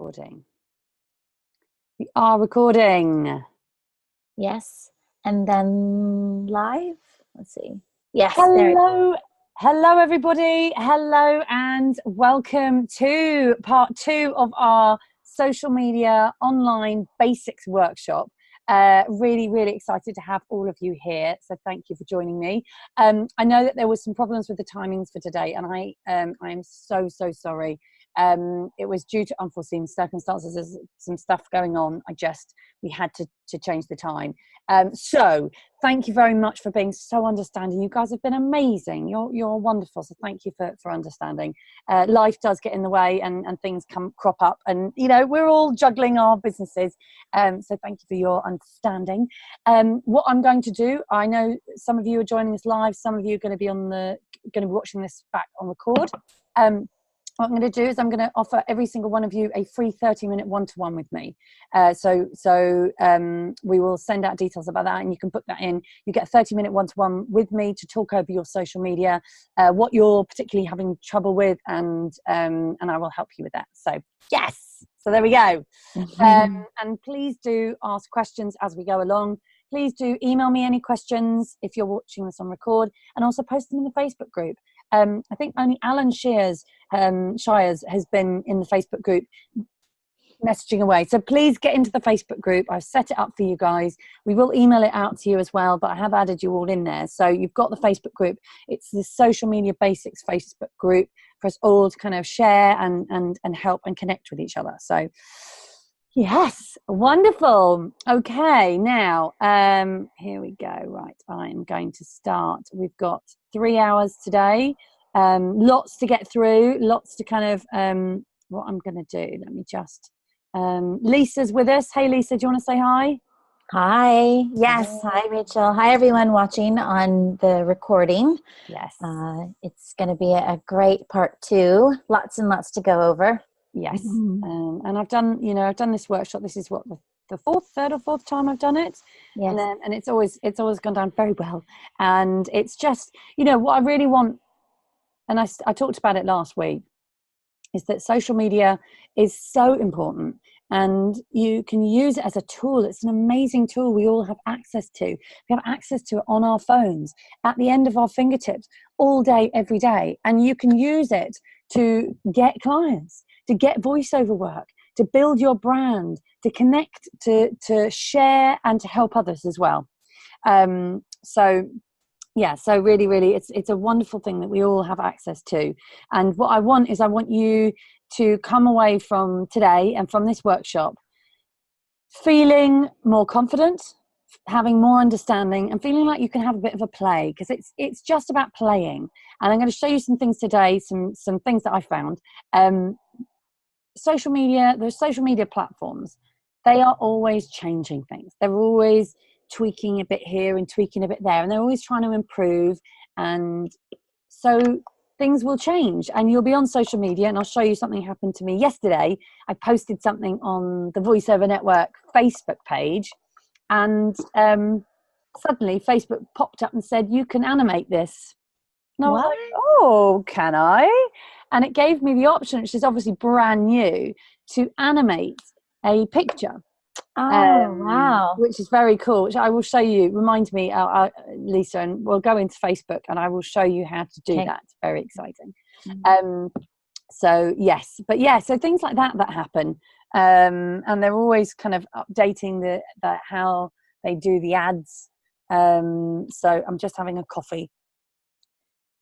Recording. We are recording. Yes. And then live. Let's see. Yes. Hello. Hello, everybody. Hello and welcome to part 2 of our social media online basics workshop. Really excited to have all of you here. So thank you for joining me. I know that there was some problems with the timings for today, and I am so sorry. It was due to unforeseen circumstances. There's some stuff going on. We had to change the time. So thank you very much for being so understanding. You guys have been amazing. You're wonderful. So thank you for understanding. Life does get in the way, and things crop up, and we're all juggling our businesses. So thank you for your understanding. What I'm going to do, I know some of you are joining us live. Some of you are going to be watching this back on record. What I'm going to do is I'm going to offer every single one of you a free 30-minute one-to-one with me. So we will send out details about that, and you can put that in. You get a 30-minute one-to-one with me to talk over your social media, what you're particularly having trouble with, and I will help you with that. So yes, so there we go. And please do ask questions as we go along. Please do email me any questions if you're watching this on record, and also post them in the Facebook group. I think only Alan Shires has been in the Facebook group messaging away. So please get into the Facebook group. I've set it up for you guys. We will email it out to you as well, but I have added you all in there. So you've got the Facebook group. It's the Social Media Basics Facebook group for us all to kind of share and help and connect with each other. So yes, wonderful. Okay, now here we go. Right, I'm going to start. We've got 3 hours today. Lots to get through. Lots to kind of. What I'm going to do. Let me just. Lisa's with us. Hey, Lisa, do you want to say hi? Hi. Yes. Hi, Rachel. Hi, everyone watching on the recording. Yes. It's going to be a great part 2. Lots and lots to go over. Yes. And I've done this workshop. This is what the third or fourth time I've done it. Yes. And it's always gone down very well. And it's just, what I really want, and I talked about it last week, is that social media is so important, and you can use it as a tool. It's an amazing tool we all have access to. We have access to it on our phones, at the end of our fingertips, all day, every day. And you can use it to get clients, to get voiceover work, to build your brand, to connect, to share, and to help others as well. So really, it's a wonderful thing that we all have access to. And what I want you to come away from today and from this workshop feeling more confident, having more understanding, and feeling like you can have a bit of a play, because it's just about playing. And I'm going to show you some things today, some things that I found. The social media platforms, they are always changing things. They're always tweaking a bit here and tweaking a bit there, and they're always trying to improve, and so things will change. And you'll be on social media, and I'll show you something happened to me yesterday. I posted something on the VoiceOver Network Facebook page, and suddenly Facebook popped up and said, you can animate this. And I was like, oh, can I? And it gave me the option, which is obviously brand new, to animate a picture. Wow. Which is very cool, which I will show you. Remind me, Lisa, and we'll go into Facebook and I will show you how to do that. It's very exciting. So yes, but yeah, so things like that happen, and they're always kind of updating the how they do the ads. So I'm just having a coffee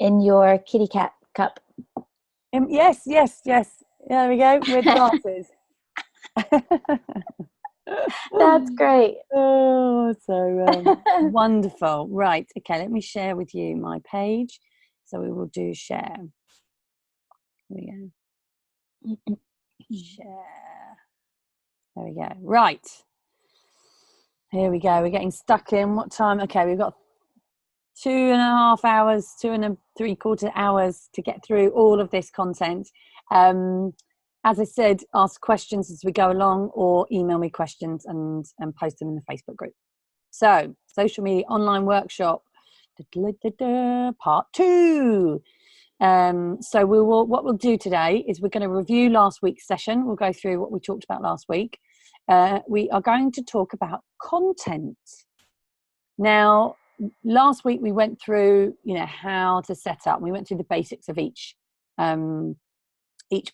in your kitty cat cup. Yes. There we go, with glasses. That's great. Oh, so wonderful. Right, okay, let me share with you my page. So we will do share. Here we go. Share. There we go. Right. Here we go. We're getting stuck in. What time? Okay, we've got 2.5 hours, 2.75 hours to get through all of this content. As I said, ask questions as we go along, or email me questions and post them in the Facebook group. So, social media online workshop, part 2. So what we'll do today is we're going to review last week's session. We'll go through what we talked about last week. We are going to talk about content. Now, last week we went through, how to set up. We went through the basics of each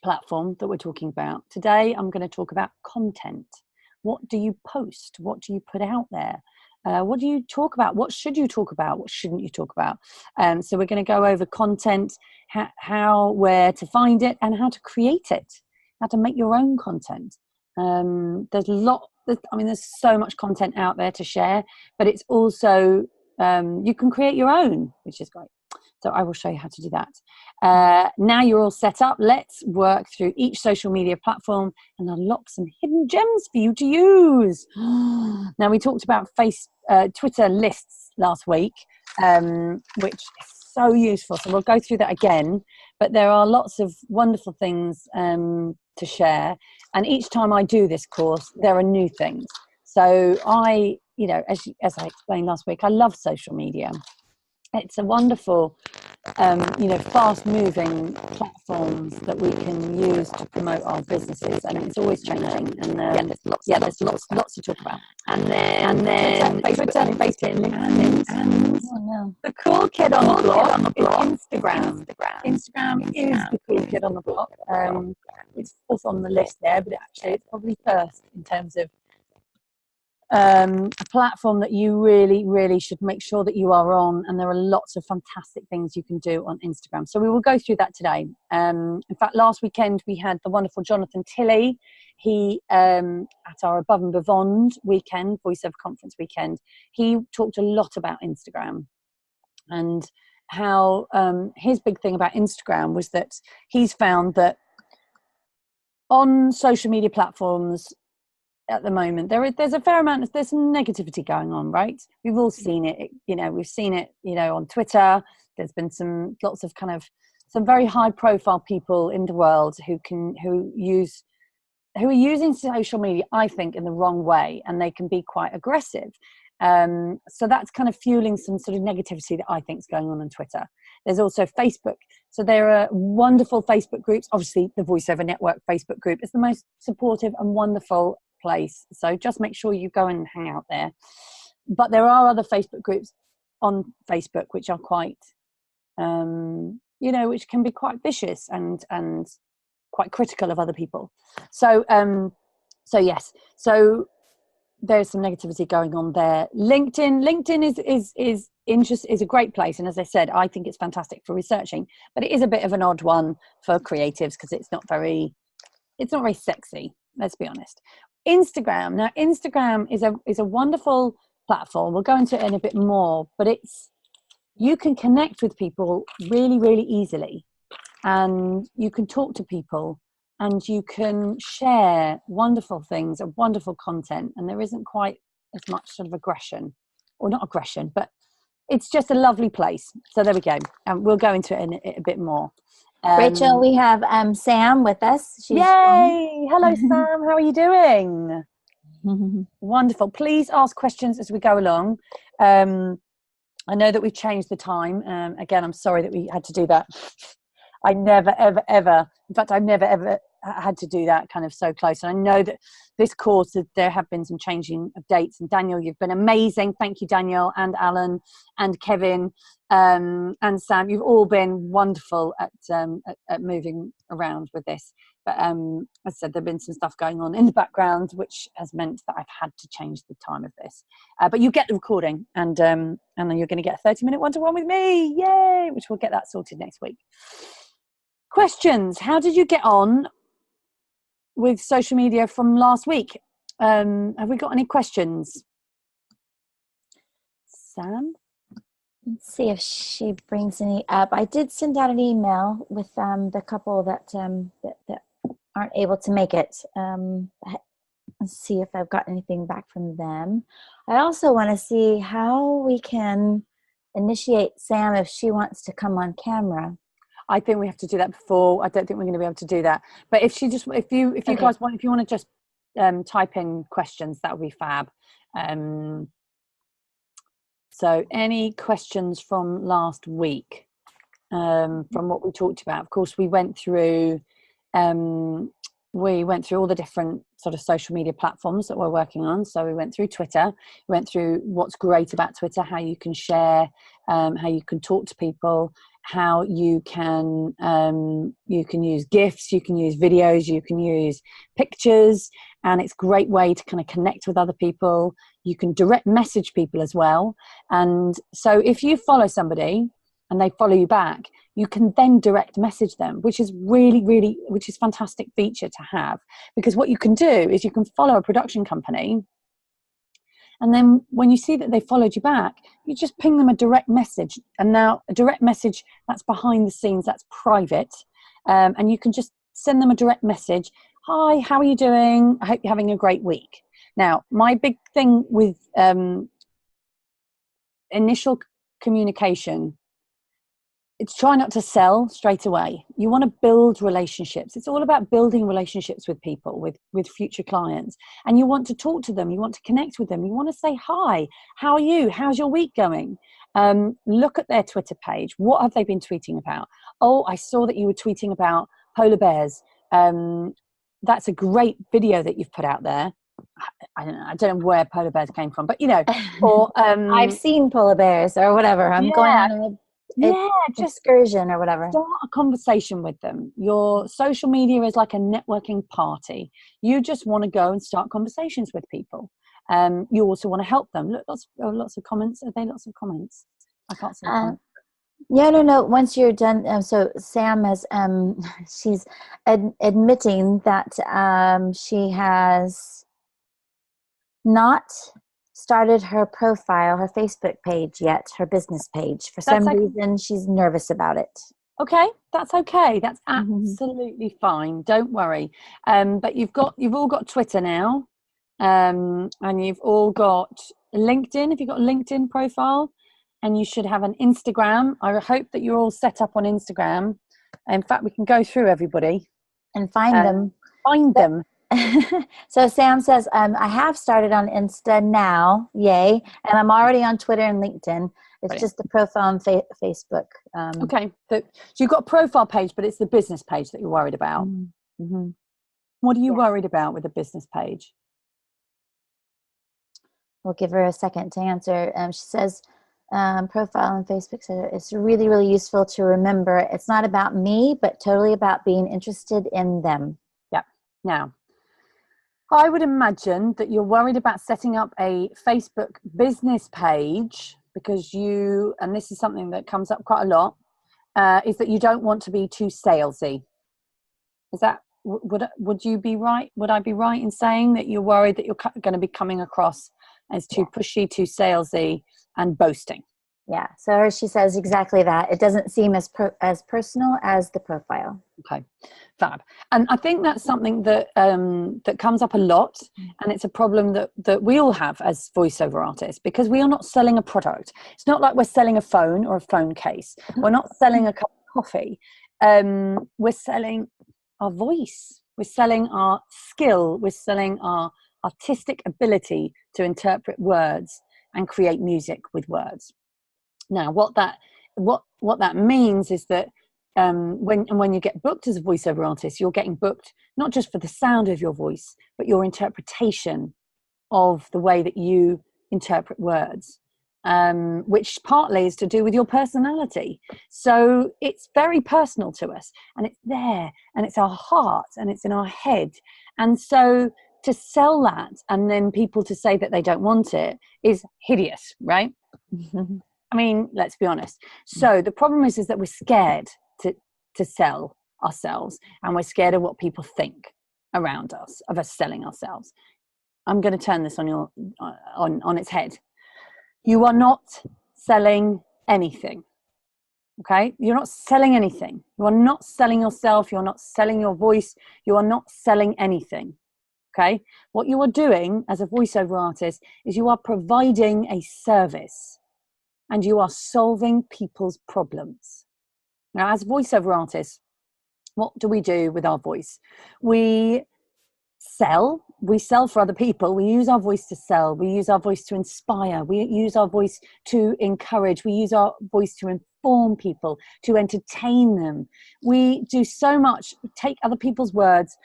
platform that we're talking about. Today, I'm going to talk about content. What do you post? What do you put out there? What do you talk about? What should you talk about? What shouldn't you talk about? So we're going to go over content, how, where to find it, and how to create it, how to make your own content. There's so much content out there to share, but it's also, you can create your own, which is great. So I will show you how to do that. Now you're all set up, let's work through each social media platform and unlock some hidden gems for you to use. Now, we talked about Twitter lists last week, which is so useful. So we'll go through that again, but there are lots of wonderful things to share. And each time I do this course, there are new things. So as I explained last week, I love social media. It's a wonderful, fast-moving platforms that we can use to promote our businesses, and it's always changing. And there's lots to talk about. And then Twitter, and the cool kid on the block is Instagram. Instagram is the cool kid on the block. It's fourth on the list there, but actually it's probably first in terms of a platform that you really, really should make sure that you are on, and there are lots of fantastic things you can do on Instagram. So we will go through that today. In fact, last weekend we had the wonderful Jonathan Tilley. He, at our Above and Beyond weekend, voiceover conference weekend, he talked a lot about Instagram and how his big thing about Instagram was that he's found that on social media platforms at the moment there's a fair amount there's some negativity going on, right? We've all seen it. We've seen it on Twitter. There's been lots of kind of some very high profile people in the world who are using social media, I think, in the wrong way, and they can be quite aggressive. So that's kind of fueling some sort of negativity that I think is going on Twitter. There's also Facebook. So there are wonderful Facebook groups. Obviously, the VoiceOver Network Facebook group is the most supportive and wonderful place. So just make sure you go and hang out there. But there are other Facebook groups on Facebook which are quite, which can be quite vicious and quite critical of other people. So yes. So there's some negativity going on there. LinkedIn is a great place, and as I said, I think it's fantastic for researching, but it is a bit of an odd one for creatives because it's not very sexy, let's be honest. Instagram is a wonderful platform. We'll go into it in a bit more, but you can connect with people really, really easily, and you can talk to people, and you can share wonderful things and wonderful content, and there isn't quite as much sort of aggression, or not aggression, but it's just a lovely place. So there we go, and we'll go into it in a bit more. Rachel, we have Sam with us. Yay! Hello, Sam. How are you doing? Wonderful. Please ask questions as we go along. I know that we've changed the time. Again, I'm sorry that we had to do that. I never, ever, ever, in fact, I've never, ever had to do that kind of so close. And I know that this course, there have been some changing of dates. And Daniel, you've been amazing. Thank you, Daniel, and Alan, and Kevin, and Sam. You've all been wonderful at moving around with this. But as I said, there have been some stuff going on in the background, which has meant that I've had to change the time of this. But you get the recording, and then you're going to get a 30-minute one-to-one with me. Yay! Which we'll get that sorted next week. Questions. How did you get on with social media from last week? Have we got any questions? Sam? Let's see if she brings any up. I did send out an email with the couple that aren't able to make it. Let's see if I've got anything back from them. I also want to see how we can initiate Sam if she wants to come on camera. I think we have to do that before. I don't think we're going to be able to do that. But if you guys want, if you want to just type in questions, that would be fab. So any questions from last week? from what we talked about. Of course, we went through all the different sort of social media platforms that we're working on. So we went through Twitter, we went through what's great about Twitter, how you can share, how you can talk to people, how you can use GIFs, you can use videos, you can use pictures, and it's a great way to kind of connect with other people. You can direct message people as well. And so if you follow somebody and they follow you back, you can then direct message them, which is which is a fantastic feature to have, because what you can do is you can follow a production company, and then when you see that they followed you back, you just ping them a direct message. And now a direct message, that's behind the scenes, that's private, and you can just send them a direct message. Hi, how are you doing? I hope you're having a great week. Now, my big thing with initial communication, it's try not to sell straight away. You want to build relationships. It's all about building relationships with people, with future clients. And you want to talk to them. You want to connect with them. You want to say, hi, how are you? How's your week going? Look at their Twitter page. What have they been tweeting about? Oh, I saw that you were tweeting about polar bears. That's a great video that you've put out there. I don't know where polar bears came from, but or I've seen polar bears or whatever. I'm going on just excursion or whatever. Start a conversation with them. Your social media is like a networking party. You just want to go and start conversations with people. You also want to help them. Look, lots of comments. Are there lots of comments? I can't see comments. Yeah, no. Once you're done, so Sam has, she's admitting that she has not started her profile, her Facebook page yet, her business page. For some reason, she's nervous about it. Okay, that's okay. That's absolutely fine. Don't worry. But you've all got Twitter now, and you've all got LinkedIn. Have you got a LinkedIn profile? And you should have an Instagram. I hope that you're all set up on Instagram. In fact, we can go through everybody and find them. Find them. So Sam says, I have started on Insta now, yay, and I'm already on Twitter and LinkedIn. It's just the profile on Facebook. Okay, so you've got a profile page, but it's the business page that you're worried about. Mm-hmm. What are you worried about with a business page? We'll give her a second to answer. She says, profile on Facebook, so it's really, really useful to remember. It's not about me, but totally about being interested in them. Yep. Now, I would imagine that you're worried about setting up a Facebook business page because and this is something that comes up quite a lot, is that you don't want to be too salesy. Is that, would you be right? Would I be right in saying that you're worried that you're going to be coming across as too pushy, too salesy, and boasting? Yeah, so she says exactly that. It doesn't seem as personal as the profile. Okay, fab. And I think that's something that that comes up a lot, and it's a problem that we all have as voiceover artists, because we are not selling a product. It's not like we're selling a phone or a phone case. We're not selling a cup of coffee. We're selling our voice. We're selling our skill. We're selling our artistic ability to interpret words and create music with words. Now, what that means is that when you get booked as a voiceover artist, you're getting booked not just for the sound of your voice, but your interpretation of the way that you interpret words, which partly is to do with your personality. So it's very personal to us, and it's there, and it's our heart, and it's in our head. And so to sell that and then people to say that they don't want it is hideous, right? I mean, let's be honest. So the problem is that we're scared to sell ourselves, and we're scared of what people think around us, of us selling ourselves. I'm going to turn this on its head. You are not selling anything. Okay? You're not selling anything. You are not selling yourself. You're not selling your voice. You are not selling anything. Okay? What you are doing as a voiceover artist is you are providing a service, and you are solving people's problems. Now, as voiceover artists, what do we do with our voice? We sell we sell for other people. We use our voice to sell. We use our voice to inspire. We use our voice to encourage. We use our voice to inform people, to entertain them. We do so much, take other people's words,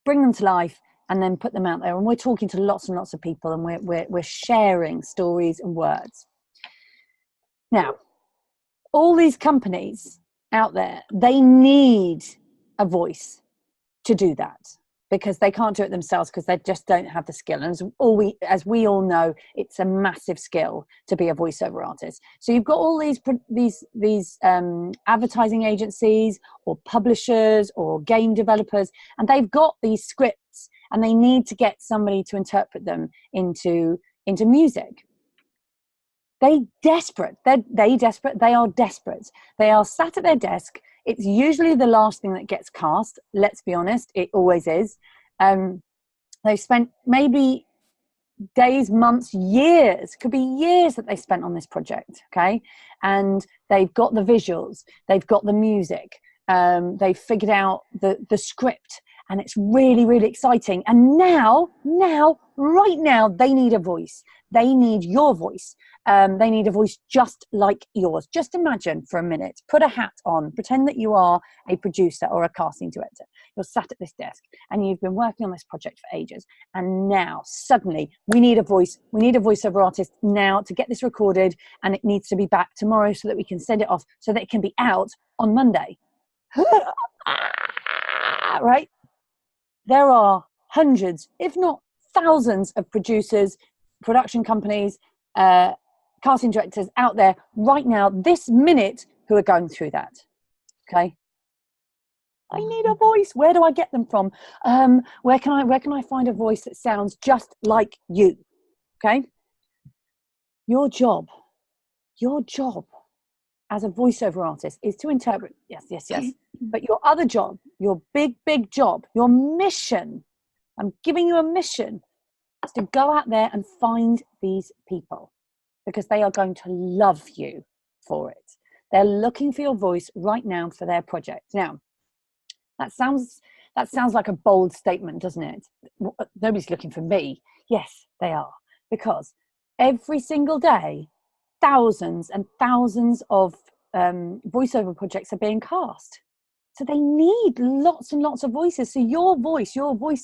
bring them to life, and then put them out there. And we're talking to lots and lots of people, and we're sharing stories and words. Now, all these companies out there, they need a voice to do that, because they can't do it themselves, because they just don't have the skill. And as we all know, it's a massive skill to be a voiceover artist. So you've got all these advertising agencies or publishers or game developers, and they've got these scripts, and they need to get somebody to interpret them into music. They are desperate. They are sat at their desk. It's usually the last thing that gets cast. Let's be honest, it always is. They've spent maybe days, months, years, could be years that they spent on this project, okay? And they've got the visuals, they've got the music, they've figured out the script, and it's really, really exciting. And right now, they need a voice. They need your voice. They need a voice just like yours. Just imagine for a minute, put a hat on, pretend that you are a producer or a casting director. You're sat at this desk and you've been working on this project for ages. And now suddenly we need a voice. We need a voiceover artist now to get this recorded, and it needs to be back tomorrow so that we can send it off so that it can be out on Monday. Right? There are hundreds, if not thousands, of producers, production companies, casting directors out there right now, this minute, who are going through that. Okay. I need a voice. Where do I get them from? Where can I find a voice that sounds just like you? Okay. Your job as a voiceover artist is to interpret. Yes. But your other job, your big job, your mission, I'm giving you a mission, is to go out there and find these people, because they are going to love you for it. They're looking for your voice right now for their project. Now, that sounds like a bold statement, doesn't it? Nobody's looking for me. Yes, they are. Because every single day, thousands and thousands of voiceover projects are being cast. So they need lots and lots of voices. So your voice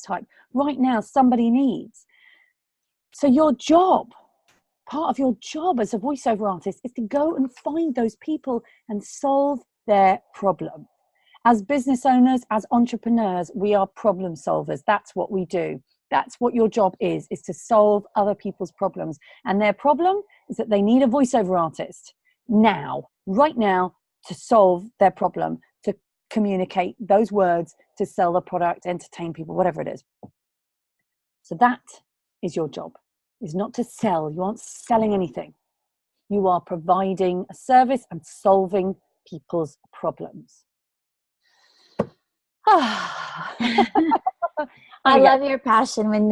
type right now, somebody needs. So your job, part of your job as a voiceover artist, is to go and find those people and solve their problem. As business owners, as entrepreneurs, we are problem solvers. That's what we do. That's what your job is to solve other people's problems. And their problem is that they need a voiceover artist now, right now, to solve their problem, to communicate those words, to sell the product, entertain people, whatever it is. So that is your job. Is not to sell. You aren't selling anything. You are providing a service and solving people's problems. I love your passion when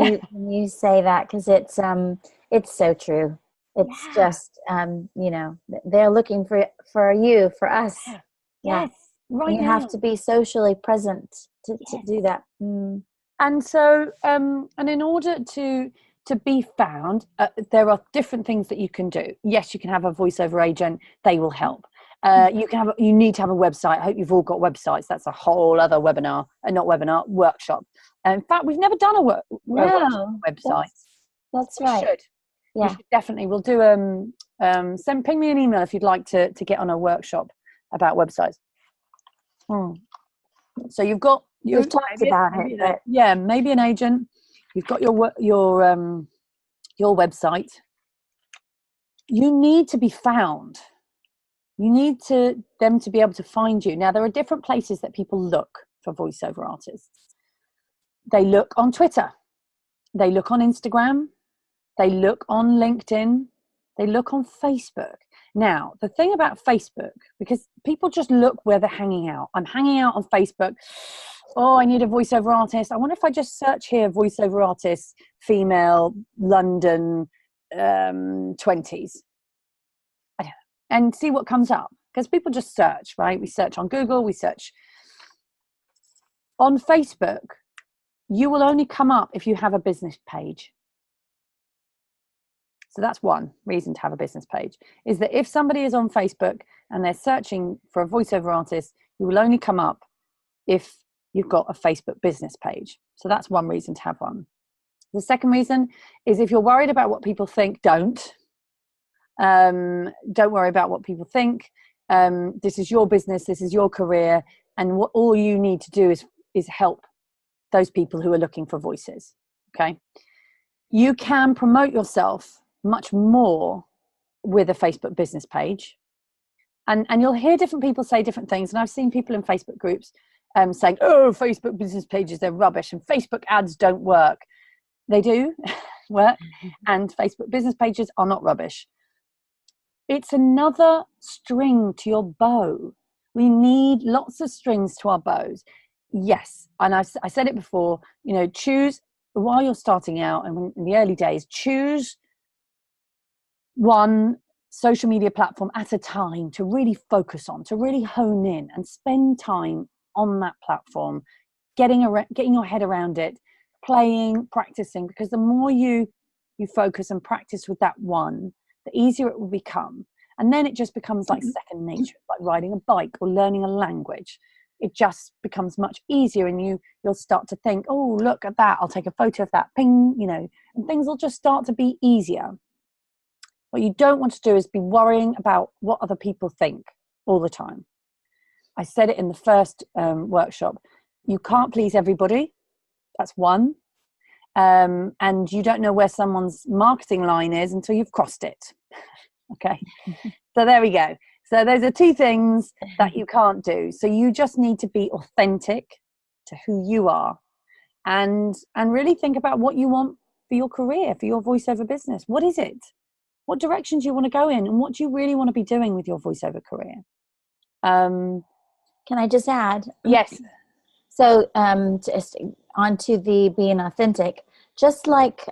you say that, because it's so true. It's just they're looking for you, for us. Yes, right. You have to be socially present to do that. And so, and in order to be found, there are different things that you can do. Yes, you can have a voiceover agent. They will help. You need to have a website. I hope you've all got websites. That's a whole other workshop. In fact, we've never done a website. That's right. We should. Yeah. We should definitely. We'll do ping me an email if you'd like to get on a workshop about websites. So you've talked about it, but yeah, maybe an agent. You've got your website. You need to be found. You need them to be able to find you. Now, there are different places that people look for voiceover artists. They look on Twitter. They look on Instagram. They look on LinkedIn. They look on Facebook. Now, the thing about Facebook, because people just look where they're hanging out. I'm hanging out on Facebook. Oh, I need a voiceover artist. I wonder if I just search here, voiceover artist, female, London, 20s. And see what comes up, because people just search, right? We search on Google, we search on Facebook. you will only come up if you have a business page. So that's one reason to have a business page, is that if somebody is on Facebook and they're searching for a voiceover artist, you will only come up if you've got a Facebook business page. So that's one reason to have one. The second reason is if you're worried about what people think, don't worry about what people think. This is your business, this is your career, and what all you need to do is help those people who are looking for voices. Okay, you can promote yourself much more with a Facebook business page, and you'll hear different people say different things. And I've seen people in Facebook groups saying, "Oh, Facebook business pages, they're rubbish, and Facebook ads don't work." They do work, and Facebook business pages are not rubbish. It's another string to your bow. We need lots of strings to our bows. Yes, and I said it before, you know, choose, while you're starting out and in the early days, choose one social media platform at a time to really focus on, to really hone in and spend time on that platform, getting your head around it, playing, practicing, because the more you focus and practice with that one, the easier it will become. And then it just becomes like second nature, like riding a bike or learning a language. It just becomes much easier, and you'll start to think, oh, look at that, I'll take a photo of that, ping, you know, and things will just start to be easier. What you don't want to do is be worrying about what other people think all the time. I said it in the first workshop. You can't please everybody. That's one. And you don't know where someone's marketing line is until you've crossed it. Okay. So there we go. So those are two things that you can't do. So you just need to be authentic to who you are, and really think about what you want for your career, for your voiceover business. What is it? What directions you want to go in, and what do you really want to be doing with your voiceover career? Can I just add? Yes. So just onto the being authentic, just like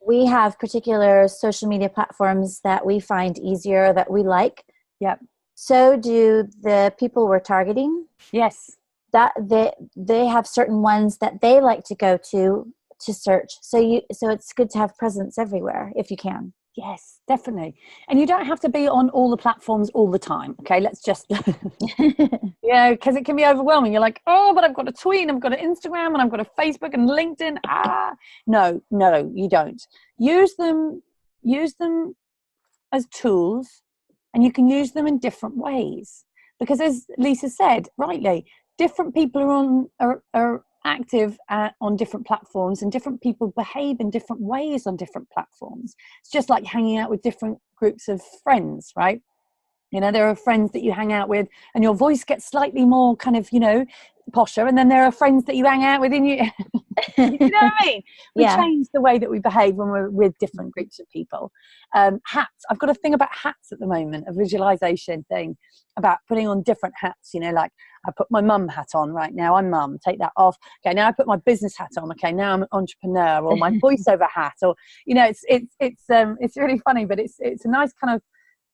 we have particular social media platforms that we find easier, that we like. Yep. So do the people we're targeting. Yes. That they have certain ones that they like to go to search. So it's good to have presence everywhere if you can. Yes, definitely. And you don't have to be on all the platforms all the time. Okay, let's just, yeah, because it can be overwhelming. You're like, oh, but I've got a tweet, I've got an Instagram, and I've got a Facebook and LinkedIn. No, you don't. Use them as tools, and you can use them in different ways. Because as Lisa said, rightly, different people are active on different platforms, and different people behave in different ways on different platforms. It's just like hanging out with different groups of friends, right? You know, there are friends that you hang out with and your voice gets slightly more kind of, you know, posher, and then there are friends that you hang out with and you you know what I mean? We change the way that we behave when we're with different groups of people. Hats. I've got a thing about hats at the moment, a visualization thing about putting on different hats. You know, like I put my mum hat on right now. I'm mum. Take that off. Okay, now I put my business hat on. Okay, now I'm an entrepreneur, or my voiceover hat, or you know, it's really funny, but it's a nice kind of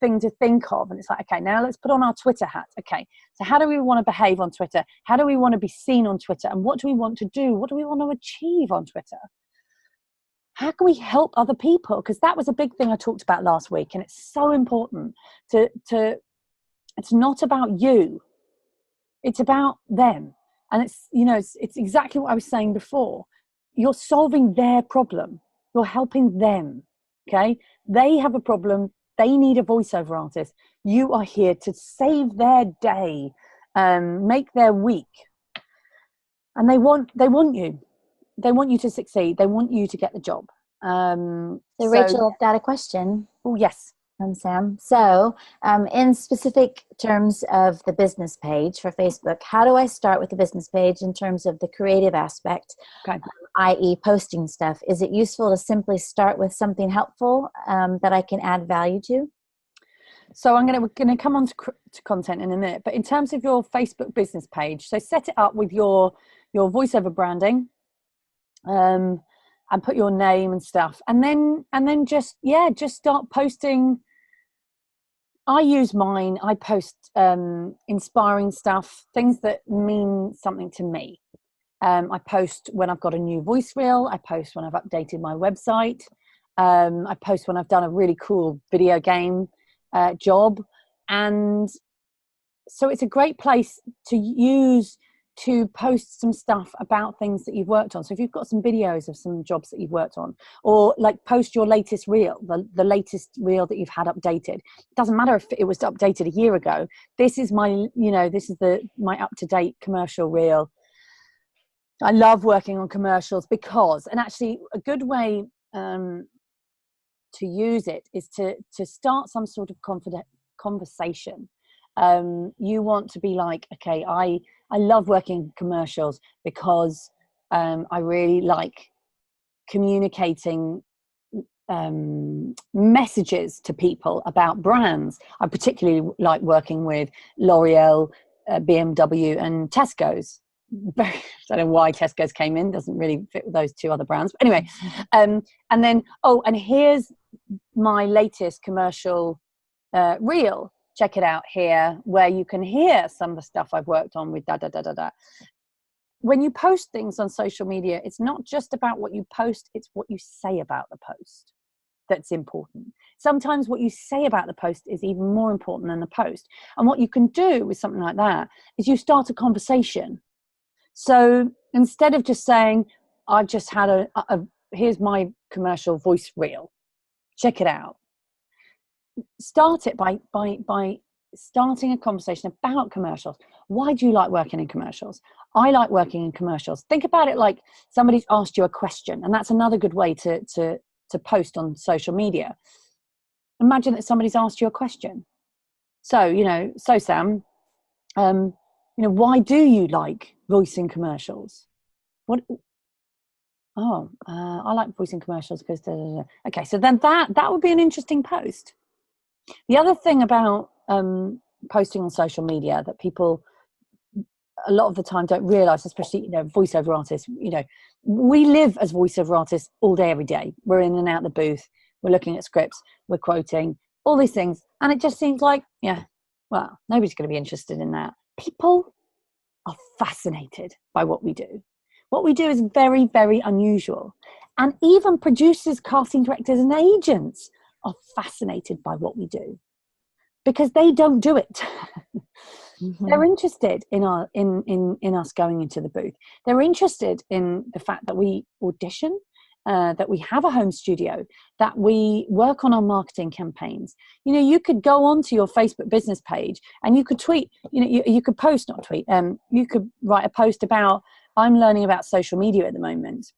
thing to think of. And it's like, okay, now let's put on our Twitter hat. Okay, so how do we want to behave on Twitter? How do we want to be seen on Twitter? And what do we want to do? What do we want to achieve on Twitter? How can we help other people? Because that was a big thing I talked about last week, and it's so important to it's not about you, it's about them. And it's, you know, it's exactly what I was saying before. You're solving their problem, you're helping them. Okay, they have a problem, they need a voiceover artist. You are here to save their day, make their week, and they want you. They want you to succeed. They want you to get the job. So Rachel, I've got a question. Oh, yes. From Sam. So in specific terms of the business page for Facebook, how do I start with the business page in terms of the creative aspect, i.e. posting stuff? Is it useful to simply start with something helpful that I can add value to? So we're going to come on to content in a minute, but in terms of your Facebook business page, so set it up with your voiceover branding, and put your name and stuff, and then just start posting. I use mine. I post inspiring stuff, things that mean something to me. I post when I've got a new voice reel. I post when I've updated my website. I post when I've done a really cool video game job. And so it's a great place to use to post some stuff about things that you've worked on. So if you've got some videos of some jobs that you've worked on, or like post your latest reel, the latest reel that you've had updated. It doesn't matter if it was updated a year ago. This is my, this is my up-to-date commercial reel. I love working on commercials because, and actually a good way to use it is to start some sort of conversation. You want to be like, okay, I love working in commercials because I really like communicating messages to people about brands. I particularly like working with L'Oreal, BMW and Tesco's. I don't know why Tesco's came in, doesn't really fit with those two other brands. But anyway, and then, and here's my latest commercial reel. Check it out here, where you can hear some of the stuff I've worked on with da-da-da-da-da. When you post things on social media, it's not just about what you post, it's what you say about the post that's important. Sometimes what you say about the post is even more important than the post. And what you can do with something like that is you start a conversation. So instead of just saying, I've just had here's my commercial voice reel, check it out. Start it by starting a conversation about commercials. Why do you like working in commercials? I like working in commercials. Think about it like somebody's asked you a question, and that's another good way to post on social media. Imagine that somebody's asked you a question. So, Sam, why do you like voicing commercials? I like voicing commercials because okay, so then that would be an interesting post. The other thing about posting on social media that people a lot of the time don't realize, especially voiceover artists, we live as voiceover artists all day every day. We're in and out of the booth, we're looking at scripts, we're quoting, all these things, and it just seems like nobody's going to be interested in that. People are fascinated by what we do. What we do is very, very unusual, and even producers, casting directors and agents are fascinated by what we do because they don't do it. Mm-hmm. They're interested in us going into the booth. They're interested in the fact that we audition, that we have a home studio, that we work on our marketing campaigns. You could go onto your Facebook business page and you could tweet, you could post, not tweet, you could write a post about, I'm learning about social media at the moment.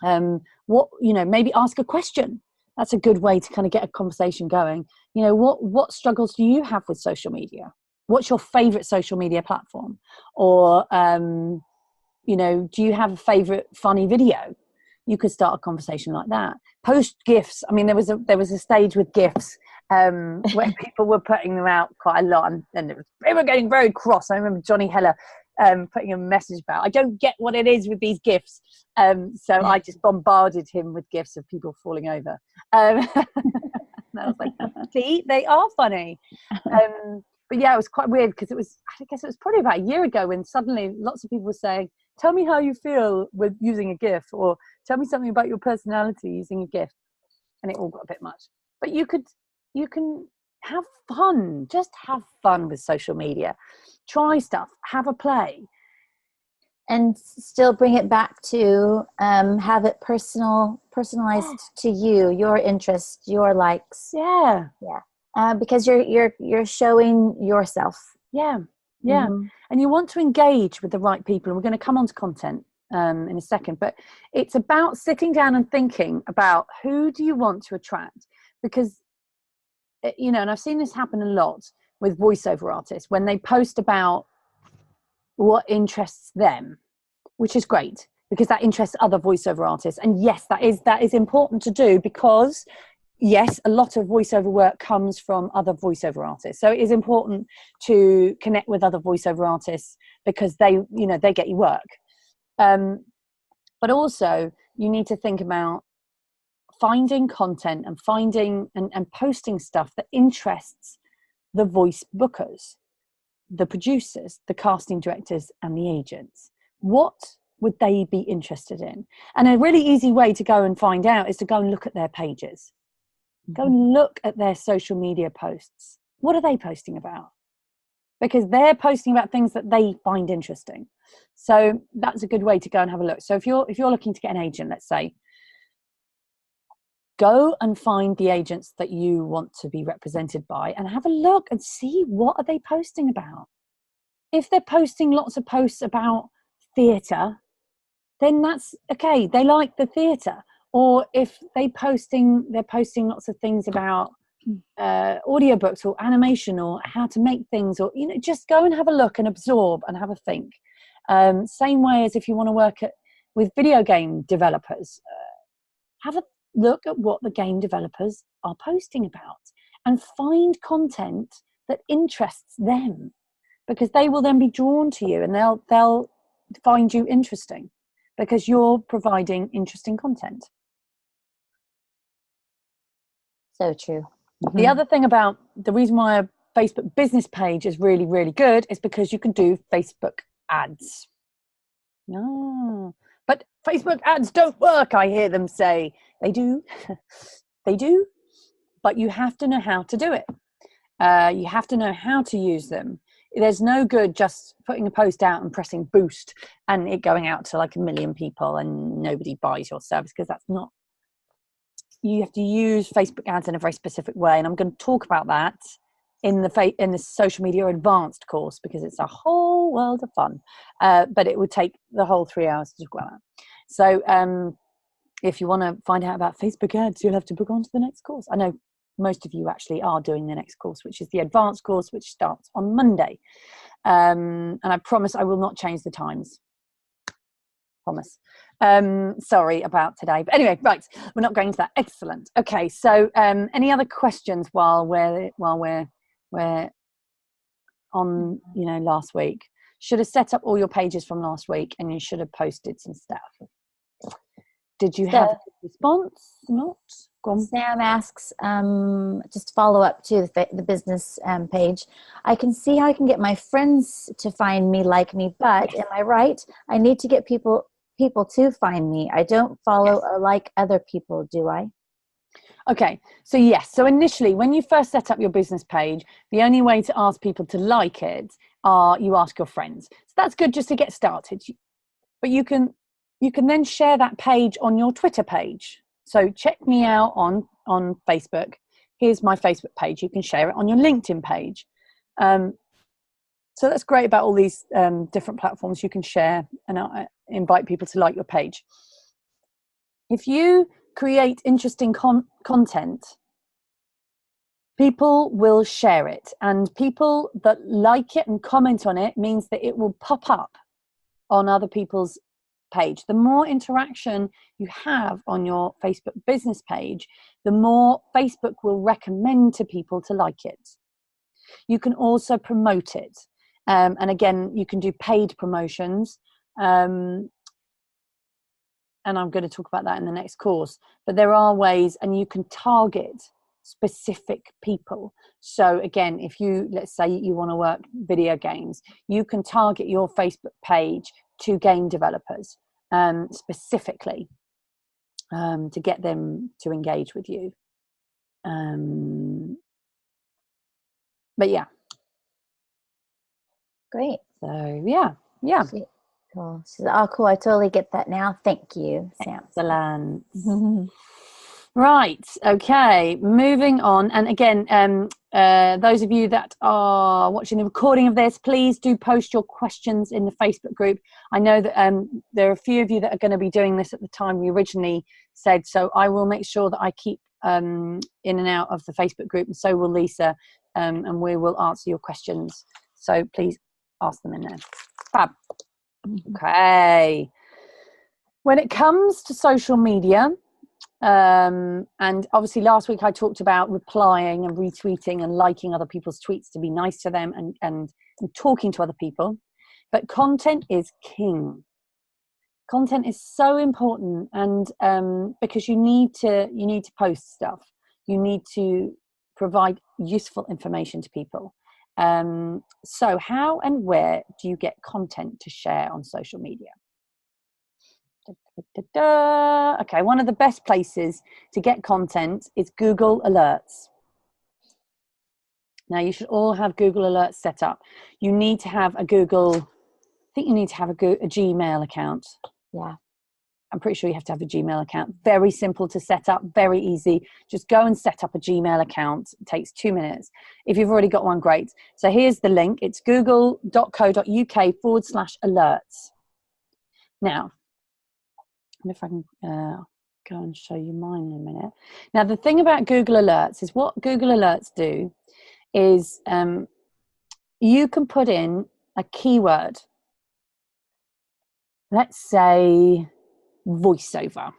Maybe ask a question. That's a good way to kind of get a conversation going. What struggles do you have with social media? What's your favorite social media platform? Or, do you have a favorite funny video? You could start a conversation like that. Post GIFs. I mean, there was a stage with GIFs where people were putting them out quite a lot, and they were getting very cross. I remember Johnny Heller putting a message about, I don't get what it is with these GIFs. So I just bombarded him with GIFs of people falling over. And I was like, see, they are funny. But yeah, it was quite weird because I guess it was probably about a year ago when suddenly lots of people were saying, tell me how you feel with using a GIF, or tell me something about your personality using a GIF. And it all got a bit much. But you can have fun, just have fun with social media. Try stuff, have a play. And still bring it back to have it personalized to you, your interests, your likes. Yeah. Because you're showing yourself. Yeah. Mm-hmm. And you want to engage with the right people. And we're going to come on to content in a second, but it's about sitting down and thinking about who do you want to attract, because and I've seen this happen a lot with voiceover artists when they post about what interests them, which is great because that interests other voiceover artists. And yes, that is important to do because yes, a lot of voiceover work comes from other voiceover artists. So it is important to connect with other voiceover artists because they get you work. But also you need to think about finding content and finding and posting stuff that interests the voice bookers, the producers, the casting directors and the agents. What would they be interested in? And a really easy way to go and find out is to go and look at their pages. Go and look at their social media posts. What are they posting about? Because they're posting about things that they find interesting. So that's a good way to go and have a look. So if you're looking to get an agent, let's say, go and find the agents that you want to be represented by and have a look and see what are they posting about. If they're posting lots of posts about theatre, then that's okay. They like the theatre. Or if they're posting lots of things about audiobooks or animation or how to make things, or just go and have a look and absorb and have a think. Same way as if you want to work with video game developers, have a look at what the game developers are posting about and find content that interests them, because they will then be drawn to you and they'll find you interesting because you're providing interesting content. So true. The other thing about the reason why a Facebook business page is really, really good is because you can do Facebook ads. No, but Facebook ads don't work, I hear them say. They do. They do, but you have to know how to do it. You have to know how to use them. There's no good just putting a post out and pressing boost and it going out to like 1 million people and nobody buys your service, because that's not. You have to use Facebook ads in a very specific way, and I'm going to talk about that in the social media advanced course, because it's a whole world of fun. But it would take the whole 3 hours to talk about that. So if you want to find out about Facebook ads, you'll have to book on to the next course. I know most of you actually are doing the next course, which is the advanced course, which starts on Monday. And I promise I will not change the times. Promise. Sorry about today, but anyway, right, we're not going into that. Excellent. Okay, so any other questions while we're on last week? Should have set up all your pages from last week and you should have posted some stuff. Did you have a response? Not? Sam asks, just follow up to the business page. I can see how I can get my friends to find me, like me, but am I right? I need to get people to find me. I don't follow or like other people, do I? Okay, so yes. So initially, when you first set up your business page, the only way to ask people to like it you ask your friends. So that's good just to get started. But you can then share that page on your Twitter page. So check me out on Facebook. Here's my Facebook page. You can share it on your LinkedIn page. So that's great about all these different platforms you can share and invite people to like your page. If you create interesting content, people will share it, and people that like it and comment on it means that it will pop up on other people's page. The more interaction you have on your Facebook business page, the more Facebook will recommend to people to like it. You can also promote it. And again, you can do paid promotions. And I'm going to talk about that in the next course. But there are ways, and you can target specific people. So again, if let's say you want to work video games, you can target your Facebook page to game developers specifically to get them to engage with you. But yeah. Great. So yeah. Cool. She said, oh, cool. I totally get that now. Thank you, Sam. Excellent. Right. Okay. Moving on. And again, those of you that are watching the recording of this, please do post your questions in the Facebook group. I know that there are a few of you that are going to be doing this at the time we originally said, so I will make sure that I keep in and out of the Facebook group, and so will Lisa, and we will answer your questions. So please ask them in there. Fab. Okay. When it comes to social media, and obviously last week I talked about replying and retweeting and liking other people's tweets to be nice to them and talking to other people, but content is king. Content is so important, and because you need to post stuff, you need to provide useful information to people. So how and where do you get content to share on social media? Okay, one of the best places to get content is Google Alerts. Now, you should all have Google Alerts set up. You need to have a Gmail account. Yeah. I'm pretty sure you have to have a Gmail account. Very simple to set up, very easy. Just go and set up a Gmail account. It takes 2 minutes. If you've already got one, great. So here's the link. It's google.co.uk/alerts. Now, I wonder if I can go and show you mine in a minute. Now, the thing about Google Alerts is what Google Alerts do is you can put in a keyword. Let's say voiceover.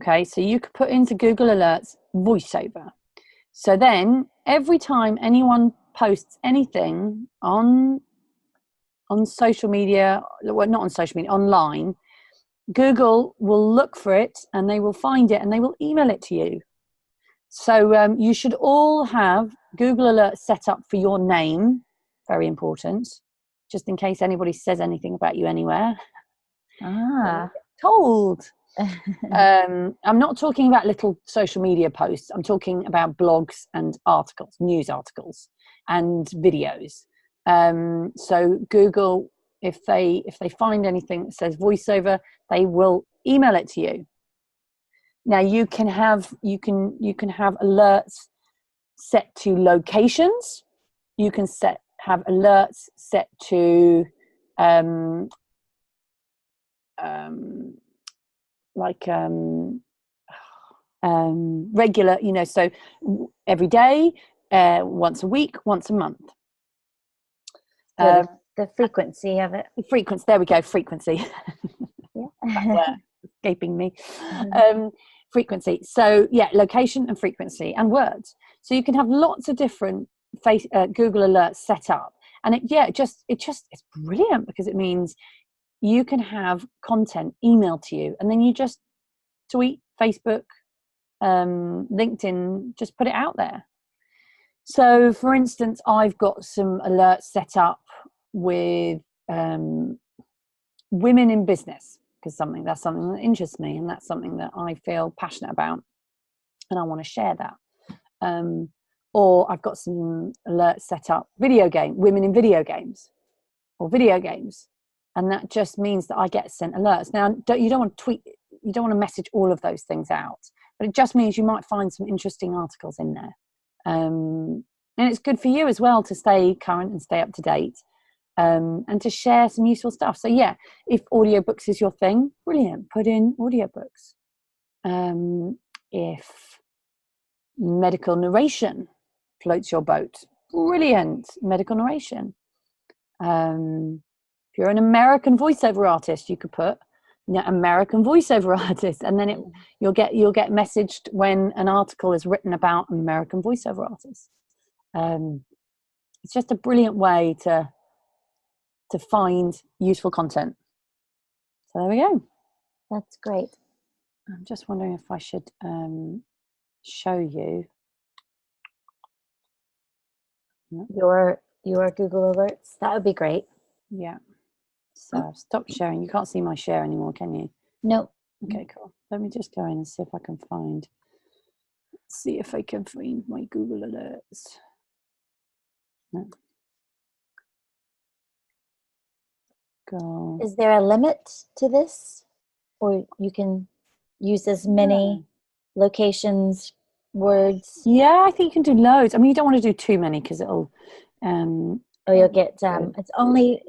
Okay, so you could put into Google Alerts voiceover. So then every time anyone posts anything on social media, well, not on social media, online, Google will look for it and they will find it and they will email it to you. So you should all have Google Alerts set up for your name. Very important, just in case anybody says anything about you anywhere. Told. I'm not talking about little social media posts. I'm talking about blogs and articles, news articles and videos. So Google, if they find anything that says voiceover, they will email it to you. Now you can have alerts set to locations. You can have alerts set to regular, so every day, once a week, once a month. The frequency of it. Frequency, there we go, frequency. Yeah. Escaping me. Frequency. So yeah, location and frequency and words. So you can have lots of different Google Alerts set up, and it's brilliant because it means you can have content emailed to you, and then you just tweet, Facebook, LinkedIn, just put it out there. So, for instance, I've got some alerts set up with women in business, because that's something that interests me, and that's something that I feel passionate about, and I want to share that. Or I've got some alerts set up, women in video games, or video games. And that just means that I get sent alerts. Now, you don't want to tweet, you don't want to message all of those things out, but it just means you might find some interesting articles in there. And it's good for you as well to stay current and stay up to date, and to share some useful stuff. So yeah, if audiobooks is your thing, brilliant, put in audiobooks. If medical narration floats your boat, brilliant, medical narration. If you're an American voiceover artist, you could put American voiceover artist, and then you'll get messaged when an article is written about an American voiceover artist. It's just a brilliant way to find useful content. So there we go. That's great. I'm just wondering if I should show you your Google Alerts. That would be great. Yeah. So stop sharing. You can't see my share anymore, can you? Nope. Okay, cool. Let me just go in and see if I can find my Google Alerts. No. Go. Is there a limit to this? Or you can use as many locations, words? Yeah, I think you can do loads. I mean, you don't want to do too many because it'll... you'll get... it's only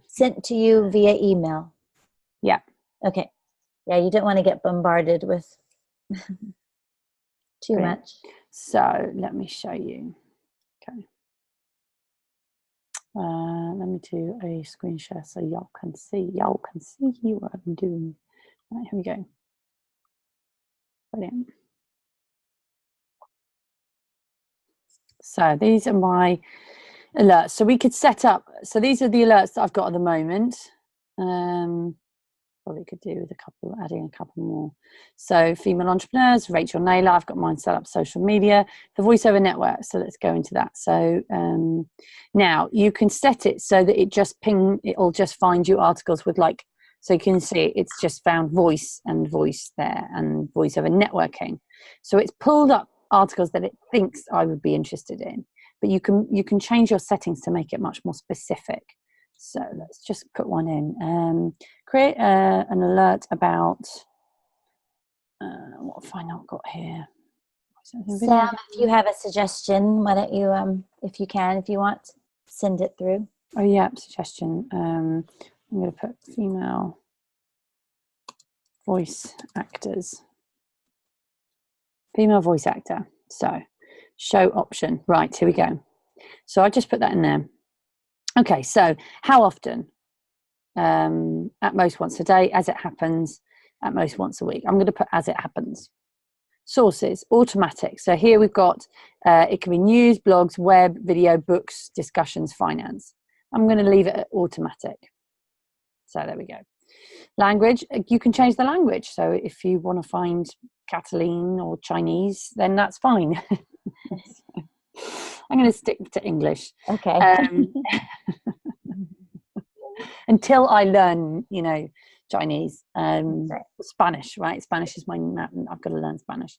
sent to you via email. Yeah. Okay. Yeah, you don't want to get bombarded with too much. So let me show you. Okay. Let me do a screen share so y'all can see what I'm doing. Right, here we go. Brilliant. So these are my alerts. So we could set up, so these are the alerts that I've got at the moment. Probably could do with adding a couple more. So female entrepreneurs, Rachel Naylor, I've got mine set up, social media, the voiceover network. So let's go into that. So now you can set it so that it'll just find you articles with So you can see it's just found voice and voice there and voice over networking. So it's pulled up articles that it thinks I would be interested in, but you can change your settings to make it much more specific. So let's just put one in. Create an alert about what have I not got here? Sam, if you have a suggestion, why don't you, if you want, send it through. Oh yeah, suggestion. I'm going to put female voice actors. Female voice actor. So show option. Right, here we go. So I just put that in there. Okay, so how often? At most once a day, as it happens, at most once a week. I'm going to put as it happens. Sources, automatic. So here we've got, it can be news, blogs, web, video, books, discussions, finance. I'm going to leave it at automatic. So there we go. Language, you can change the language. So if you want to find Catalan or Chinese, then that's fine. I'm going to stick to English. Okay. Until I learn, Chinese, Right. Spanish, right? Spanish is I've got to learn Spanish.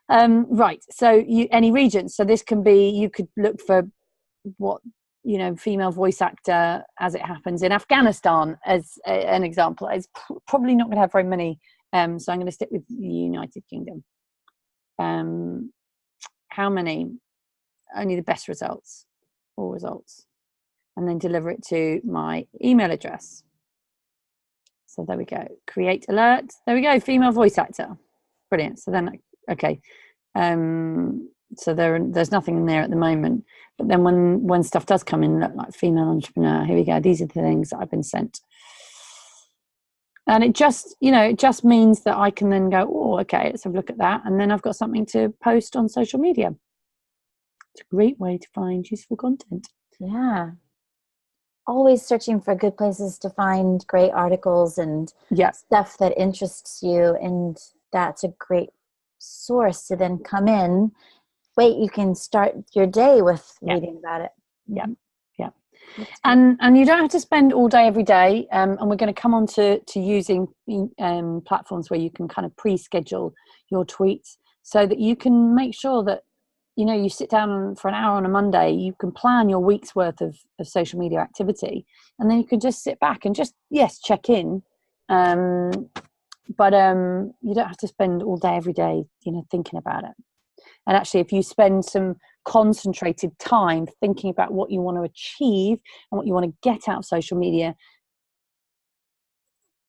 Right. So any regions. So this can be, you could look for what, female voice actor as it happens in Afghanistan as an example. It's probably not going to have very many. So I'm going to stick with the United Kingdom. How many? Only the best results, all results. And then deliver it to my email address. So there we go. Create alert. There we go. Female voice actor. Brilliant. So then, okay. So there's nothing in there at the moment. But then when stuff does come in, like female entrepreneur, here we go. These are the things that I've been sent. And it just means that I can then go, oh, okay, let's have a look at that. And then I've got something to post on social media. It's a great way to find useful content. Yeah. Always searching for good places to find great articles and stuff that interests you. And that's a great source to then come in. Wait, you can start your day with reading about it. Yeah. Yeah. And you don't have to spend all day every day. And we're going to come on to using platforms where you can kind of pre-schedule your tweets so that you can make sure that you sit down for an hour on a Monday, you can plan your week's worth of social media activity, and then you can just sit back and just, check in. But you don't have to spend all day, every day, thinking about it. And actually, if you spend some concentrated time thinking about what you want to achieve and what you want to get out of social media,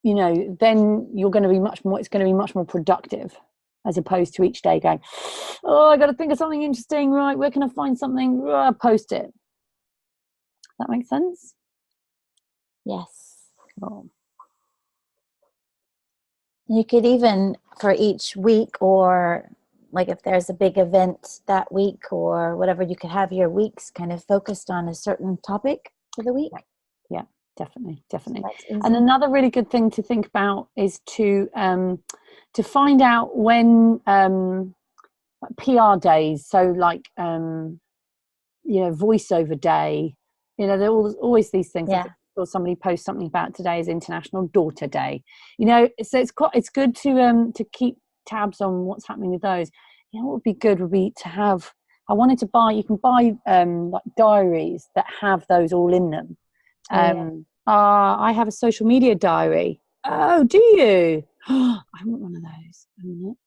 then you're going to be it's going to be much more productive. As opposed to each day going, oh, I got to think of something interesting, right? Where can I find something? Post it. That makes sense? Yes. Cool. You could even, for each week, or like if there's a big event that week or whatever, you could have your weeks kind of focused on a certain topic for the week. Yeah, definitely. And another really good thing to think about is to find out when PR days, so like voiceover day, there are always these things. Yeah. Or somebody posts something about today is International Daughter Day. So it's good to keep tabs on what's happening with those. What would be good would be to have. You can buy like diaries that have those all in them. I have a social media diary. Oh, do you? I want one of those. A minute.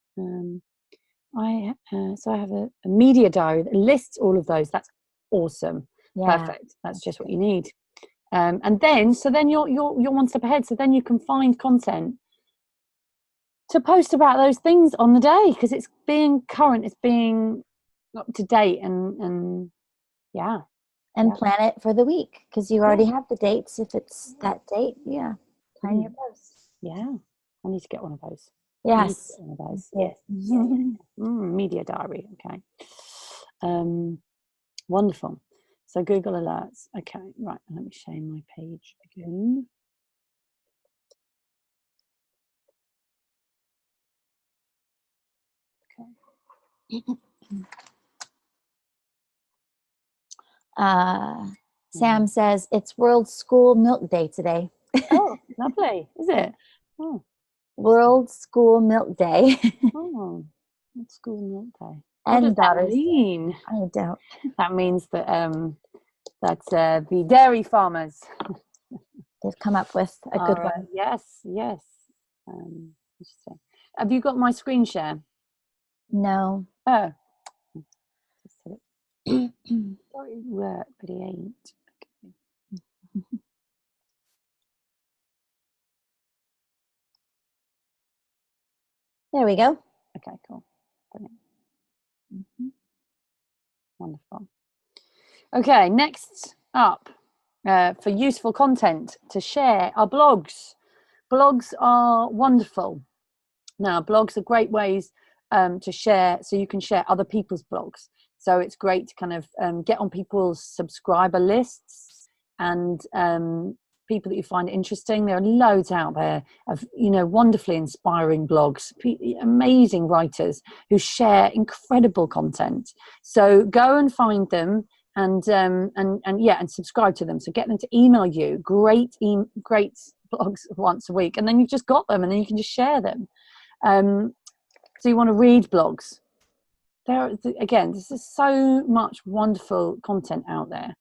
So I have a media diary that lists all of those. That's awesome. Yeah. Perfect. That's just what you need. And then you're one step ahead. So then you can find content to post about those things on the day, because it's being current, it's being up to date, and plan it for the week, because you already have the dates. If it's that date, plan your post. Yeah, I need to get one of those. Yes. One of those. Yes. Media diary. Okay. Wonderful. So Google Alerts. Okay, right. Let me share my page again. Sam says it's World School Milk Day today. Oh, lovely. Is it? Oh, World School Milk Day. oh, it's School Milk Day. What And does that Daughter's Day. mean? I don't. That means that the dairy farmers They've come up with a good one. yes. Interesting. Have you got my screen share? No. Oh, thought it worked, but it ain't. Okay. There we go. Okay, cool. Brilliant. Mm-hmm. Wonderful. Okay, next up, for useful content to share are blogs. Blogs are wonderful. Now, blogs are great ways to share, so you can share other people's blogs. So it's great to kind of get on people's subscriber lists and people that you find interesting. There are loads out there of, you know, wonderfully inspiring blogs, amazing writers who share incredible content. So go and find them and subscribe to them. So get them to email you great blogs once a week, and then you've just got them, and then you can just share them. So you want to read blogs. Again, this is so much wonderful content out there.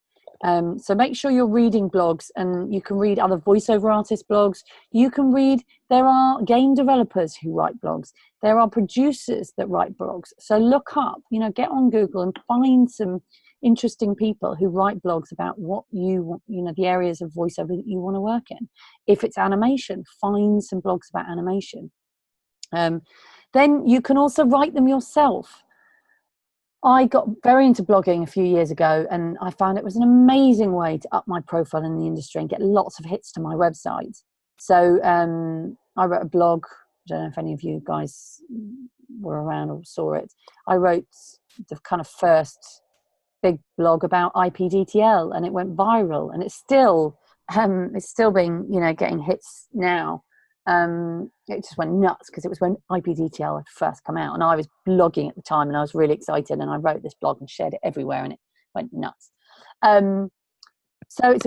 So make sure you're reading blogs, and you can read other voiceover artist blogs. You can read, there are game developers who write blogs. There are producers that write blogs. So look up, you know, get on Google and find some interesting people who write blogs about what you want, you know, the areas of voiceover that you want to work in. If it's animation, find some blogs about animation. Then you can also write them yourself. I got very into blogging a few years ago, and I found it was an amazing way to up my profile in the industry and get lots of hits to my website. So I wrote a blog. I don't know if any of you guys were around or saw it. I wrote the kind of first big blog about IPDTL, and it went viral, and it's still being, you know, getting hits now. It just went nuts because it was when IPDTL had first come out, and I was blogging at the time, and I was really excited, and I wrote this blog and shared it everywhere, and it went nuts. So it's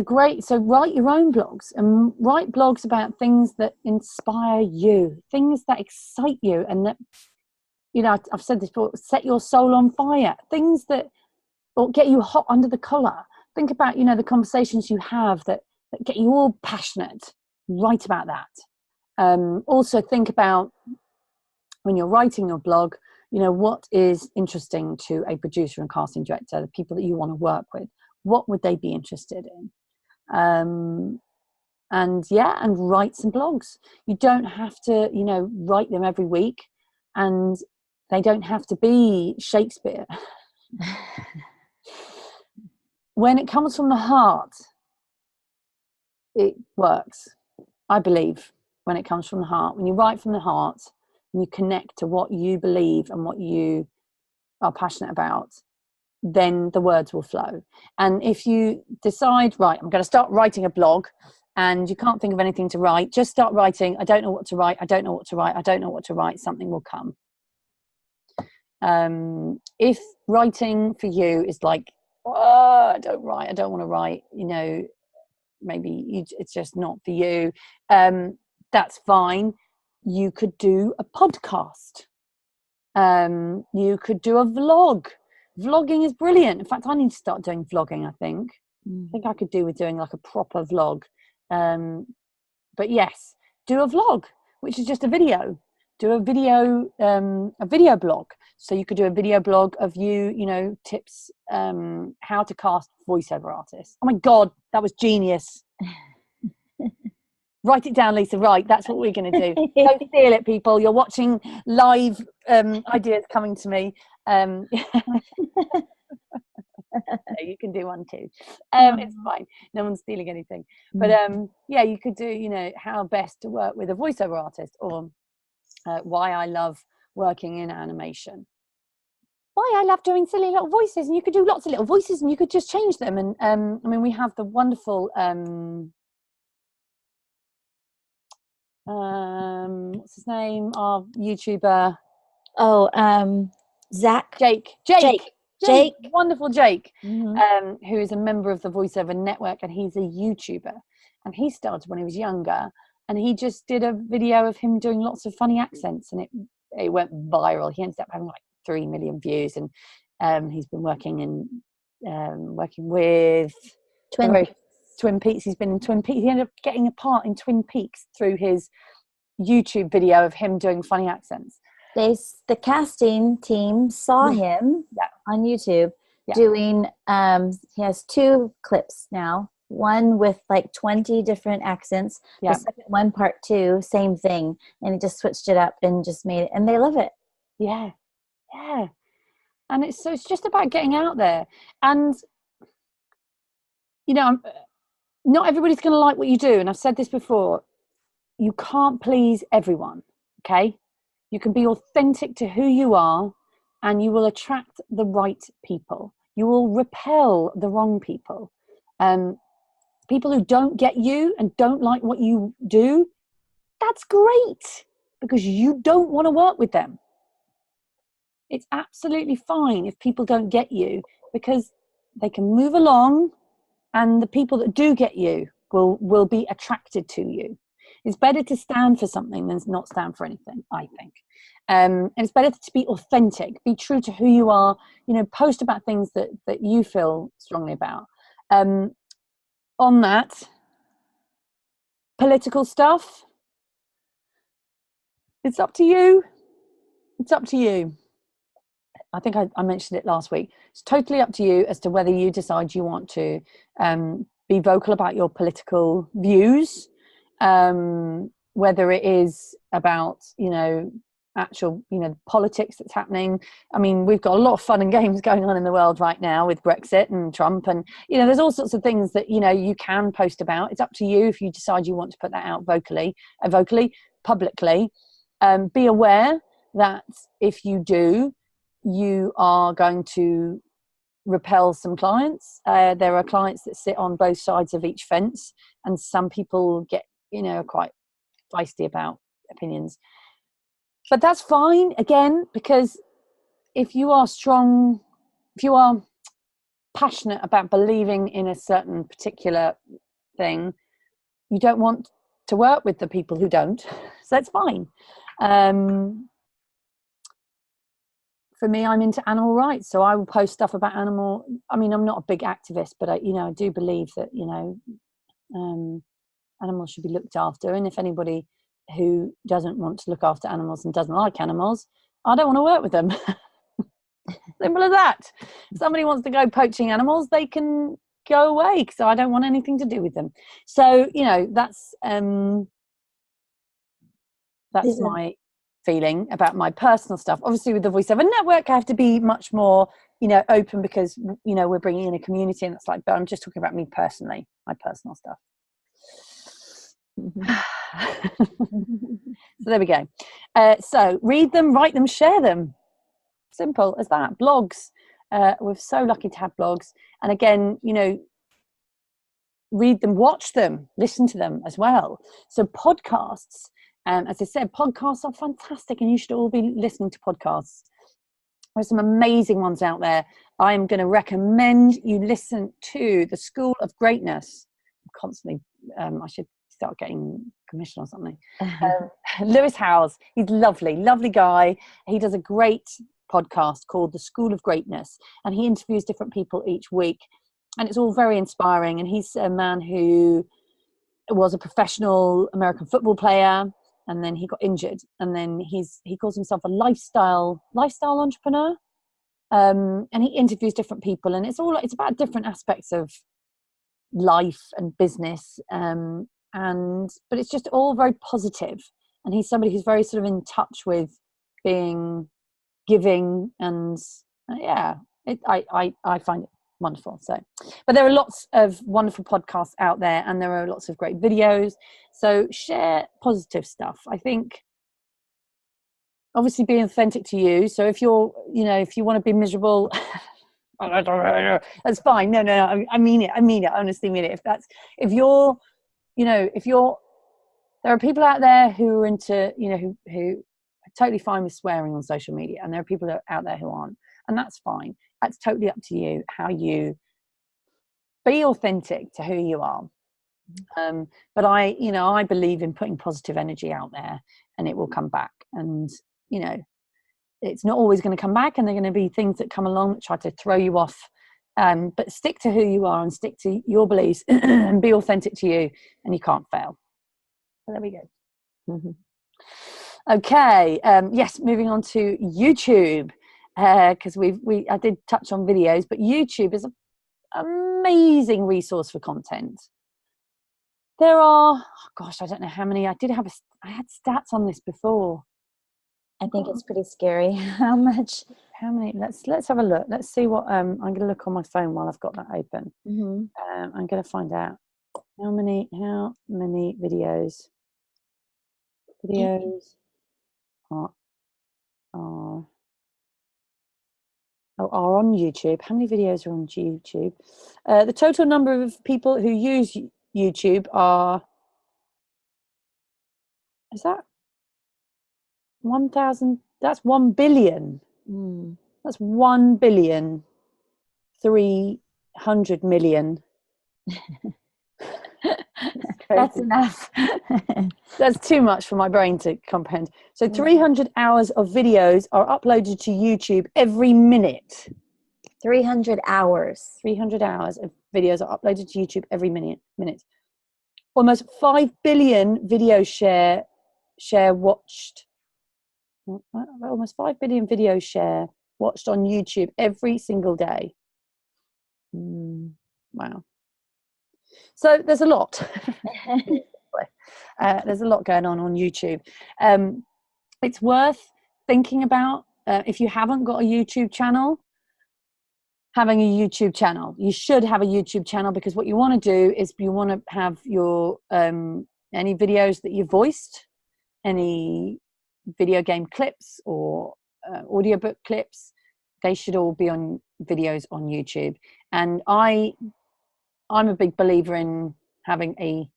so write your own blogs, and write blogs about things that inspire you, things that excite you, and that, you know, I've said this before, set your soul on fire, things that or get you hot under the collar. Think about, you know, the conversations you have that get you all passionate. Write about that. Also think about, when you're writing your blog, you know, what is interesting to a producer and casting director, the people that you want to work with. What would they be interested in? And write some blogs. You don't have to, you know, write them every week, and they don't have to be Shakespeare. When it comes from the heart, it works, I believe. When it comes from the heart, when you write from the heart and you connect to what you believe and what you are passionate about, then the words will flow. And if you decide, right, I'm going to start writing a blog, and you can't think of anything to write, just start writing. I don't know what to write. I don't know what to write. I don't know what to write. Something will come. If writing for you is like, oh, I don't want to write, you know, maybe it's just not for you, that's fine. You could do a podcast. You could do a vlog. Vlogging is brilliant. In fact, I need to start doing vlogging. I think I could do with doing like a proper vlog. But yes, do a vlog, which is just a video. Do a video blog. So you could do a video blog of you know, tips, how to cast voiceover artists. Oh my God, that was genius. Write it down, Lisa. Right, that's what we're going to do. Don't steal it, people. You're watching live ideas coming to me. You can do one too. It's fine. No one's stealing anything. But you could do, you know, how best to work with a voiceover artist, or why I love working in animation. Why I love doing silly little voices, and you could do lots of little voices, and you could just change them. And I mean, we have the wonderful what's his name? Our YouTuber. Zach. Jake. Wonderful Jake, who is a member of the VoiceOver Network, and he's a YouTuber. and he started when he was younger, and he just did a video of him doing lots of funny accents, and it went viral. He ended up having like 3 million views, and he's been working with Twin Peaks. He's been in Twin Peaks. He ended up getting a part in Twin Peaks through his YouTube video of him doing funny accents. The casting team saw him on YouTube doing, he has 2 clips now, one with like 20 different accents, the second one part 2, same thing, and he just switched it up and just made it, and they love it. And it's just about getting out there, and you know, not everybody's going to like what you do, and I've said this before, you can't please everyone, okay? You can be authentic to who you are, and you will attract the right people. You will repel the wrong people. People who don't get you and don't like what you do, that's great, because you don't want to work with them. It's absolutely fine if people don't get you, because they can move along, and the people that do get you will be attracted to you. It's better to stand for something than not stand for anything, I think. And it's better to be authentic, be true to who you are, you know, post about things that you feel strongly about. On that, political stuff, it's up to you. It's up to you. I think I mentioned it last week. It's totally up to you as to whether you decide you want to be vocal about your political views, whether it is about, you know, actual, you know, politics that's happening. I mean, we've got a lot of fun and games going on in the world right now with Brexit and Trump, and, you know, there's all sorts of things that, you know, you can post about. It's up to you if you decide you want to put that out vocally, publicly. Be aware that if you do, you are going to repel some clients. There are clients that sit on both sides of each fence, and some people get, you know, quite feisty about opinions. But that's fine, again, because if you are strong, if you are passionate about believing in a certain particular thing, you don't want to work with the people who don't. So that's fine. For me, I'm into animal rights, so I will post stuff about animal. I mean, I'm not a big activist, but I do believe that, you know, animals should be looked after. And if anybody who doesn't want to look after animals and doesn't like animals, I don't want to work with them. Simple as that. If somebody wants to go poaching animals, they can go away, because I don't want anything to do with them. So, you know, that's my feeling about my personal stuff. Obviously with the voiceover network, I have to be much more, you know, open, because, you know, we're bringing in a community, and it's like, but I'm just talking about me personally, my personal stuff. So there we go. So read them, write them, share them. Simple as that. Blogs, we're so lucky to have blogs, and again, you know, read them, watch them, listen to them as well. So podcasts, as I said, podcasts are fantastic, and you should all be listening to podcasts. There's some amazing ones out there. I'm going to recommend you listen to The School of Greatness. Constantly, I should start getting commission or something. Lewis Howes, he's lovely guy. He does a great podcast called The School of Greatness, and he interviews different people each week, and it's all very inspiring. And he's a man who was a professional American football player, and then he got injured, and then he calls himself a lifestyle entrepreneur, and he interviews different people, and it's about different aspects of life and business, but it's just all very positive. And he's somebody who's very sort of in touch with being giving, and I find it wonderful. So, but there are lots of wonderful podcasts out there, and there are lots of great videos. So share positive stuff. I think obviously being authentic to you. So if you're, you know, if you want to be miserable, that's fine. No, I mean it. I honestly mean it. If you're, you know, there are people out there who are into, you know, who are totally fine with swearing on social media, and there are people out there who aren't, and that's fine. That's totally up to you how you be authentic to who you are. But I believe in putting positive energy out there, and it will come back. And it's not always going to come back, and there are going to be things that come along that try to throw you off. But stick to who you are and stick to your beliefs and be authentic to you, and you can't fail. So there we go. Mm-hmm. Okay. Yes. Moving on to YouTube, because I did touch on videos, but YouTube is an amazing resource for content. There are, I don't know how many. I had stats on this before. I think it's pretty scary how many. Let's have a look. Let's see what I'm going to look on my phone while I've got that open. Mm-hmm. I'm going to find out how many videos are on YouTube. How many videos are on YouTube? The total number of people who use YouTube is that 1,000? That's 1 billion. That's 1,300,000,000. That's enough. That's too much for my brain to comprehend. So 300 hours of videos are uploaded to YouTube every minute. 300 hours. 300 hours of videos are uploaded to YouTube every minute. Almost 5 billion videos watched. Almost 5 billion videos watched on YouTube every single day. Wow. So there's a lot. There's a lot going on YouTube. It's worth thinking about, if you haven't got a YouTube channel, having a YouTube channel. You should have a YouTube channel, because what you want to do is you want to have your any videos that you voiced, any video game clips or audiobook clips, they should all be on videos on YouTube. And I'm a big believer in having a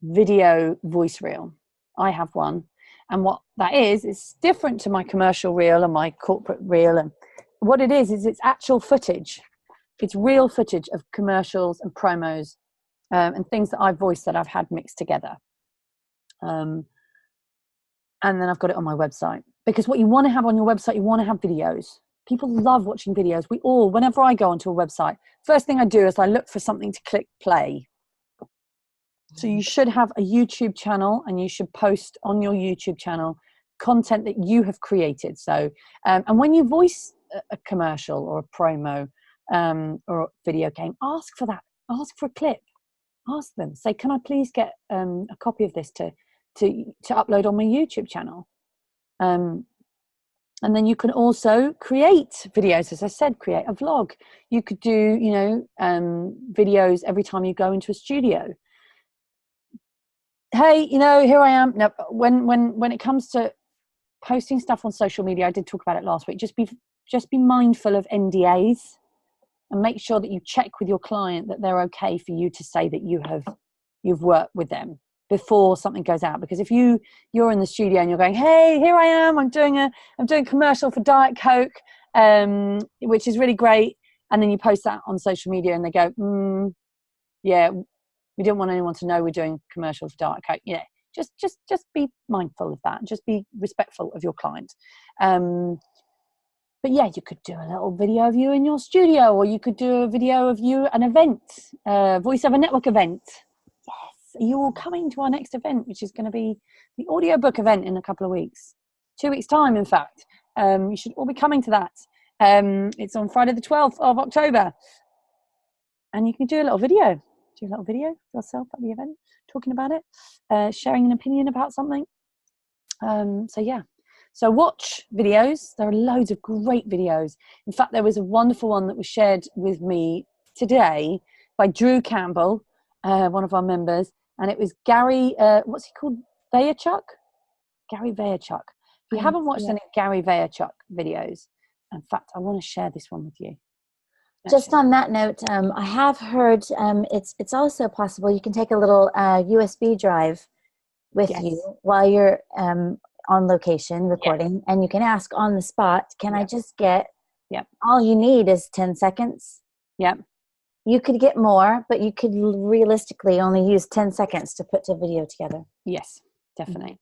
video voice reel. I have one, and what that is different to my commercial reel and my corporate reel. And what it is it's actual footage. It's real footage of commercials and promos and things that I've voiced that I've had mixed together. And then I've got it on my website, because what you want to have on your website, you want to have videos. People love watching videos. Whenever I go onto a website, first thing I do is I look for something to click play. So you should have a YouTube channel, and you should post on your YouTube channel content that you have created. So, and when you voice a commercial or a promo or a video game, ask for that. Ask for a clip. Ask them. Say, can I please get a copy of this to upload on my YouTube channel? And then you can also create videos. As I said, create a vlog. You could do, videos every time you go into a studio. Hey, here I am. Now, when it comes to posting stuff on social media, I did talk about it last week. Just be mindful of NDAs, and make sure that you check with your client that they're okay for you to say that you've worked with them before something goes out. Because if you're in the studio and you're going, hey, here I am, I'm doing a commercial for Diet Coke, which is really great, and then you post that on social media and they go, yeah, we don't want anyone to know we're doing a commercial for Diet Coke. Yeah, just be mindful of that. Just be respectful of your client. But yeah, you could do a little video of you in your studio, or you could do a video of you at an event, voiceover network event. Yes, are you all coming to our next event, which is going to be the audiobook event in a couple of weeks, 2 weeks time, in fact. You should all be coming to that. It's on Friday the 12th of October, and you can do a little video. Do a little video yourself at the event, talking about it, sharing an opinion about something. So watch videos. There are loads of great videos. In fact, there was a wonderful one that was shared with me today by Drew Campbell, one of our members, and it was Gary, what's he called? Vaynerchuk? Gary Vaynerchuk. If you haven't watched any Gary Vaynerchuk videos, in fact, I want to share this one with you. Just on that note, I have heard it's also possible you can take a little USB drive with you while you're on location recording, and you can ask on the spot, can I just get, all you need is 10 seconds. Yep. You could get more, but you could realistically only use 10 seconds to put a video together. Yes, definitely.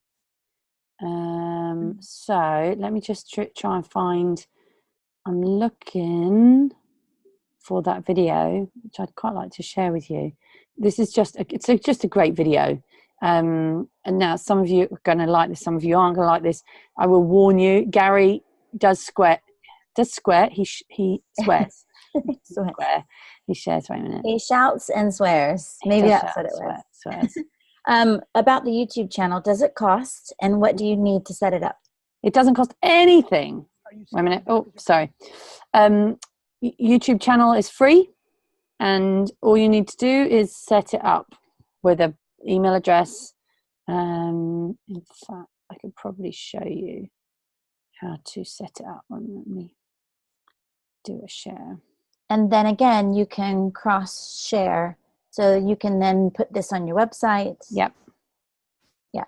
So let me just try and find, I'm looking for that video, which I'd quite like to share with you. This is just a great video. And now some of you are going to like this, some of you aren't going to like this. I will warn you, Gary does swear. He swears. Swear. He shares. Wait a minute. He shouts and swears. Maybe that's what it was. Swears. About the YouTube channel, does it cost, and what do you need to set it up? It doesn't cost anything. Wait a minute. Oh, sorry. YouTube channel is free, and all you need to do is set it up with an email address. In fact, I could probably show you how to set it up. Let me do a share. And then again, you can cross share, so you can then put this on your website. Yep. Yeah.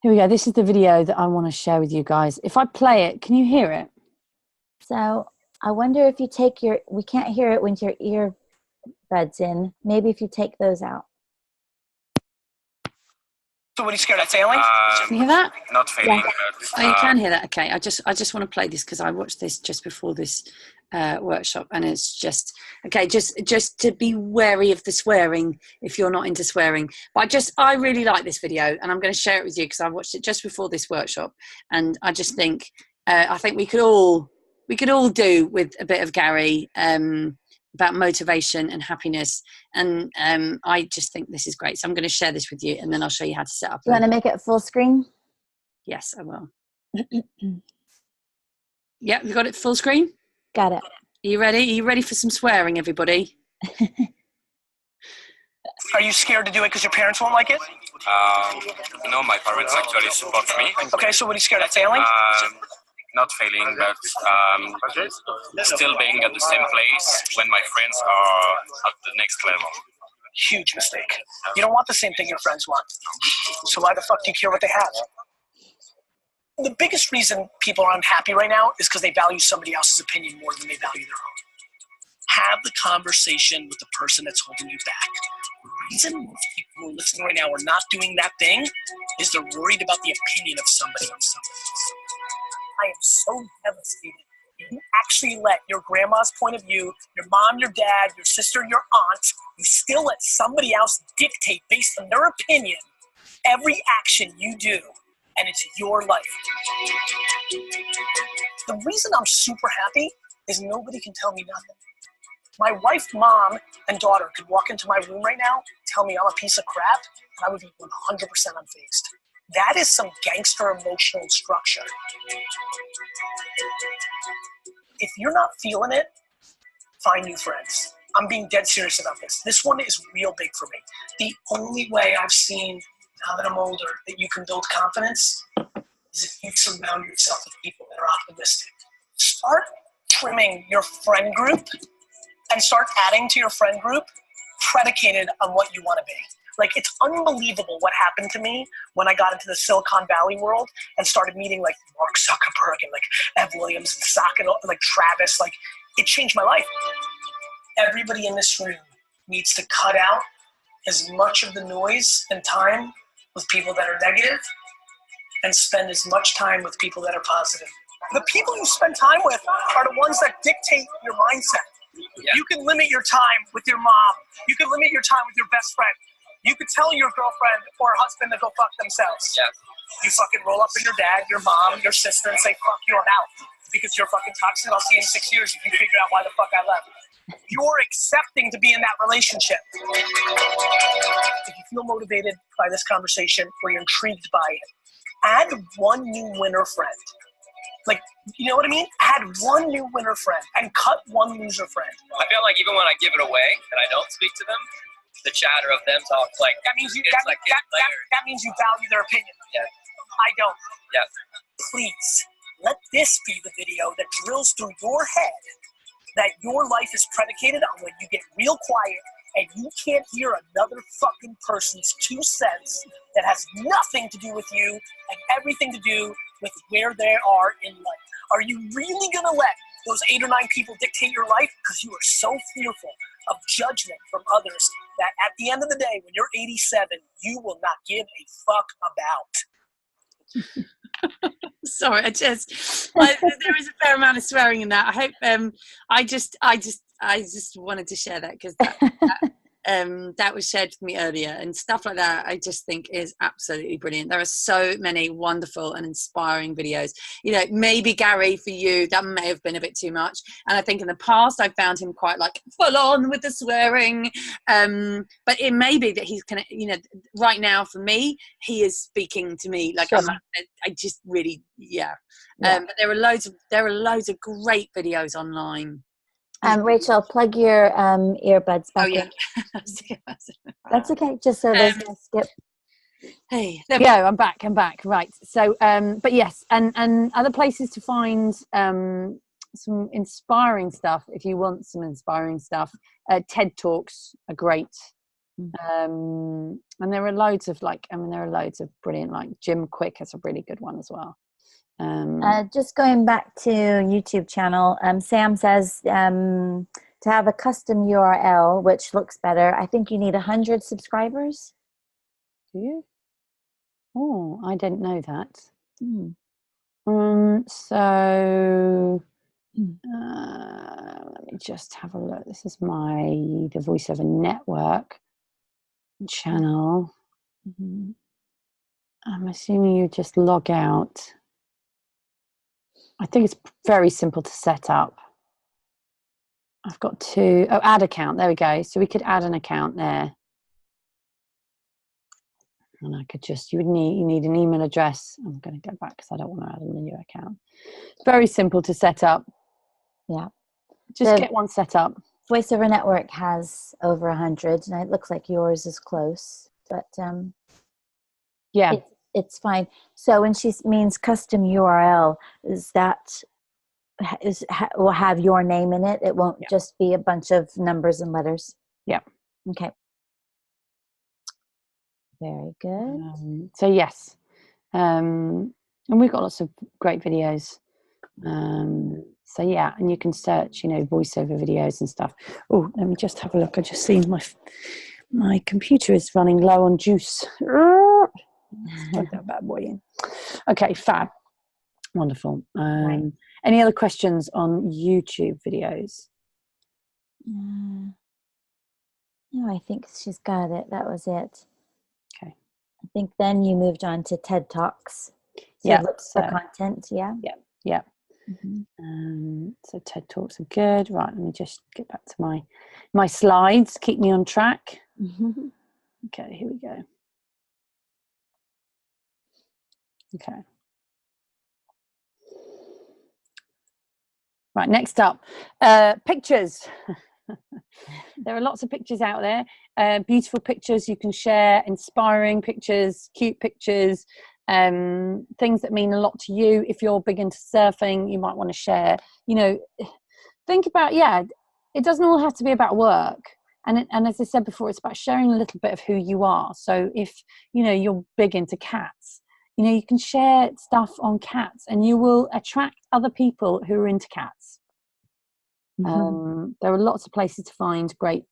Here we go. This is the video that I want to share with you guys. If I play it, can you hear it? So I wonder if you take we can't hear it with your earbuds in. Maybe if you take those out. So what are you scared of failing? Can you hear that? Not failing. Yeah. But, Oh, you can hear that. Okay. I just want to play this because I watched this just before this workshop, and it's just okay. Just to be wary of the swearing if you're not into swearing. But I really like this video, and I'm going to share it with you because I watched it just before this workshop, and I just think I think we could all do with a bit of Gary about motivation and happiness, and I just think this is great. So I'm going to share this with you, and then I'll show you how to set up. You want to make it full screen? Yes, I will. Yeah, you got it full screen? Got it. Are you ready? Are you ready for some swearing, everybody? are you scared to do it because your parents won't like it? No, my parents actually support me. Okay, so what are you scared of failing? Not failing, but still being at the same place when my friends are at the next level. Huge mistake. You don't want the same thing your friends want. So why the fuck do you care what they have? The biggest reason people are unhappy right now is because they value somebody else's opinion more than they value their own. Have the conversation with the person that's holding you back. The reason most people who are listening right now are not doing that thing is they're worried about the opinion of somebody on something else. I am so devastated. You actually let your grandma's point of view, your mom, your dad, your sister, your aunt, you still let somebody else dictate based on their opinion every action you do, and it's your life. The reason I'm super happy is nobody can tell me nothing. My wife, mom, and daughter could walk into my room right now, tell me I'm a piece of crap, and I would be 100% unfazed. That is some gangster emotional structure. If you're not feeling it, find new friends. I'm being dead serious about this. This one is real big for me. The only way I've seen, now that I'm older, that you can build confidence is if you surround yourself with people that are optimistic. Start trimming your friend group and start adding to your friend group predicated on what you want to be. Like, it's unbelievable what happened to me when I got into the Silicon Valley world and started meeting like Mark Zuckerberg and like Ev Williams and Socket, like Travis. Like, it changed my life. Everybody in this room needs to cut out as much of the noise and time with people that are negative and spend as much time with people that are positive. The people you spend time with are the ones that dictate your mindset. Yeah. You can limit your time with your mom. You can limit your time with your best friend. You could tell your girlfriend or husband to go fuck themselves. Yeah. You fucking roll up in your dad, your mom, your sister and say, fuck you, I'm out. Because you're fucking toxic. I'll see you in 6 years if you figure out why the fuck I left. You're accepting to be in that relationship. If you feel motivated by this conversation or you're intrigued by it, add one new winner friend. Like, you know what I mean? Add one new winner friend and cut one loser friend. I feel like even when I give it away and I don't speak to them, the chatter of them talk like that means you that means you value their opinion. Yeah. I don't. Yeah. Please let this be the video that drills through your head that your life is predicated on when you get real quiet and you can't hear another fucking person's 2 cents that has nothing to do with you and everything to do with where they are in life. Are you really gonna let those 8 or 9 people dictate your life because you are so fearful of judgment from others that at the end of the day, when you're 87, you will not give a fuck about. Sorry, there is a fair amount of swearing in that. I hope I just wanted to share that because that was shared with me earlier, and stuff like that I just think is absolutely brilliant. There are so many wonderful and inspiring videos. You know, maybe Gary, for you that may have been a bit too much, and I think in the past I found him quite like full on with the swearing, but it may be that he's kind of, you know, right now for me he is speaking to me like Sure. I just really but there are loads of great videos online. Rachel, plug your earbuds back in. That's okay, just so there's no skip. Hey, there we go. I'm back. Right. So, but yes, and other places to find some inspiring stuff. If you want some inspiring stuff, TED Talks are great. And there are loads of brilliant, like Jim Quick has a really good one as well. Just going back to YouTube channel, Sam says to have a custom URL, which looks better. I think you need 100 subscribers. Do you? Oh, I didn't know that. So let me just have a look. This is the VoiceOver Network channel. I'm assuming you just log out. I think it's very simple to set up. I've got add account. There we go. So we could add an account there. And I could you need an email address. I'm going to go back because I don't want to add a new account. Very simple to set up. Yeah. Just get one set up. VoiceOver Network has over 100, and it looks like yours is close, but yeah. It's fine. So when she means custom URL, will have your name in it? It won't just be a bunch of numbers and letters? Yeah. Okay. Very good. So yes. And we've got lots of great videos. So yeah, and you can search, you know, voiceover videos and stuff. Oh, let me just have a look. I just seen my computer is running low on juice. Plug that bad boy in. Okay, fab. Wonderful. Right. Any other questions on YouTube videos? No, I think she's got it. That was it. Okay. I think then you moved on to TED Talks. So look for content, yeah? Yeah. Mm-hmm. So TED Talks are good. Right, let me just get back to my slides. Keep me on track. Mm-hmm. Okay, here we go. Okay. Right, next up, pictures. There are lots of pictures out there, beautiful pictures you can share, inspiring pictures, cute pictures, things that mean a lot to you. If you're big into surfing, you might want to share, you know, think about, it doesn't all have to be about work. And as I said before, it's about sharing a little bit of who you are. So if, you know, you're big into cats, you know, you can share stuff on cats and you will attract other people who are into cats. Mm-hmm. There are lots of places to find great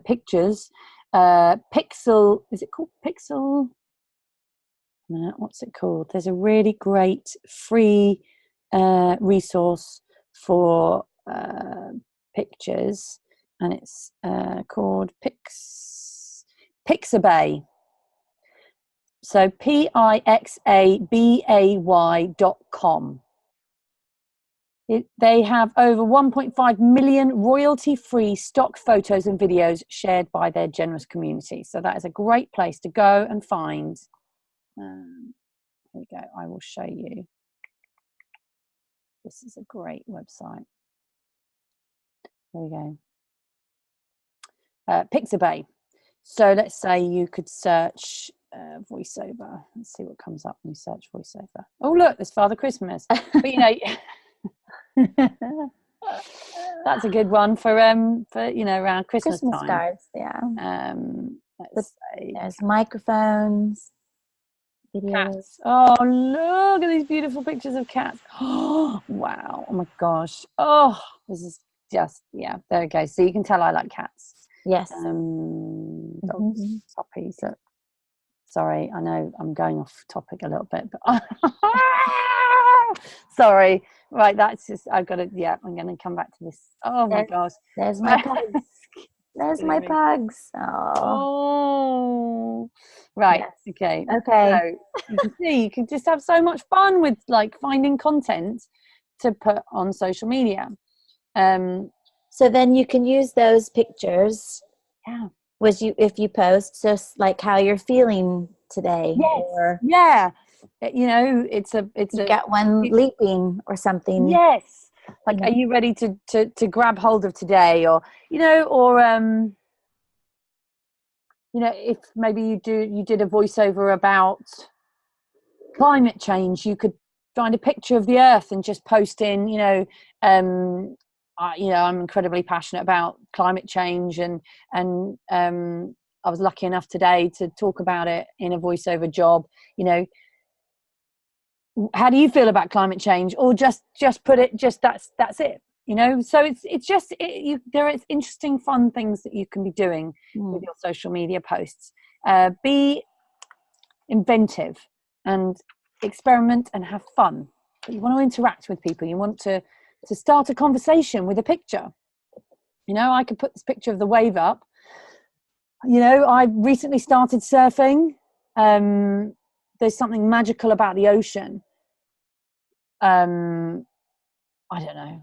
pictures. Pixel, is it called Pixel? What's it called? There's a really great free resource for pictures, and it's called Pixabay. So pixabay.com. They have over 1.5 million royalty-free stock photos and videos shared by their generous community. So that is a great place to go and find. Here we go. I will show you. This is a great website. There we go. Pixabay. So let's say you could search voiceover. Let's see what comes up when you search voiceover. Oh, look, there's Father Christmas. But you know, that's a good one for you know, around Christmas time. cards, yeah. Let's say There's microphones, video. Cats. Oh, look at these beautiful pictures of cats. Oh, wow. Oh my gosh. Oh, this is just, yeah, there we go. So you can tell I like cats. Yes. Dogs, puppies. Sorry, I know I'm going off topic a little bit, but sorry. Right, that's just, I've got to, yeah, I'm going to come back to this. Oh my gosh. There's my pugs. There's my pugs. Oh, right. Yes. Okay. Okay. So you can see, you can just have so much fun with like finding content to put on social media. So then you can use those pictures. Yeah. If you post just like how you're feeling today. Yes. Or Yeah. You know, it's you got one leaping or something. Yes. Like, are you ready to grab hold of today? Or, you know, or, you know, if maybe you did a voiceover about climate change, you could find a picture of the earth and just post in, you know, I'm incredibly passionate about climate change, and I was lucky enough today to talk about it in a voiceover job. You know, how do you feel about climate change? Or just put it, just that's it. You know, so it's just there is interesting, fun things that you can be doing with your social media posts. Be inventive and experiment and have fun. But you want to interact with people. You want to start a conversation with a picture. You know, I could put this picture of the wave up. You know, I recently started surfing. There's something magical about the ocean. I don't know.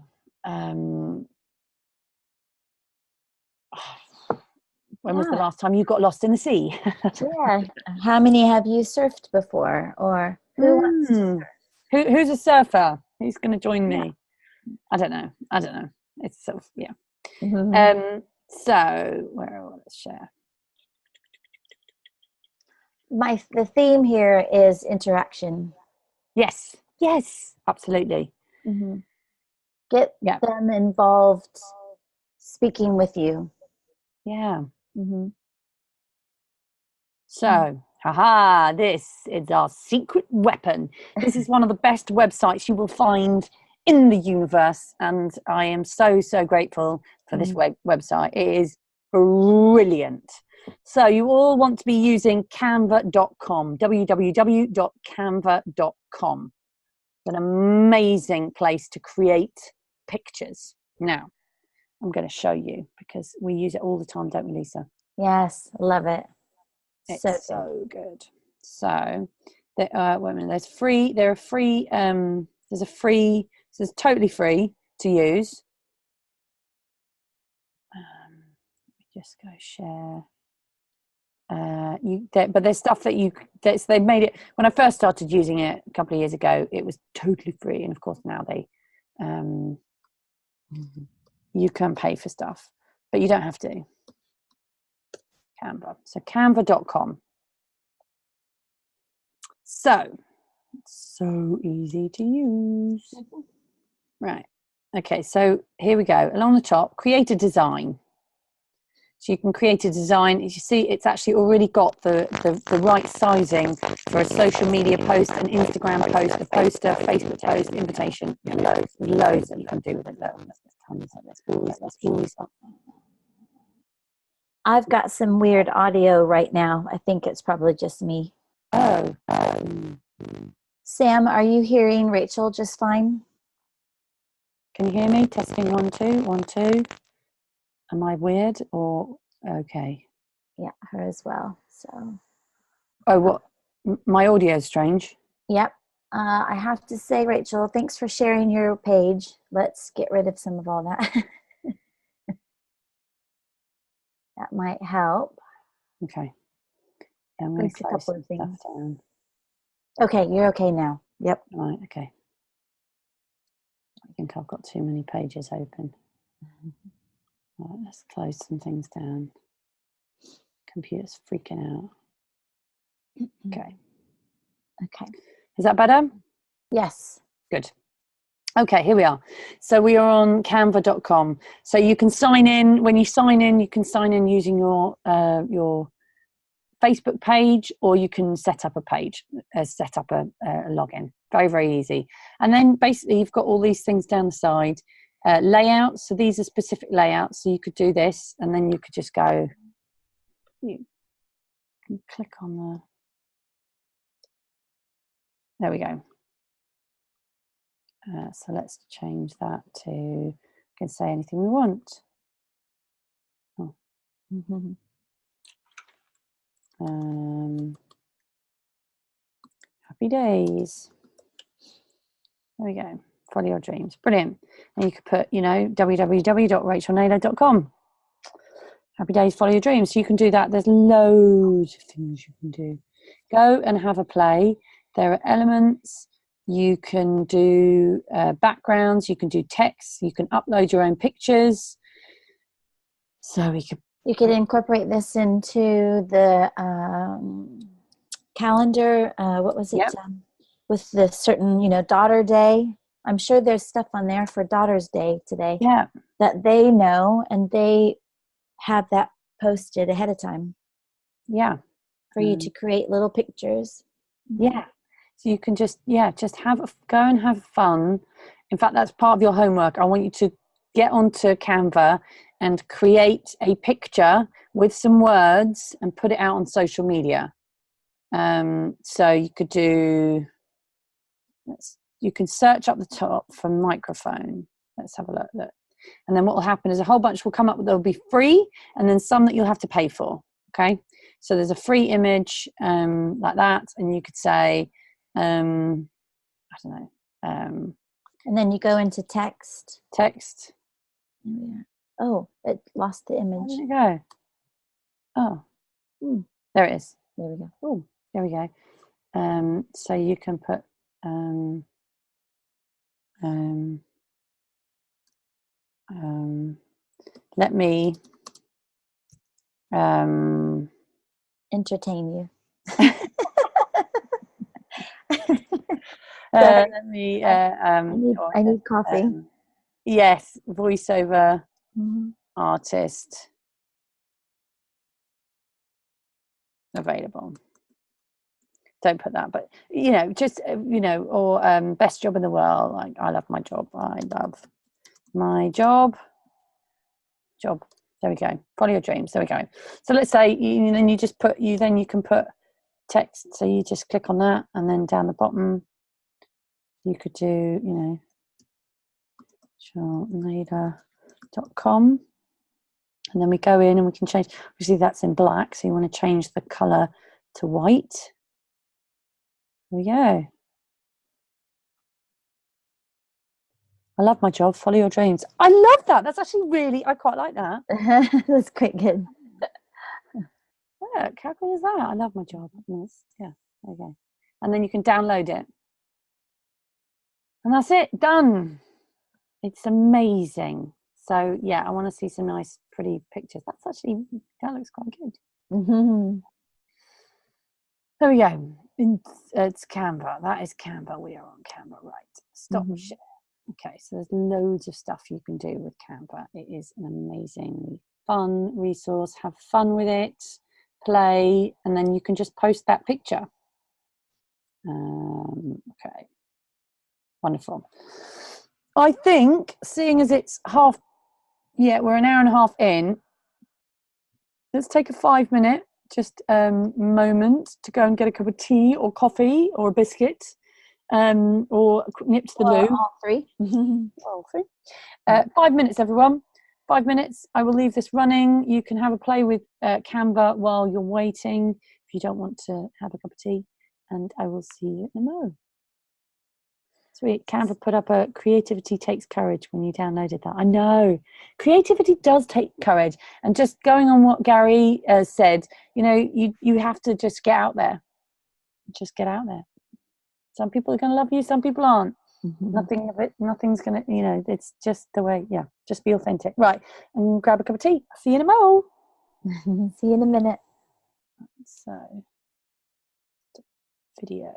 When was the last time you got lost in the sea? Yeah. How many have you surfed before? Or who wants to surf? Who's a surfer? Who's going to join me? I don't know. It's sort of, yeah. So where I want to share. The theme here is interaction. Yes, absolutely. Get them involved, speaking with you. Yeah. So, this is our secret weapon. This is one of the best websites you will find in the universe, and I am so grateful for this website. It is brilliant. So you all want to be using canva.com, www.canva.com. An amazing place to create pictures. Now, I'm going to show you because we use it all the time, don't we, Lisa? Yes, love it. It's so good. So, wait a minute. There's totally free to use. Just go share. But there's stuff that they made it. When I first started using it a couple of years ago, it was totally free, and of course now they, you can pay for stuff, but you don't have to. Canva. So canva.com. So easy to use. Right. Okay. So here we go. Along the top, create a design. So you can create a design. As you see, it's actually already got the right sizing for a social media post, an Instagram post, a poster, Facebook post, invitation. Loads that you can do with it. Let's always up. I've got some weird audio right now. I think it's probably just me. Oh. Sam, are you hearing Rachel just fine? Can you hear me? Testing 1 2 1 2. Am I weird or okay? Yeah, her as well. So. Oh, what? My audio is strange. Yep. I have to say, Rachel, thanks for sharing your page. Let's get rid of some of all that. That might help. Okay. I'm going to close a couple of things down. Okay, you're okay now. Yep. Right. Okay. I think I've got too many pages open. Right, let's close some things down. Computer's freaking out. Okay. Is that better? Yes. Good. Okay, here we are. So we are on canva.com. So you can sign in. When you sign in, you can sign in using your Facebook page, or you can set up a page, set up a login. Very, very easy. And then basically you've got all these things down the side. Layouts, so these are specific layouts. So you could do this, and then you could just go, you can click on the, there we go. So let's change that to, we can say anything we want. Oh. Happy days. There we go. Follow your dreams. Brilliant. And you could put, you know, www.rachelnaylor.com. Happy days, follow your dreams. So you can do that. There's loads of things you can do. Go and have a play. There are elements. You can do backgrounds. You can do text. You can upload your own pictures. So we could. You could incorporate this into the calendar. What was it? Yep. With the certain, you know, daughter day. I'm sure there's stuff on there for Daughter's Day today. Yeah. That they know, and they have that posted ahead of time. Yeah. For you to create little pictures. Yeah. So you can just, go and have fun. In fact, that's part of your homework. I want you to get onto Canva and create a picture with some words and put it out on social media. So you could do, you can search up the top for microphone. Let's have a look. And then what will happen is a whole bunch will come up. They'll be free, and then some that you'll have to pay for. Okay. So there's a free image like that, and you could say, I don't know. And then you go into text. Text. Oh, it lost the image. Where did it go? Oh, there it is. There we go. Oh, there we go. So you can put let me entertain you. Let me I need coffee. Yes, voiceover artist available. Don't put that, but you know, just you know, or best job in the world. Like, I love my job. I love my job. There we go. Follow your dreams. There we go. So let's say then you just put then you can put text. So you just click on that, and then down the bottom you could do, you know, rachelnaylor.com, and then we go in and we can change. Obviously that's in black, so you want to change the color to white. There we go. I love my job. Follow your dreams. I love that. That's actually really, I quite like that. That's quite good. Look, how cool is that? I love my job. Yeah, okay. And then you can download it. And that's it, done. It's amazing. So yeah, I want to see some nice, pretty pictures. That looks quite good. There we go. It's Canva. That is Canva. We are on Canva, right? Stop share. Okay, so there's loads of stuff you can do with Canva. It is an amazingly fun resource. Have fun with it, play, and then you can just post that picture. Okay, wonderful. I think, seeing as it's we're an hour and a half in, let's take a 5-minute moment to go and get a cup of tea or coffee or a biscuit. Or nip to the loo. All three. All three. 5 minutes, everyone. 5 minutes. I will leave this running. You can have a play with Canva while you're waiting if you don't want to have a cup of tea. And I will see you in a moment. Sweet. Canva put up a creativity takes courage when you downloaded that. I know. Creativity does take courage. And just going on what Gary said, you know, you have to just get out there. Just get out there. Some people are going to love you, some people aren't. Nothing's going to, you know, it's just the way, just be authentic. Right, and grab a cup of tea. See you in a mo. See you in a minute. So, video.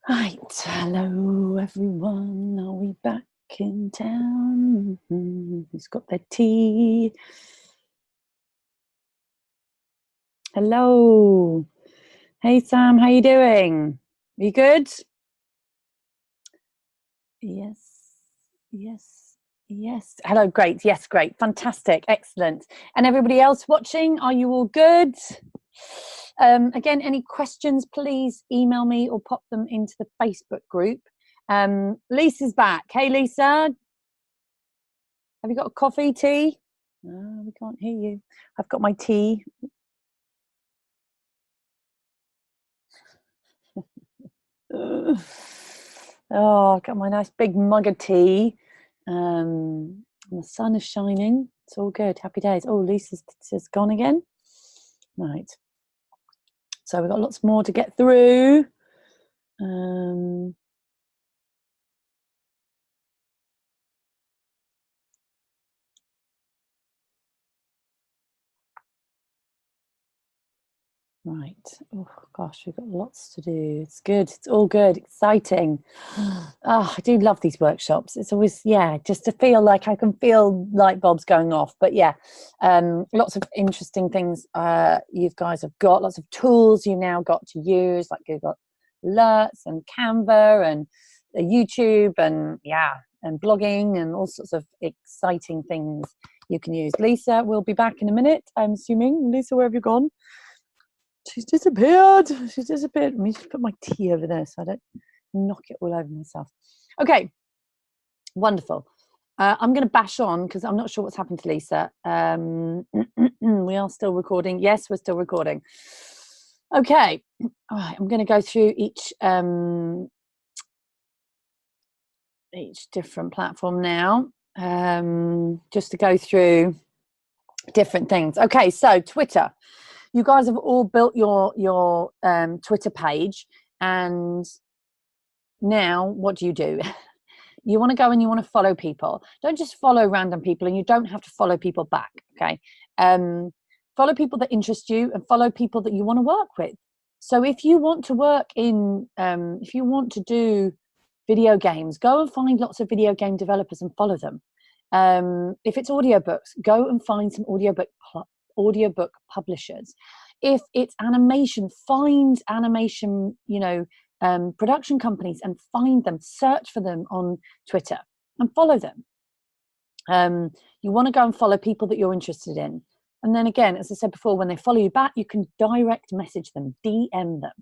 Right, hello everyone. Are we back in town? Who's got their tea? Hello. Hey Sam, how you doing? You good? Yes, yes, yes. Hello, great. Yes, great. Fantastic. Excellent. And everybody else watching, are you all good? Again, any questions, please email me or pop them into the Facebook group. Lisa's back. Hey, Lisa. Have you got a coffee, tea? No, we can't hear you. I've got my tea. Oh, I've got my nice big mug of tea. And the sun is shining. It's all good. Happy days. Oh, Lisa's gone again. Right. So we've got lots more to get through. Right. Oh gosh, we've got lots to do. It's good. It's all good. Exciting. Oh, I do love these workshops. It's always, yeah, just to feel like I can feel light bulbs going off. But yeah, lots of interesting things you guys have got. Lots of tools you've now got to use, like Google Alerts and Canva and YouTube and yeah, and blogging and all sorts of exciting things you can use. Lisa will be back in a minute, I'm assuming. Lisa, where have you gone? She's disappeared. She's disappeared. Let me just put my tea over there so I don't knock it all over myself. Okay, wonderful. I'm going to bash on because I'm not sure what's happened to Lisa. We are still recording. Yes, we're still recording. Okay, all right. I'm going to go through each different platform now, just to go through different things. Okay, so Twitter. You guys have all built your Twitter page, and now what do? You want to go and you want to follow people. Don't just follow random people, and you don't have to follow people back. Okay, follow people that interest you, and follow people that you want to work with. So if you want to work in, if you want to do video games, go and find lots of video game developers and follow them. If it's audiobooks, go and find some audiobook publishers. If it's animation, find animation, production companies and find them, search for them on Twitter and follow them. You want to go and follow people that you're interested in. And then again, as I said before, when they follow you back, you can direct message them, DM them.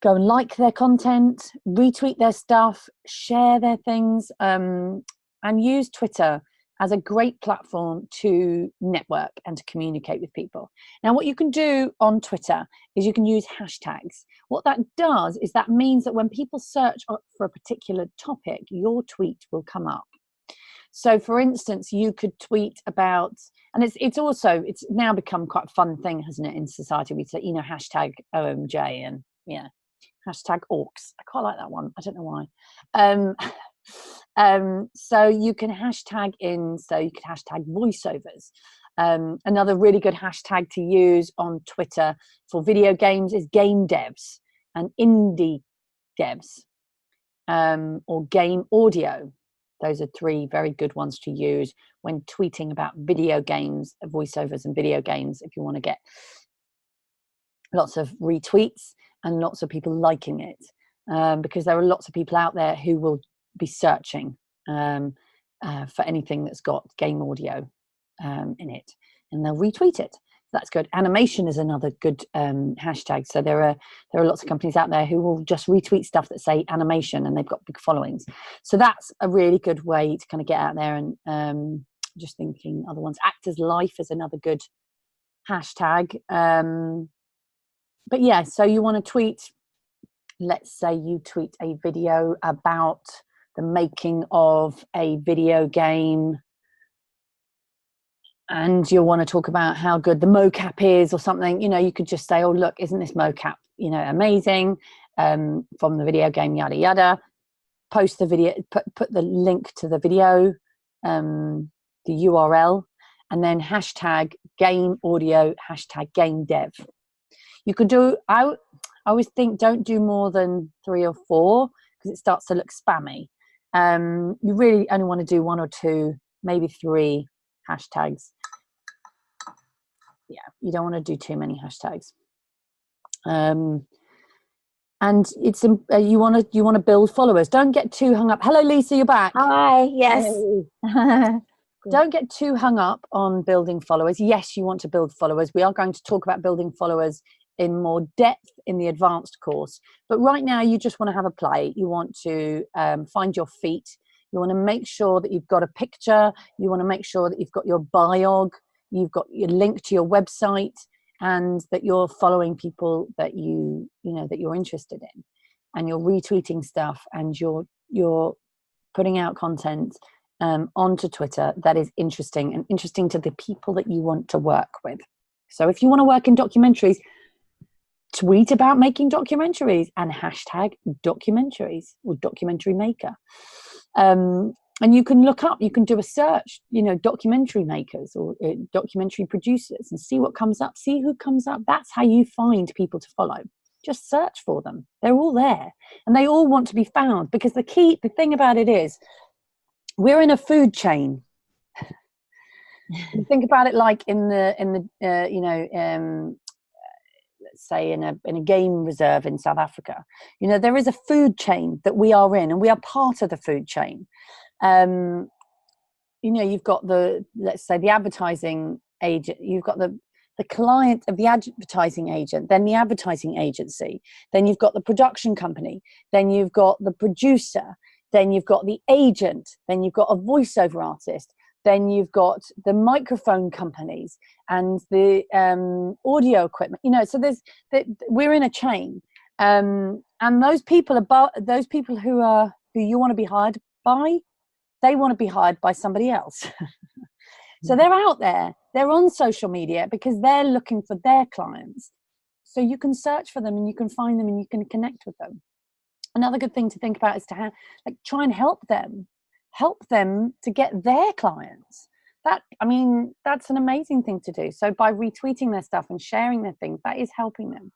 Go and like their content, retweet their stuff, share their things, and use Twitter as a great platform to network and to communicate with people. Now, what you can do on Twitter is you can use hashtags. What that does is that means that when people search for a particular topic, your tweet will come up. So, for instance, you could tweet about, and it's now become quite a fun thing, hasn't it, in society? We say, hashtag OMJ and hashtag orcs. I quite like that one. I don't know why. So you can hashtag in, so you could hashtag voiceovers. Another really good hashtag to use on Twitter for video games is game devs and indie devs, or game audio. Those are three very good ones to use when tweeting about video games, voiceovers and video games, if you want to get lots of retweets and lots of people liking it, because there are lots of people out there who will be searching for anything that's got game audio in it, and they'll retweet it. That's good. Animation is another good hashtag. So there are lots of companies out there who will just retweet stuff that say animation, and they've got big followings. So that's a really good way to kind of get out there. And just thinking other ones. Actors Life is another good hashtag. But yeah, so you want to tweet. Let's say you tweet a video about the making of a video game, and you want to talk about how good the mocap is or something. You could just say, oh, look, isn't this mocap amazing, from the video game, yada yada. Post the video, put the link to the video, the URL, and then hashtag game audio, hashtag game dev. You could do, I always think don't do more than 3 or 4 because it starts to look spammy. You really only want to do 1 or 2, maybe 3 hashtags. Yeah, you don't want to do too many hashtags. And it's you want to build followers. Don't get too hung up. Hello, Lisa, you're back. Hi, yes. Hey. Don't get too hung up on building followers. Yes, you want to build followers. We are going to talk about building followers in more depth in the advanced course. But right now, you just want to have a play. You want to find your feet. You want to make sure that you've got a picture. You want to make sure that you've got your biog. You've got your link to your website, and that you're following people that that you're interested in, and you're retweeting stuff, and you're putting out content onto Twitter that is interesting to the people that you want to work with. So if you want to work in documentaries, tweet about making documentaries and hashtag documentaries or documentary maker. And you can look up, you can do a search, documentary makers or documentary producers, and see what comes up, see who comes up. That's how you find people to follow. Just search for them. They're all there and they all want to be found, because the thing about it is we're in a food chain. Think about it like in the let's say in a game reserve in South Africa. There is a food chain that we are in, and we are part of the food chain. You've got let's say the advertising agent, you've got the client of the advertising agent, then the advertising agency, then you've got the production company, then you've got the producer, then you've got the agent, then you've got a voiceover artist, then you've got the microphone companies and the audio equipment. So we're in a chain, and those people who you want to be hired by, they want to be hired by somebody else. So they're out there, they're on social media because they're looking for their clients. So you can search for them and you can find them and you can connect with them. Another good thing to think about is to try and help them to get their clients. That's an amazing thing to do. So by retweeting their stuff and sharing their things, that is helping them.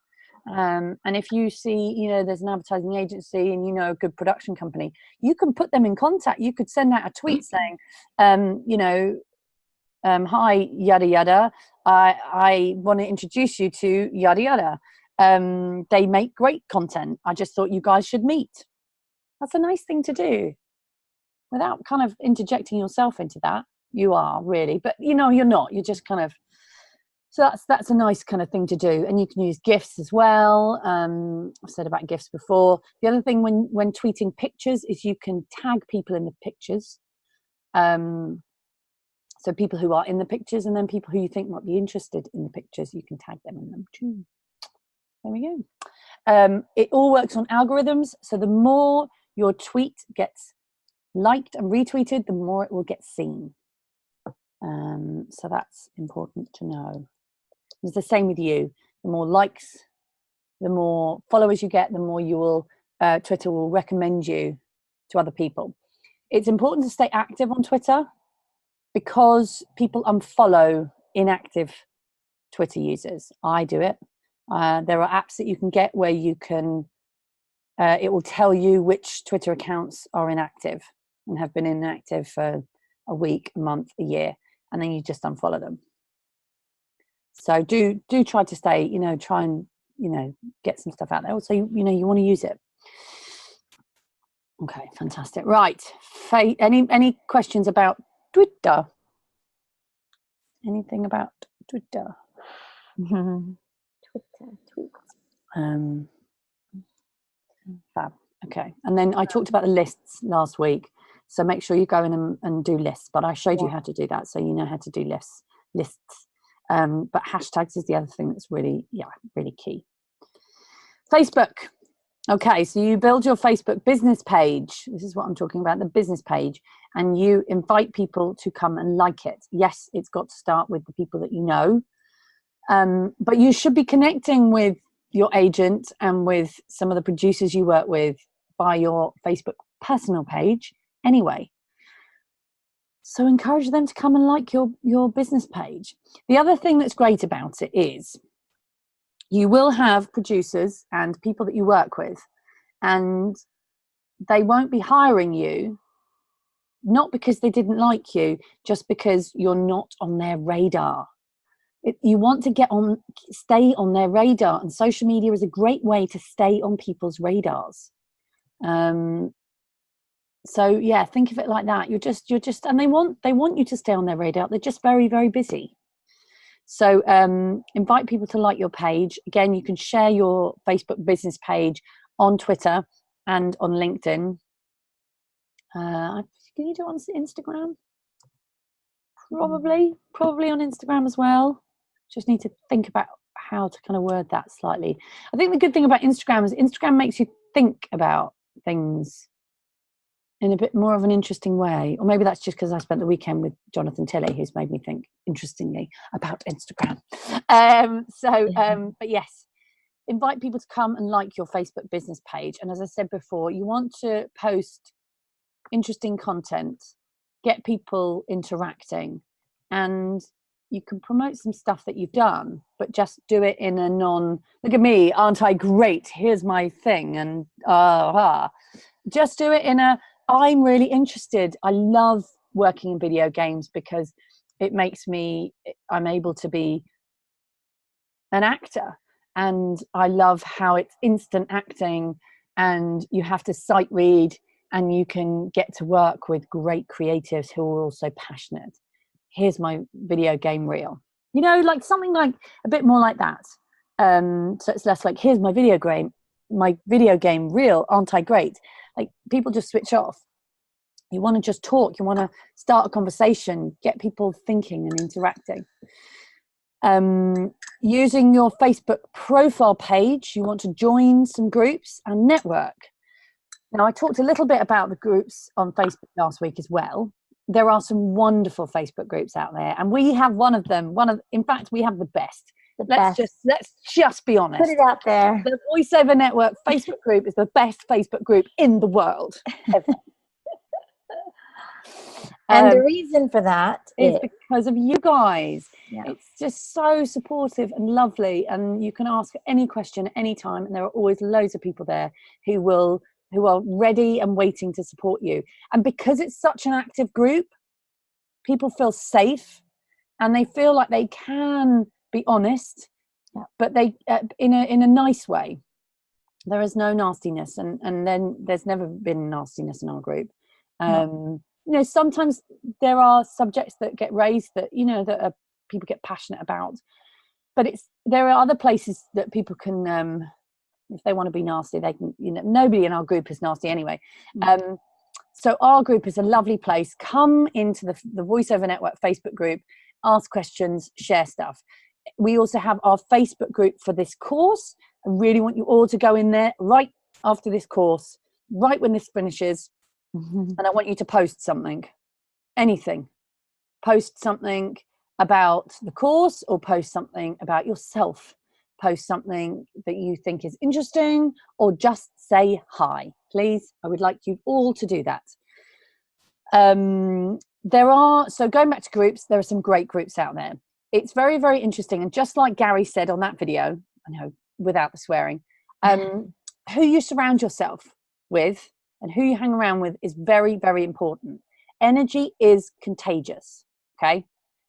And if you see, there's an advertising agency and a good production company, you can put them in contact. You could send out a tweet saying, hi, yada, yada. I want to introduce you to yada, yada. They make great content. I just thought you guys should meet. That's a nice thing to do without kind of interjecting yourself into that. You are really, but you're not. You're just kind of. So that's a nice kind of thing to do. And you can use GIFs as well. I've said about GIFs before. The other thing when tweeting pictures is you can tag people in the pictures. So people who are in the pictures, and then people who you think might be interested in the pictures, you can tag them in them too. There we go. It all works on algorithms. So the more your tweet gets liked and retweeted, the more it will get seen. So that's important to know. It's the same with you. The more likes, the more followers you get, the more you will Twitter will recommend you to other people. It's important to stay active on Twitter because people unfollow inactive Twitter users. I do it. There are apps that you can get where you can it will tell you which Twitter accounts are inactive and have been inactive for a week, a month, a year, and then you just unfollow them. So do try to stay, try and, get some stuff out there. Also, you want to use it. Okay, fantastic. Right. Any questions about Twitter? Anything about Twitter? Twitter, tweets. Fab. Okay. And then I talked about the lists last week. So make sure you go in and do lists. But I showed you how to do that, so you know how to do lists. But hashtags is the other thing that's really key. Facebook. Okay, so you build your Facebook business page. This is what I'm talking about, the business page. And you invite people to come and like it. Yes, it's got to start with the people that you know. But you should be connecting with your agent and with some of the producers you work with by your Facebook personal page anyway. So encourage them to come and like your business page. The other thing that's great about it is you will have producers and people that you work with, and they won't be hiring you, not because they didn't like you, just because you're not on their radar. You want to stay on their radar, and social media is a great way to stay on people's radars. So yeah, think of it like that. You're just, and they want you to stay on their radar. They're just very, very busy. So invite people to like your page. Again, you can share your Facebook business page on Twitter and on LinkedIn. Can you do it on Instagram? Probably on Instagram as well. Just need to think about how to kind of word that slightly. I think the good thing about Instagram is Instagram makes you think about things in a bit more of an interesting way. Or maybe that's just because I spent the weekend with Jonathan Tilley, who's made me think interestingly about Instagram. But yes, invite people to come and like your Facebook business page. And as I said before, you want to post interesting content, get people interacting, and you can promote some stuff that you've done, but just do it in a look at me, aren't I great? Here's my thing. And just do it in I'm really interested. I love working in video games because it makes I'm able to be an actor, and I love how it's instant acting and you have to sight read and you can get to work with great creatives who are also passionate. Here's my video game reel, like something like a bit more like that. So it's less like, here's my video game reel, aren't I great? Like, people just switch off. You want to just talk. You want to start a conversation, get people thinking and interacting. Using your Facebook profile page, you want to join some groups and network. Now, I talked a little bit about the groups on Facebook last week as well. There are some wonderful Facebook groups out there, and we have one of them. In fact, we have the best. Let's just be honest. Put it out there. The VoiceOver Network Facebook group is the best Facebook group in the world ever. And the reason for that is because of you guys. Yeah. It's just so supportive and lovely, and you can ask any question at any time, and there are always loads of people there who are ready and waiting to support you. And because it's such an active group, people feel safe and they feel like they can be honest, but they in a nice way. There is no nastiness, and then there's never been nastiness in our group. Sometimes there are subjects that get raised that people get passionate about, but there are other places that people can, if they want to be nasty, they can. Nobody in our group is nasty anyway. So our group is a lovely place. Come into the VoiceOver Network Facebook group, ask questions, share stuff. We also have our Facebook group for this course. I really want you all to go in there right after this course, right when this finishes. And I want you to post something, anything. Post something about the course, or post something about yourself. Post something that you think is interesting, or just say hi, please. I would like you all to do that. So going back to groups, there are some great groups out there. It's very, very interesting. And just like Gary said on that video, I know, without the swearing, who you surround yourself with and who you hang around with is very, very important. Energy is contagious, okay?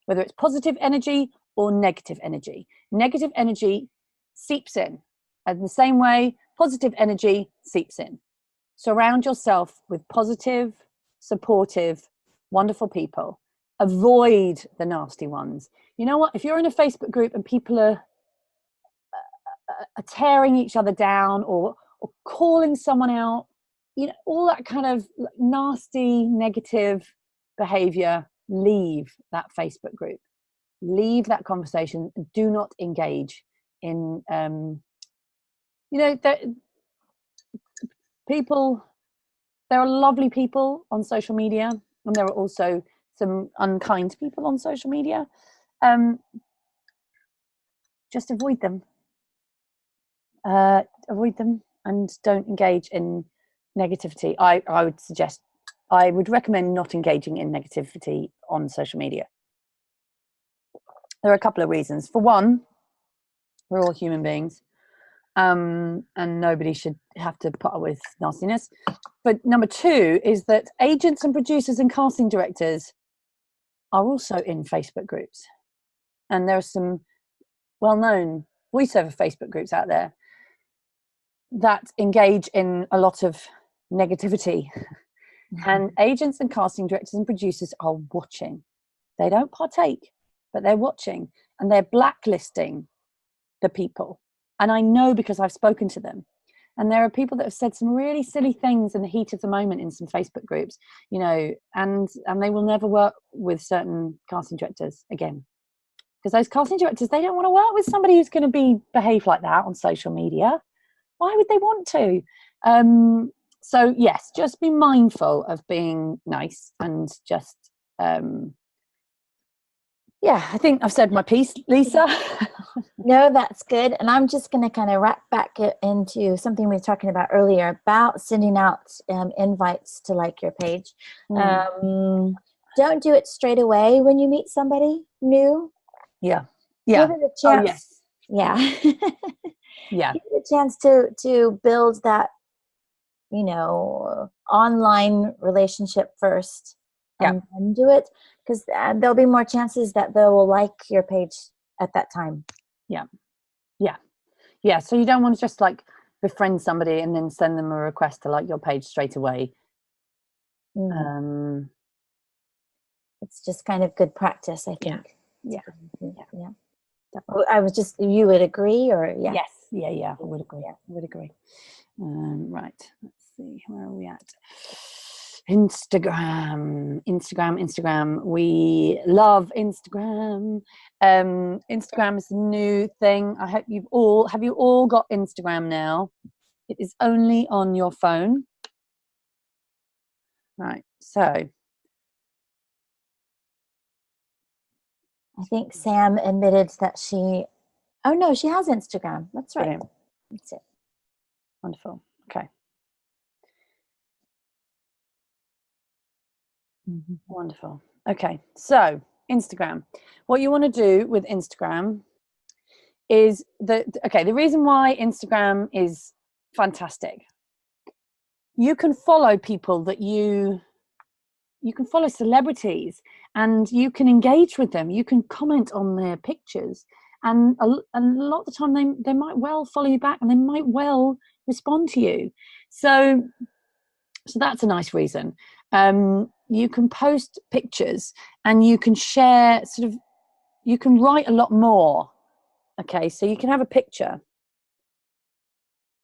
Whether it's positive energy or negative energy. Negative energy seeps in. And the same way, positive energy seeps in. Surround yourself with positive, supportive, wonderful people. Avoid the nasty ones. You know what? If you're in a Facebook group and people are tearing each other down or calling someone out, all that kind of nasty, negative behavior, leave that Facebook group. Leave that conversation. Do not engage in, there are lovely people on social media, and there are also some unkind people on social media. Just avoid them. Avoid them and don't engage in negativity. I would recommend not engaging in negativity on social media. There are a couple of reasons. For one, We're all human beings. And nobody should have to put up with nastiness. But number two is that agents and producers and casting directors are also in Facebook groups. And there are some well-known voiceover Facebook groups out there that engage in a lot of negativity. And agents and casting directors and producers are watching. They don't partake, but they're watching, and they're blacklisting the people. And I know because I've spoken to them. And there are people that have said some really silly things in the heat of the moment in some Facebook groups, you know, and they will never work with certain casting directors again. Because those casting directors, they don't want to work with somebody who's going to behave like that on social media. Why would they want to? So yes, just be mindful of being nice and just, yeah, I think I've said my piece, Lisa. No, that's good. And I'm just going to kind of wrap back it into something we were talking about earlier about sending out invites to like your page. Don't do it straight away when you meet somebody new. Yeah. Yeah. Give it a chance. Oh, yes. Yeah. Yeah. Give it a chance to build that, you know, online relationship first. And do it, because there'll be more chances that they will like your page at that time. Yeah. Yeah. Yeah. So you don't want to just like befriend somebody and then send them a request to like your page straight away. It's just kind of good practice, I think. Yeah. Yeah. I was just, you would agree, or yeah? Yes. Yeah. I would agree. I would agree. Right. Let's see. Where are we at? Instagram. We love Instagram. Instagram is a new thing. I hope have you all got Instagram now? It is only on your phone. Right. So I think Sam admitted that she has Instagram. That's right. Brilliant. That's it. Wonderful. Okay. Wonderful. Okay, so Instagram. What you want to do with Instagram is the reason why Instagram is fantastic. You can follow people that you can follow celebrities, and you can engage with them. You can comment on their pictures, and a lot of the time they might well follow you back, and they might well respond to you. So that's a nice reason. You can post pictures, and you can share you can write a lot more. Okay, so you can have a picture.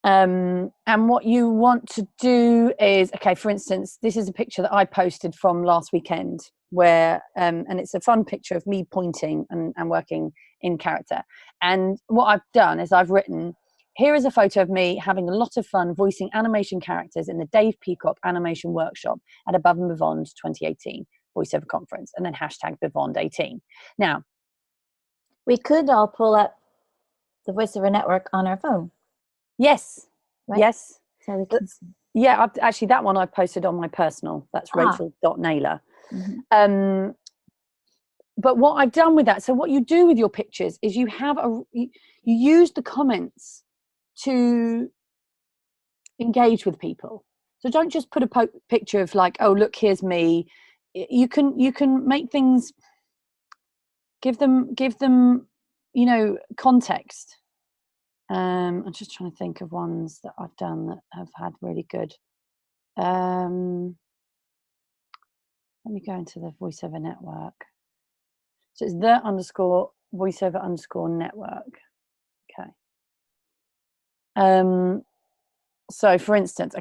And what you want to do is, for instance, this is a picture that I posted from last weekend where, and it's a fun picture of me pointing and working in character. And what I've done is I've written, here is a photo of me having a lot of fun voicing animation characters in the Dave Peacock Animation Workshop at Above and Beyond 2018 voiceover conference, and then #Beyond18. Now, we could all pull up the VoiceOver Network on our phone. Yes. Right? Yes. So we can. Yeah, actually that one I posted on my personal. That's Rachel.Naylor. Mm-hmm. But what I've done with that, so what you do with your pictures is you use the comments to engage with people. So don't just put a picture of like, oh look, here's me. You can make things, give them context. I'm just trying to think of ones that I've done that have had really good. Let me go into the VoiceOver Network. So it's _voiceover_network. Okay. So for instance,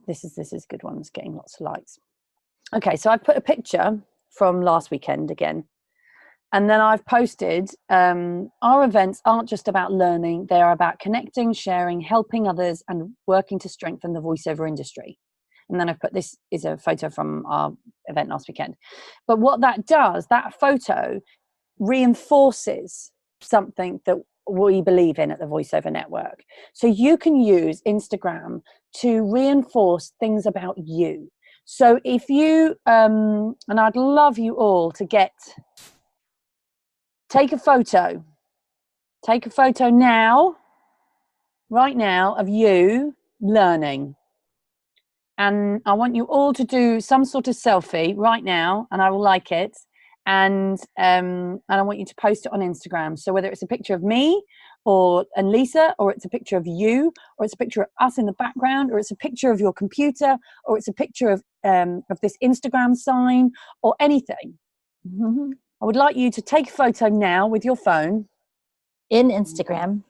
this is a good one. It's getting lots of likes. Okay, so I've put a picture from last weekend again. And then I've posted, our events aren't just about learning, they are about connecting, sharing, helping others, and working to strengthen the voiceover industry. And then I've put, this is a photo from our event last weekend. But what that does, that photo reinforces something that we believe in at the VoiceOver Network. So you can use Instagram to reinforce things about you. So if you, and I'd love you all to take a photo take a photo now, right now, of you learning. And I want you all to do some sort of selfie right now, and I will like it. And I want you to post it on Instagram. So whether it's a picture of me and Lisa, or it's a picture of you, or it's a picture of us in the background, or it's a picture of your computer, or it's a picture of this Instagram sign, or anything. Mm-hmm. I would like you to take a photo now with your phone In Instagram.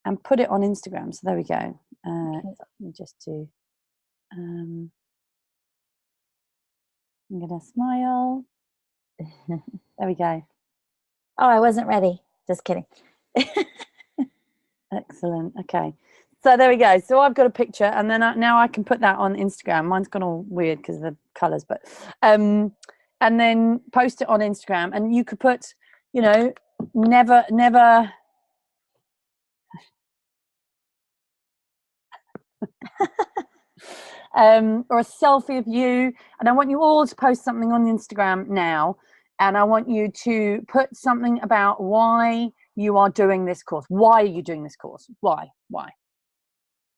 and put it on Instagram. So there we go. Okay. Let me just do. I'm gonna smile. There we go. Oh, I wasn't ready. Just kidding. Excellent. Okay. So there we go. So I've got a picture, and then now I can put that on Instagram. Mine's gone all weird because of the colours, but and then post it on Instagram. And you could put, you know, never. Or a selfie of you, and I want you all to post something on Instagram now, and I want you to put something about why you are doing this course. Why are you doing this course?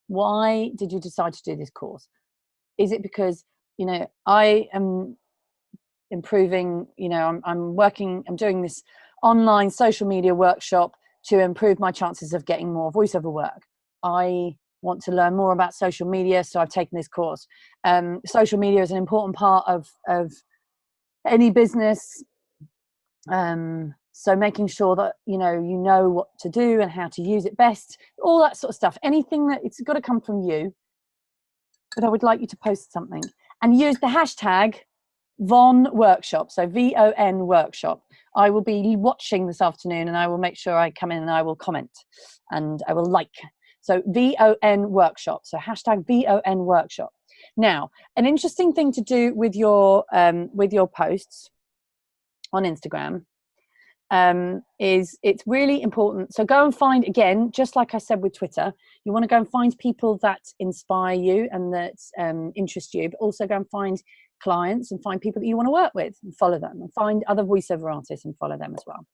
Why did you decide to do this course? Is it because, you know, I am improving, you know, I'm doing this online social media workshop to improve my chances of getting more voiceover work. I want to learn more about social media, so I've taken this course. Social media is an important part of any business, so making sure that you know what to do and how to use it best, all that sort of stuff. Anything that it's got to come from you, but I would like you to post something and use the hashtag VON Workshop, so VON Workshop. I will be watching this afternoon, and I will make sure I come in and I will comment and I will like. So VON Workshop, so hashtag VON Workshop. Now, an interesting thing to do with your posts on Instagram is it's really important. So go and find, again, just like I said with Twitter, you want to go and find people that inspire you and that interest you, but also go and find clients and find people that you want to work with and follow them, and find other voiceover artists and follow them as well.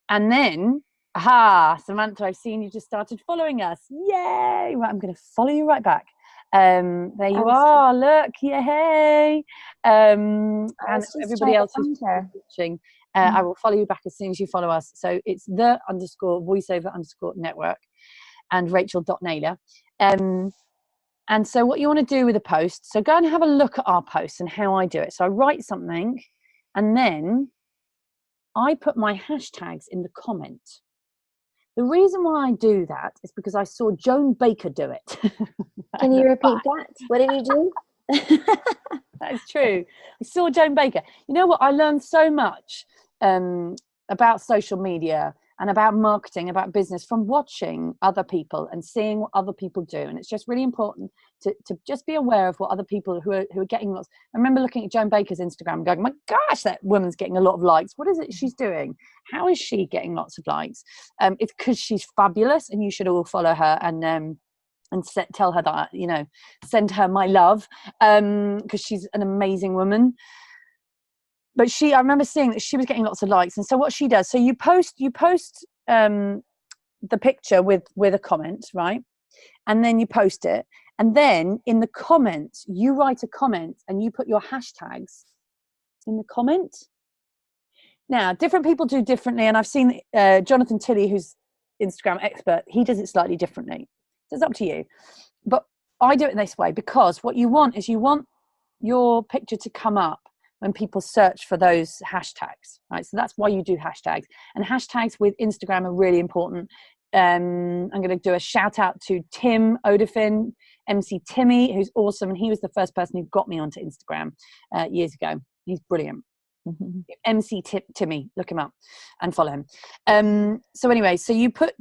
And then, Samantha, I've seen you just started following us. Yay! Right, I'm going to follow you right back. There you are. Look, yay! And everybody else who's watching, I will follow you back as soon as you follow us. So it's _voiceover_network and Rachel.Naylor. And so what you want to do with a post, so go and have a look at our posts and how I do it. So I write something, and then I put my hashtags in the comment. The reason why I do that is because I saw Joan Baker do it. Can you repeat that? What did you do? That is true. I saw Joan Baker. You know what? I learned so much about social media and about marketing, about business, from watching other people and seeing what other people do. And it's just really important to just be aware of what other people who are getting lots. I remember looking at Joan Baker's Instagram and going, my gosh, that woman's getting a lot of likes. What is it she's doing? How is she getting lots of likes? It's because she's fabulous, and you should all follow her and tell her that, you know, send her my love, because she's an amazing woman. But I remember seeing that she was getting lots of likes. And so what she does, so you post the picture with a comment, right? And then you post it. And then in the comments, you write a comment and you put your hashtags in the comment. Now, different people do differently. And I've seen Jonathan Tilley, who's Instagram expert, he does it slightly differently. So it's up to you. But I do it this way because what you want is you want your picture to come up when people search for those hashtags, right? So that's why you do hashtags. And hashtags with Instagram are really important. I'm going to do a shout out to Tim Odefin, MC Timmy, who's awesome. And he was the first person who got me onto Instagram years ago. He's brilliant. Mm-hmm. MC Timmy, look him up and follow him. So anyway, so you put,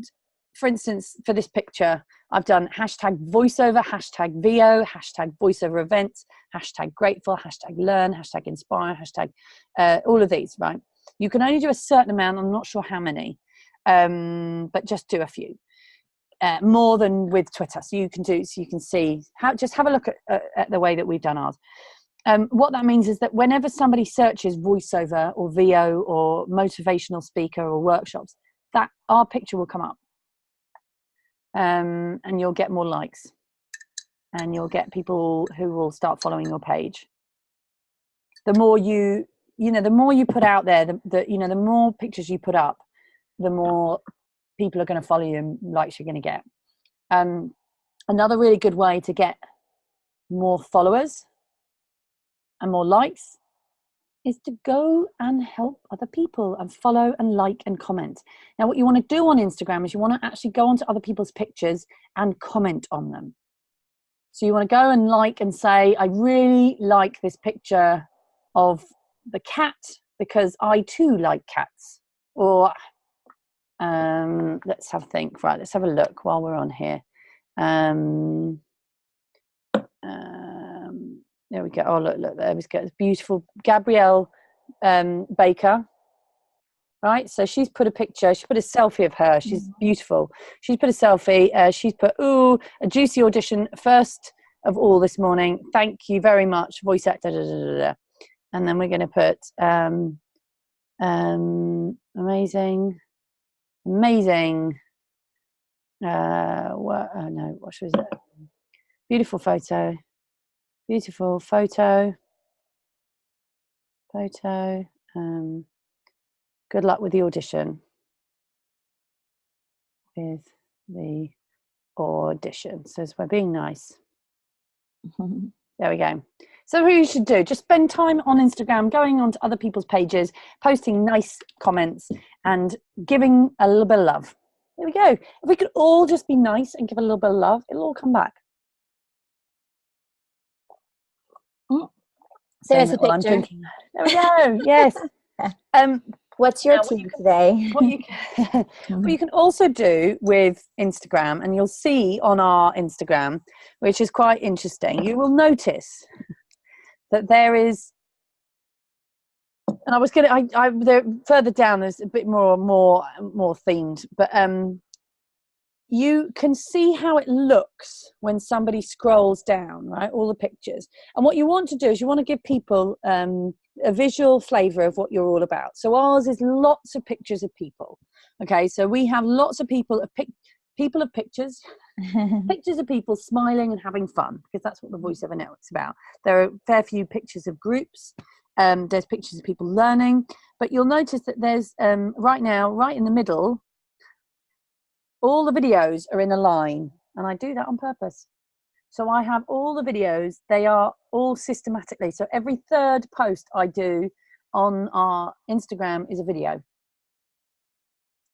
for instance, for this picture, I've done hashtag voiceover, hashtag VO, hashtag voiceover events, hashtag grateful, hashtag learn, hashtag inspire, hashtag all of these, right? You can only do a certain amount. I'm not sure how many, but just do a few. More than with Twitter. So you can see how, just have a look at the way that we've done ours. What that means is that whenever somebody searches voiceover or VO or motivational speaker or workshops, that our picture will come up, and you'll get more likes, and you'll get people who will start following your page. The more the more you put out there, the more pictures you put up, the more people are going to follow you and likes you're going to get. Another really good way to get more followers and more likes is to go and help other people and follow and like and comment. Now, what you want to do on Instagram is you want to actually go onto other people's pictures and comment on them. So you want to go and like and say, I really like this picture of the cat because I too like cats. Or let's have a think. Right, let's have a look while we're on here. There we go. Oh, look, there we go. It's beautiful. Gabrielle Baker. Right, so she's put a picture. She put a selfie of her. She's beautiful. She's put a selfie. She's put, a juicy audition first of all this morning. Thank you very much. Voice actor. Da, da, da, da. And then we're going to put amazing. What was it? Beautiful photo. Good luck with the audition. Says we're being nice. There we go. So what you should do, just spend time on Instagram, going onto other people's pages, posting nice comments and giving a little bit of love. There we go. If we could all just be nice and give a little bit of love, it'll all come back. There's a picture. There we go. Yes. What's your team today? What you can also do with Instagram, and you'll see on our Instagram, which is quite interesting, you will notice that there is, and I was going to, there further down, there's a bit more themed, but you can see how it looks when somebody scrolls down, right? All the pictures. And what you want to do is you want to give people a visual flavor of what you're all about. So ours is lots of pictures of people. Okay, so we have lots of people of pictures, pictures of people smiling and having fun, because that's what the VoiceOver Network's about. There are a fair few pictures of groups. There's pictures of people learning, but you'll notice that there's right now, right in the middle, all the videos are in a line, and I do that on purpose. So I have all the videos, they are all systematically. So every third post I do on our Instagram is a video.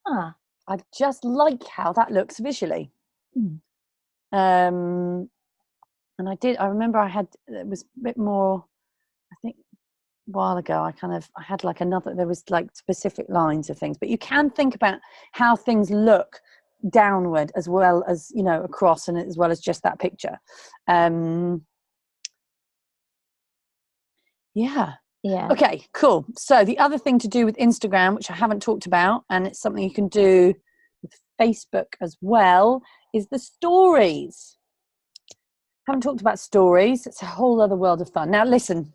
I just like how that looks visually. And I remember it was a bit more, I think a while ago, I had like there was like specific lines of things, but you can think about how things look downward as well as, across, and as well as just that picture. Okay, cool. So the other thing to do with Instagram, which I haven't talked about, and it's something you can do with Facebook as well, is the stories. Haven't talked about stories. It's a whole other world of fun. Now listen,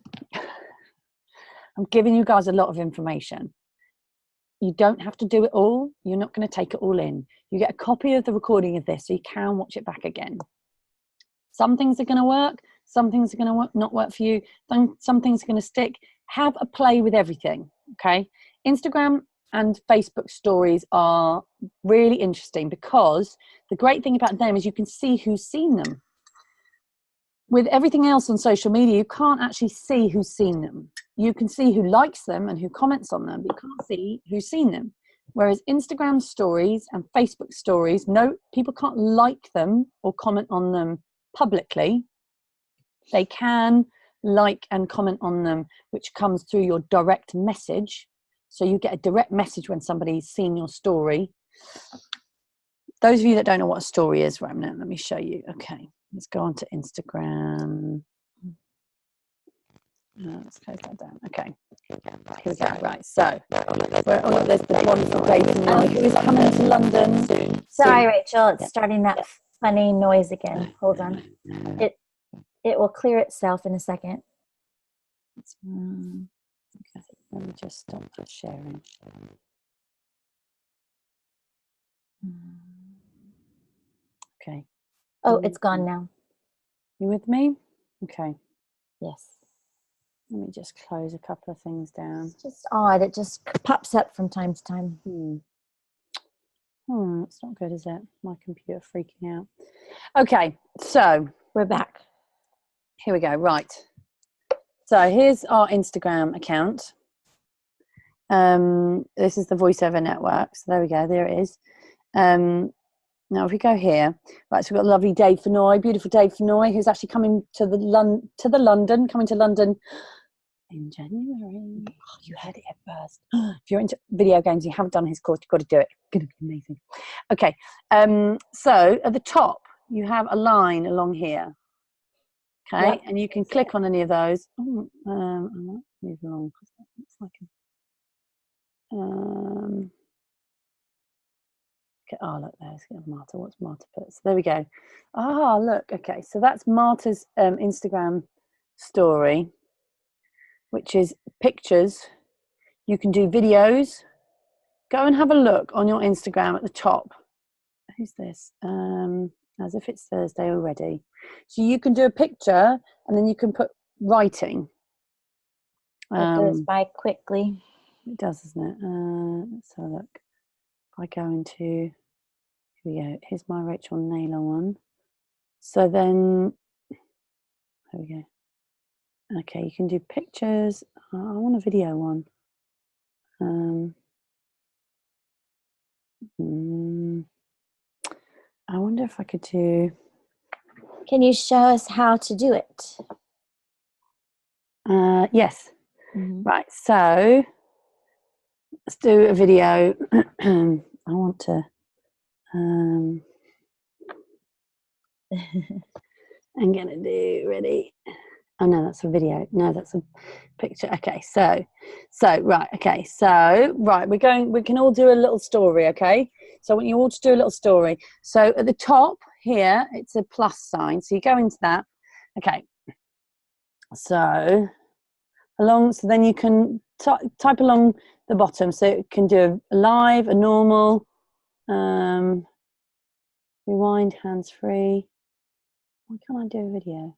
I'm giving you guys a lot of information. You don't have to do it all. You're not going to take it all in. You get a copy of the recording of this so you can watch it back again. Some things are going to work. Some things are going to not work for you. Some things are going to stick. Have a play with everything, okay? Instagram and Facebook stories are really interesting because the great thing about them is you can see who's seen them. With everything else on social media, you can't actually see who's seen them. You can see who likes them and who comments on them, but you can't see who's seen them. Whereas Instagram stories and Facebook stories, no, people can't like them or comment on them publicly. They can like and comment on them, which comes through your direct message. So you get a direct message when somebody's seen your story. Those of you that don't know what a story is, right now, let me show you. Okay, let's go on to Instagram. Let's close that down. Okay, here we go. Right, so there's the wonderful Dayton who is coming to London soon. Sorry, Rachel, it's starting that funny noise again. Hold on. It will clear itself in a second. Okay, let me just stop the sharing. Okay. Oh, it's gone now. You with me? Okay. Yes. Let me just close a couple of things down. It's just odd. It just pops up from time to time. Oh, that's not good, is it? My computer freaking out. Okay, so We're back. here we go. Right. So here's our Instagram account. This is the VoiceOver Network. So there we go. There it is. Now, if we go here, right, so we've got lovely Dave Fenoy, beautiful Dave Fenoy, who's actually coming to the London, coming to London in January. Oh, you heard it here first. If you're into video games, you haven't done his course, you've got to do it. It's going to be amazing. Okay, so at the top, you have a line along here. Okay, Yep. and you can click on any of those. Oh, I might move along because that looks like okay, oh, look, there's Marta. What's Marta put? So there we go. Ah, look. Okay, so that's Marta's Instagram story, which is pictures. You can do videos. Go and have a look on your Instagram at the top. Who's this? As if it's Thursday already. So you can do a picture and then you can put writing. It goes by quickly. It does, doesn't it? Let's have a look. If I go into, here we go. Here's my Rachel Naylor one. So then, there we go. Okay, you can do pictures. I want a video one. I wonder if I could do. Can you show us how to do it? Yes. Mm-hmm. Right. So let's do a video. I want to. I'm gonna do ready. Oh no, that's a video. No, that's a picture. Okay, so right. Okay, so right. We can all do a little story. Okay, so I want you all to do a little story. So at the top here, it's a plus sign. So you go into that. Okay. So so then you can type along the bottom. So it can do a live, a normal, rewind, hands free. Why can't I do a video?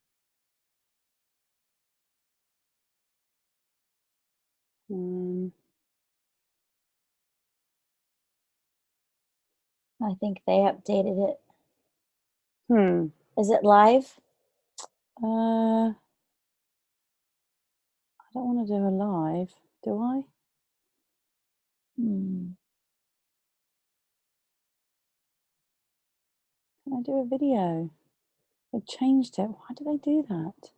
I think they updated it. Hmm. Is it live? I don't want to do a live, do I? Hmm. Can I do a video? They've changed it. Why do they do that?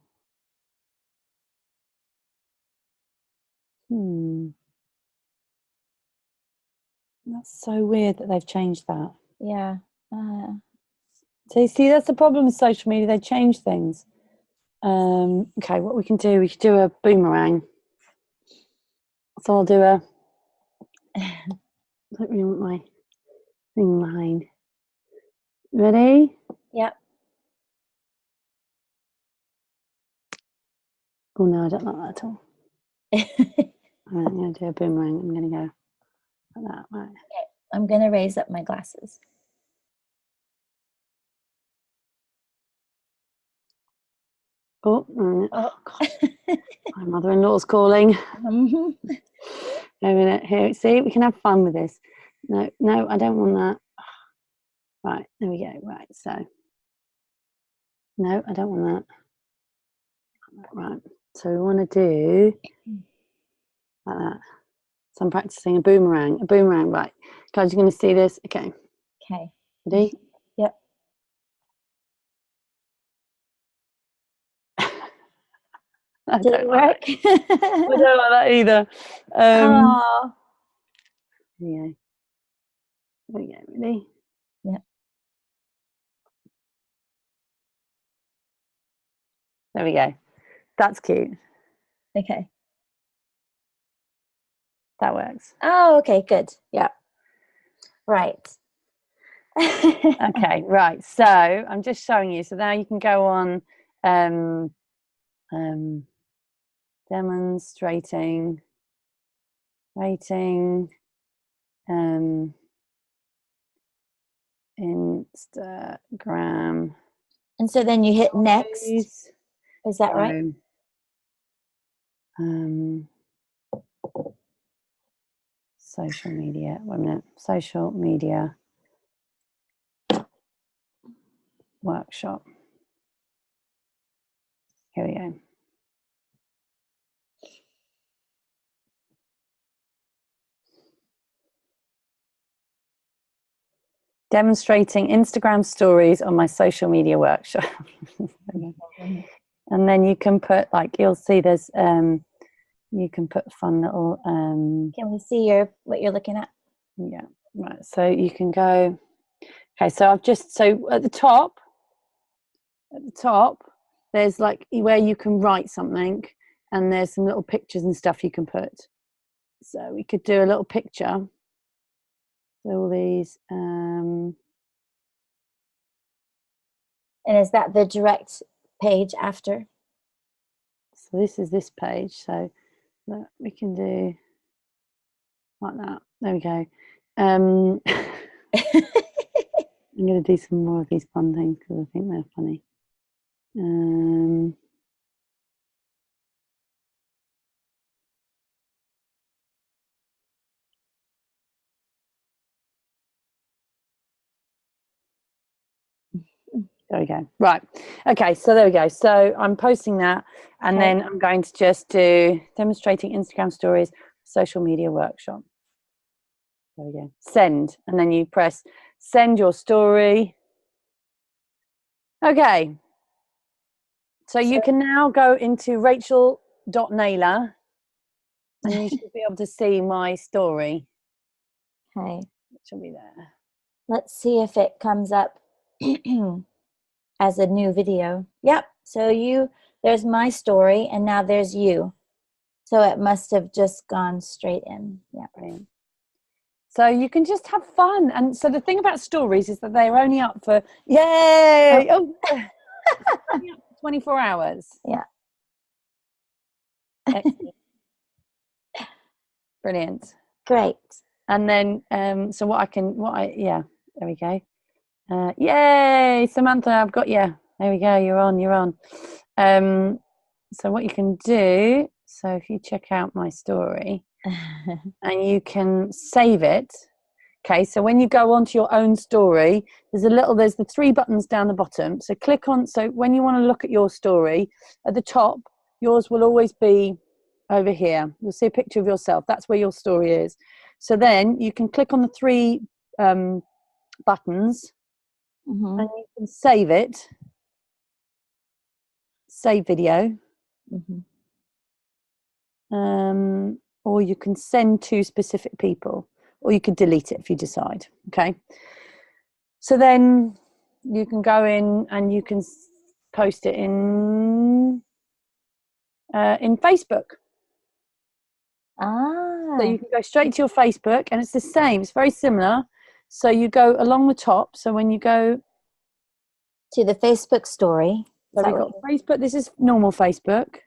That's so weird that they've changed that. Yeah. So you see, that's the problem with social media. They change things. Okay, what we can do a boomerang. So I'll do a. I don't really want my thing behind. Ready? Yep. Oh no, I don't like that at all. Right, I'm going to do a boomerang. I'm going to go like that. Right. Okay, I'm going to raise up my glasses. Oh God. My mother-in-law's calling. Mm-hmm. A minute here. See, we can have fun with this. No, I don't want that. Right, there we go. Right, so no, I don't want that. Right, so we want to do like that. So I'm practicing a boomerang. Right, guys, you're going to see this. Okay. Okay. Ready? Yep. Did it work? I don't like that either. Oh. There we go. Ready? Yep. There we go. That's cute. Okay. That works. Oh, okay, good. Yeah. Right. Okay, right. So I'm just showing you. So now you can go on demonstrating, rating, Instagram. And so then you hit next. Stories. Is that right? Social media. 1 minute. Social media workshop. Here we go. Demonstrating Instagram stories on my social media workshop. And then you can put, like, you'll see there's you can put fun little Can we see what you're looking at? yeah, right. So you can go, okay, so I've just, so at the top there's like where you can write something, and there's some little pictures and stuff you can put. So we could do a little picture. So all these And is that the direct page after? so this is this page, so look, we can do like that. There we go. I'm going to do some more of these fun things because I think they're funny. There we go. Right. Okay, so there we go. So I'm posting that, and then I'm going to just do demonstrating Instagram stories, social media workshop. There we go. Send, and then you press send your story. Okay. So you can now go into Rachel.Naylor, and you should be able to see my story. Okay. It should be there. Let's see if it comes up as a new video. Yep. So there's my story, and now there's you. So it must have just gone straight in. Yeah. Brilliant. So you can just have fun. And so the thing about stories is that they're only up for, yay! Oh. 24 hours. Yeah. Excellent. Brilliant. Great. And then, so yeah, there we go. Yay, Samantha, I've got you. There we go, you're on. So what you can do, so if you check out my story, and you can save it. Okay, so when you go onto your own story, there's the 3 buttons down the bottom. So click on, so when you want to look at your story, at the top, yours will always be over here. You'll see a picture of yourself. That's where your story is. So then you can click on the 3 buttons, and you can save it. Save video. Or you can send to specific people, or you could delete it if you decide. Okay, so then you can go in and you can post it in Facebook. So you can go straight to your Facebook, and it's the same, it's very similar. So you go along the top, so when you go to the Facebook story, so we've got Facebook, this is normal Facebook.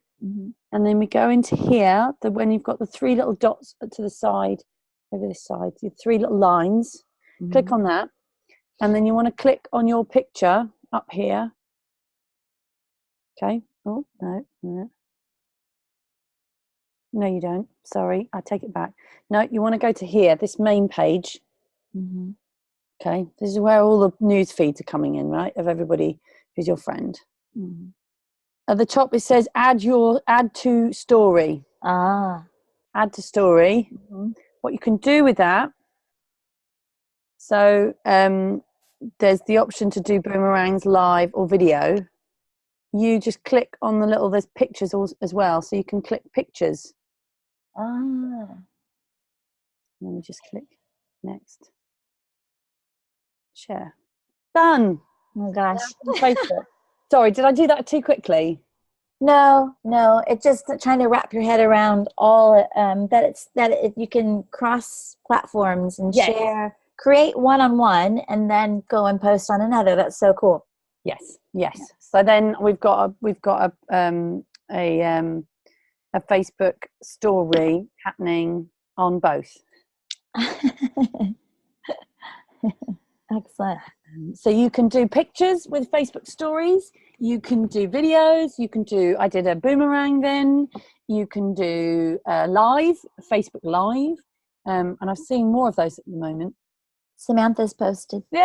And then we go into here, when you've got the 3 little dots to the side, over this side, your 3 little lines, click on that. And then you want to click on your picture up here. Okay. Oh, no. No, you don't. Sorry, I take it back. No, you want to go to here, this main page. Okay. This is where all the news feeds are coming in, right? Of everybody who's your friend. At the top, it says add to story. Add to story. What you can do with that, so there's the option to do boomerangs live or video. You just click on there's pictures as well, so you can click pictures. Let me just click next. Share. Done. Oh gosh. Sorry, did I do that too quickly? No, it's just trying to wrap your head around all you can cross platforms and share, create one-on-one, and then go and post on another. That's so cool. Yes. So then we've got a Facebook story happening on both. Excellent. Excellent. So you can do pictures with Facebook stories. You can do videos. You can do, I did a boomerang then. You can do live, Facebook Live. And I've seen more of those at the moment. Samantha's posted. Yay!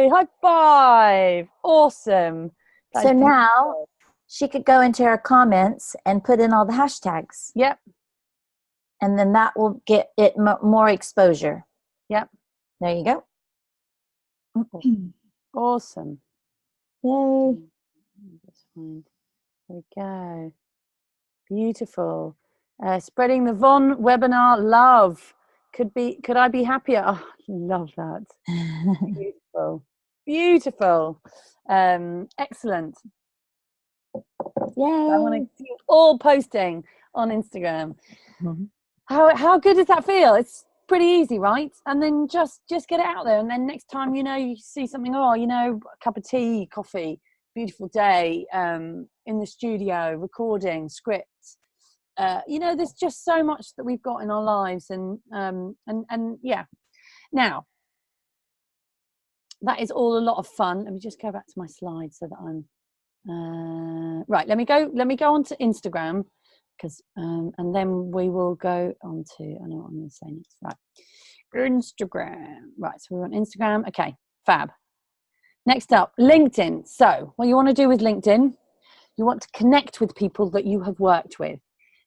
High five! Awesome. That So is now beautiful. she could go into her comments and put in all the hashtags. Yep. And then that will get it more exposure. Yep. There you go. Awesome. Yay. Just find. There we go. Beautiful. Spreading the Von webinar love. Could I be happier? Oh, love that. Beautiful. Beautiful. Excellent. Yay. I want to see you all posting on Instagram. Mm-hmm. How good does that feel? It's pretty easy, right? And then just get it out there, and then next time you see something, a cup of tea, coffee, beautiful day, in the studio, recording, scripts. There's just so much that we've got in our lives, and yeah. Now, that is all a lot of fun. Let me just go back to my slides so that I'm right. Let me go on to Instagram, because and then we will go on to, I know what I'm going to say next. Right, Instagram. Right, so we're on Instagram. Okay, fab. Next up, LinkedIn. So what you want to do with LinkedIn, you want to connect with people that you have worked with,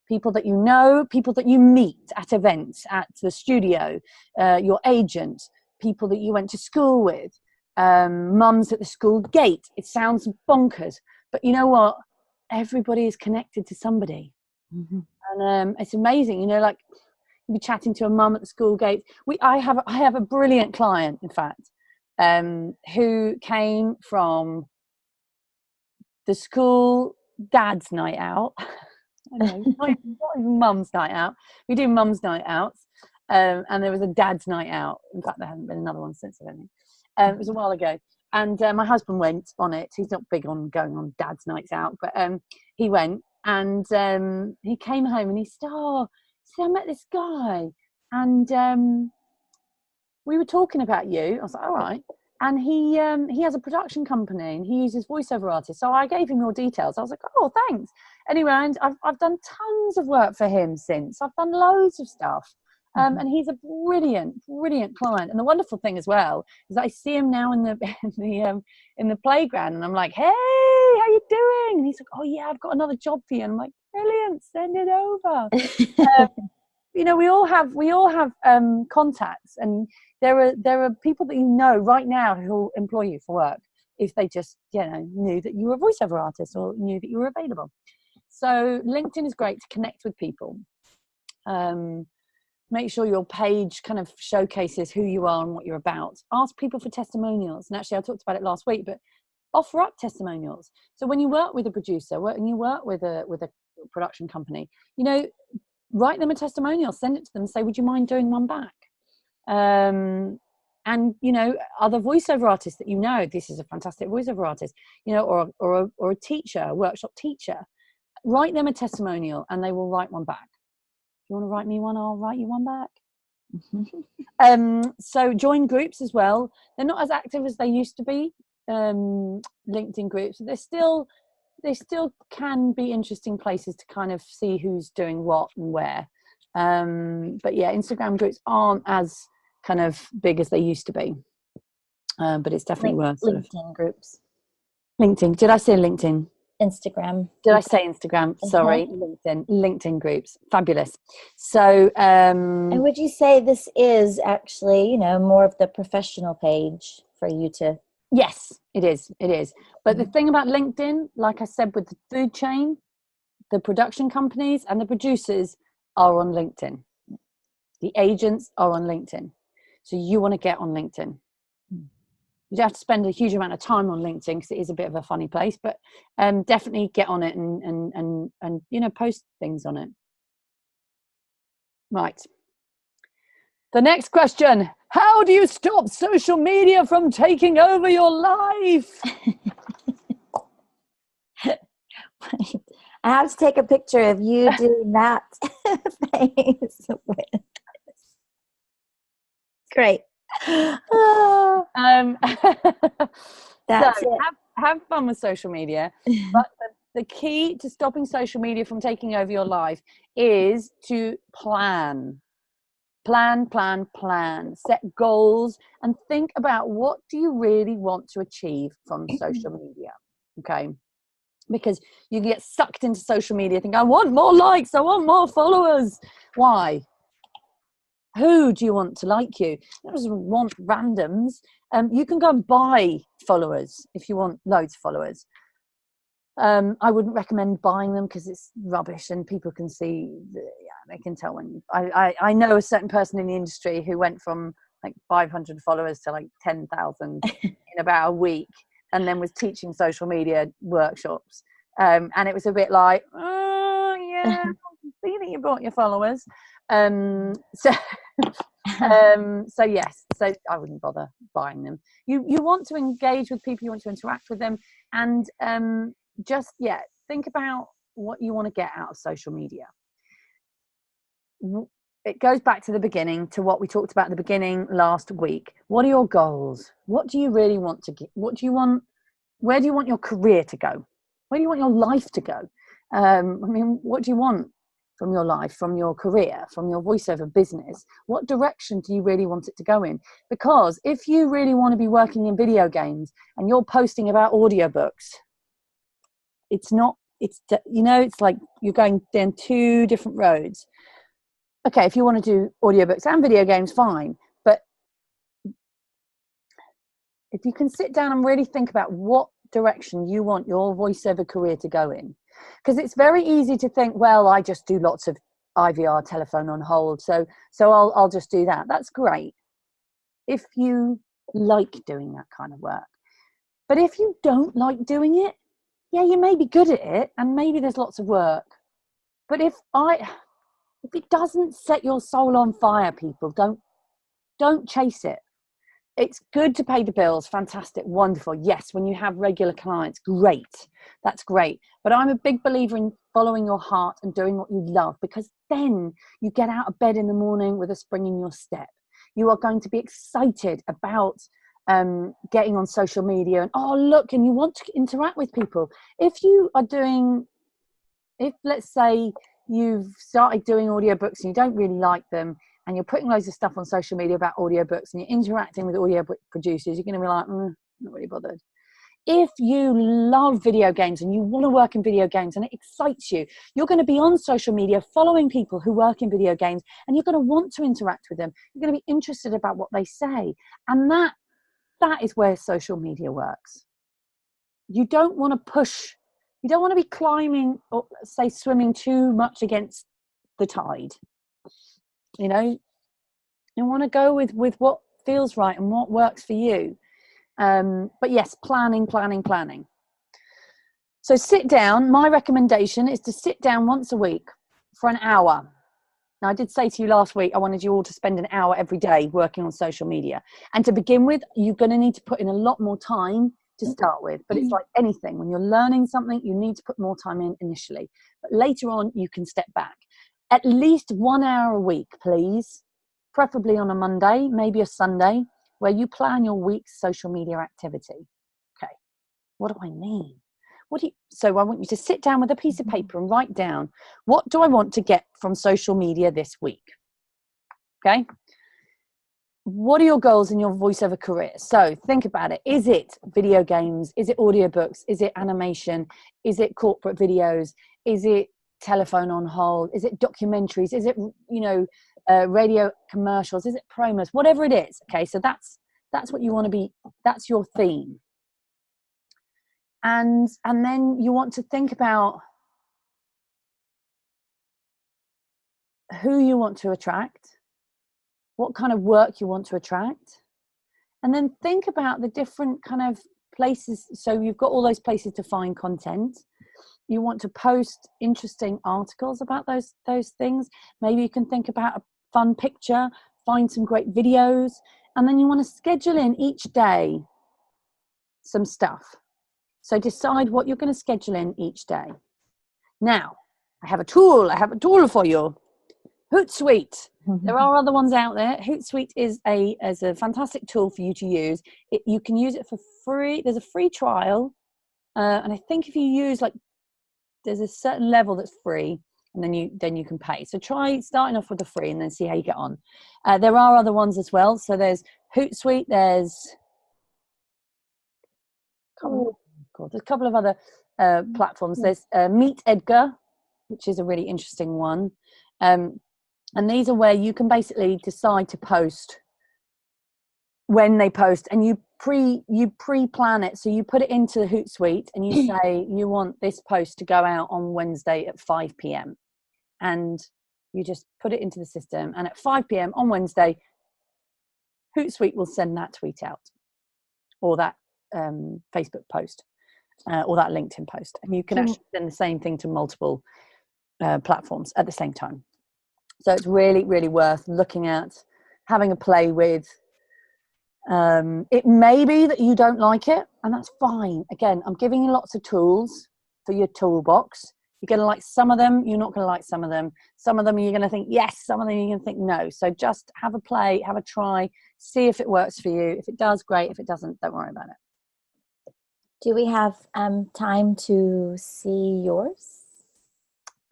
people that you know, people that you meet at events, at the studio, your agent, people that you went to school with, mums at the school gate. It sounds bonkers, but you know what? Everybody is connected to somebody. Mm-hmm. And it's amazing, like you'll be chatting to a mum at the school gate. I have a brilliant client, in fact, who came from the school dad's night out. I know, not even mum's night out. We do mum's night outs, and there was a dad's night out. In fact, there hasn't been another one since, I don't think. It was a while ago, and my husband went on it. He's not big on going on dad's nights out, but he went, and he came home and he said, I met this guy, and we were talking about you. I was like, all right. And he has a production company, and he uses voiceover artists. So I gave him your details. I was like, oh, thanks. Anyway, and I've done tons of work for him since. I've done loads of stuff. And he's a brilliant, brilliant client. And the wonderful thing as well is I see him now in the playground, and I'm like, hey, how you doing? And he's like, oh yeah, I've got another job for you. And I'm like, brilliant, send it over. We all have contacts, and there are people that right now who will employ you for work if they just knew that you were a voiceover artist or knew that you were available. So LinkedIn is great to connect with people. Make sure your page kind of showcases who you are and what you're about. Ask people for testimonials. And actually, I talked about it last week, but offer up testimonials. So when you work with a producer, when you work with a production company, write them a testimonial, send it to them, say, would you mind doing one back? And other voiceover artists that this is a fantastic voiceover artist, or a teacher, a workshop teacher, write them a testimonial and they will write one back. If you want to write me one, I'll write you one back. So join groups as well. They're not as active as they used to be, LinkedIn groups. They still can be interesting places to kind of see who's doing what and where. But yeah, Instagram groups aren't as kind of big as they used to be. But it's definitely worth LinkedIn groups. LinkedIn. Did I say LinkedIn? Instagram. Did I say Instagram? Sorry, LinkedIn groups. Fabulous. So, and would you say this is actually, more of the professional page for you to? Yes, it is. It is. But the thing about LinkedIn, like I said, with the food chain, the production companies and the producers are on LinkedIn. The agents are on LinkedIn. So you want to get on LinkedIn. You don't have to spend a huge amount of time on LinkedIn because it is a bit of a funny place, but definitely get on it and post things on it. Right. The next question: how do you stop social media from taking over your life? I have to take a picture of you doing that face. Great. So That's it. have fun with social media, but the key to stopping social media from taking over your life is to plan. Set goals and think about what do you really want to achieve from social media. Okay, because you get sucked into social media thinking, I want more likes, I want more followers. Why? Who do you want to like you? You don't want randoms. You can go and buy followers if you want loads of followers. I wouldn't recommend buying them because it's rubbish and people can see, they can tell when you, I know a certain person in the industry who went from like 500 followers to like 10,000 in about a week, and then was teaching social media workshops. And it was a bit like, oh yeah, I can see that you bought your followers. So yes, so I wouldn't bother buying them. You want to engage with people, you want to interact with them, and just think about what you want to get out of social media. It goes back to the beginning, to what we talked about at the beginning last week. What are your goals? What do you really want to get? What do you want? Where do you want your career to go? Where do you want your life to go? What do you want from your life, from your career, from your voiceover business? What direction do you really want it to go in? Because if you really want to be working in video games and you're posting about audiobooks, it's like you're going down two different roads. Okay, if you want to do audiobooks and video games, fine. But if you can sit down and really think about what direction you want your voiceover career to go in, because it's very easy to think, well, I just do lots of IVR, telephone on hold, so I'll just do that. That's great if you like doing that kind of work. But if you don't like doing it, you may be good at it and maybe there's lots of work, but if it doesn't set your soul on fire, people, don't chase it. It's good to pay the bills, fantastic, wonderful. Yes, when you have regular clients, great, that's great. But I'm a big believer in following your heart and doing what you love, because then you get out of bed in the morning with a spring in your step. You are going to be excited about getting on social media and and you want to interact with people. If let's say you've started doing audiobooks and you don't really like them, and you're putting loads of stuff on social media about audiobooks and you're interacting with audiobook producers, you're going to be like, not really bothered. If you love video games and you want to work in video games and it excites you, you're going to be on social media following people who work in video games, and you're going to want to interact with them. You're going to be interested about what they say. And that is where social media works. You don't want to push. You don't want to be climbing or say swimming too much against the tide. You want to go with what feels right and what works for you. But yes, planning. So sit down. My recommendation is to sit down once a week for an hour. Now, I did say to you last week, I wanted you all to spend an hour every day working on social media. And to begin with, you're going to need to put in a lot more time to start with. But it's like anything. When you're learning something, you need to put more time in initially. But later on, you can step back. At least 1 hour a week, please. Preferably on a Monday, maybe a Sunday, where you plan your week's social media activity. Okay, what do I mean? So I want you to sit down with a piece of paper and write down, what do I want to get from social media this week? Okay. What are your goals in your voiceover career? So think about it. Is it video games? Is it audiobooks? Is it animation? Is it corporate videos? Is it telephone on hold? Is it documentaries? Is it, radio commercials? Is it promos? Whatever it is. Okay. So that's what you want to be. That's your theme. And then you want to think about who you want to attract, what kind of work you want to attract, and then think about the different kind of places. So you've got all those places to find content. You want to post interesting articles about those things. Maybe you can think about a fun picture, find some great videos, and then you want to schedule in each day some stuff. So decide what you're going to schedule in each day. Now, I have a tool for you. Hootsuite. There are other ones out there. Hootsuite is a fantastic tool for you to use. You can use it for free. There's a free trial, and I think if you use there's a certain level that's free, and then you can pay. So try starting off with the free, and then see how you get on. There are other ones as well. So there's Hootsuite. There's a couple of other platforms. There's Meet Edgar, which is a really interesting one. And these are where you can basically decide to post when they post, and you pre-plan it. So you put it into the Hootsuite and you say you want this post to go out on Wednesday at 5 p.m. and you just put it into the system, and at 5 p.m. on Wednesday, Hootsuite will send that tweet out, or that Facebook post, or that LinkedIn post, and you can actually send the same thing to multiple platforms at the same time. So it's really, really worth looking at, having a play with. It may be that you don't like it, and that's fine. Again, I'm giving you lots of tools for your toolbox. You're going to like some of them, you're not going to like some of them. Some of them you're going to think yes, some of them you're going to think no. So just have a play, have a try, see if it works for you. If it does, great. If it doesn't, don't worry about it. Do we have time to see yours?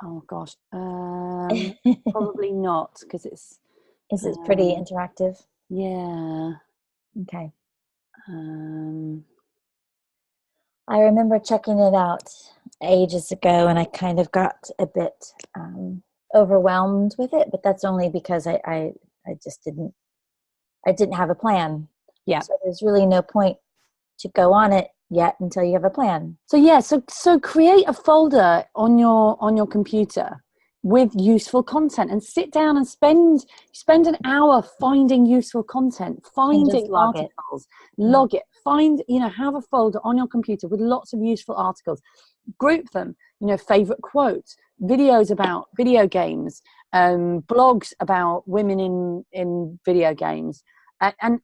Oh gosh, probably not, because it's... Is it pretty interactive? Yeah. Okay. I remember checking it out ages ago, and I kind of got a bit overwhelmed with it, but that's only because I just didn't have a plan. Yeah. So there's really no point to go on it yet until you have a plan. So yeah, so create a folder on your computer with useful content, and sit down and spend an hour finding useful content, finding articles, log it, have a folder on your computer with lots of useful articles, group them, favorite quotes, videos about video games, blogs about women in video games, and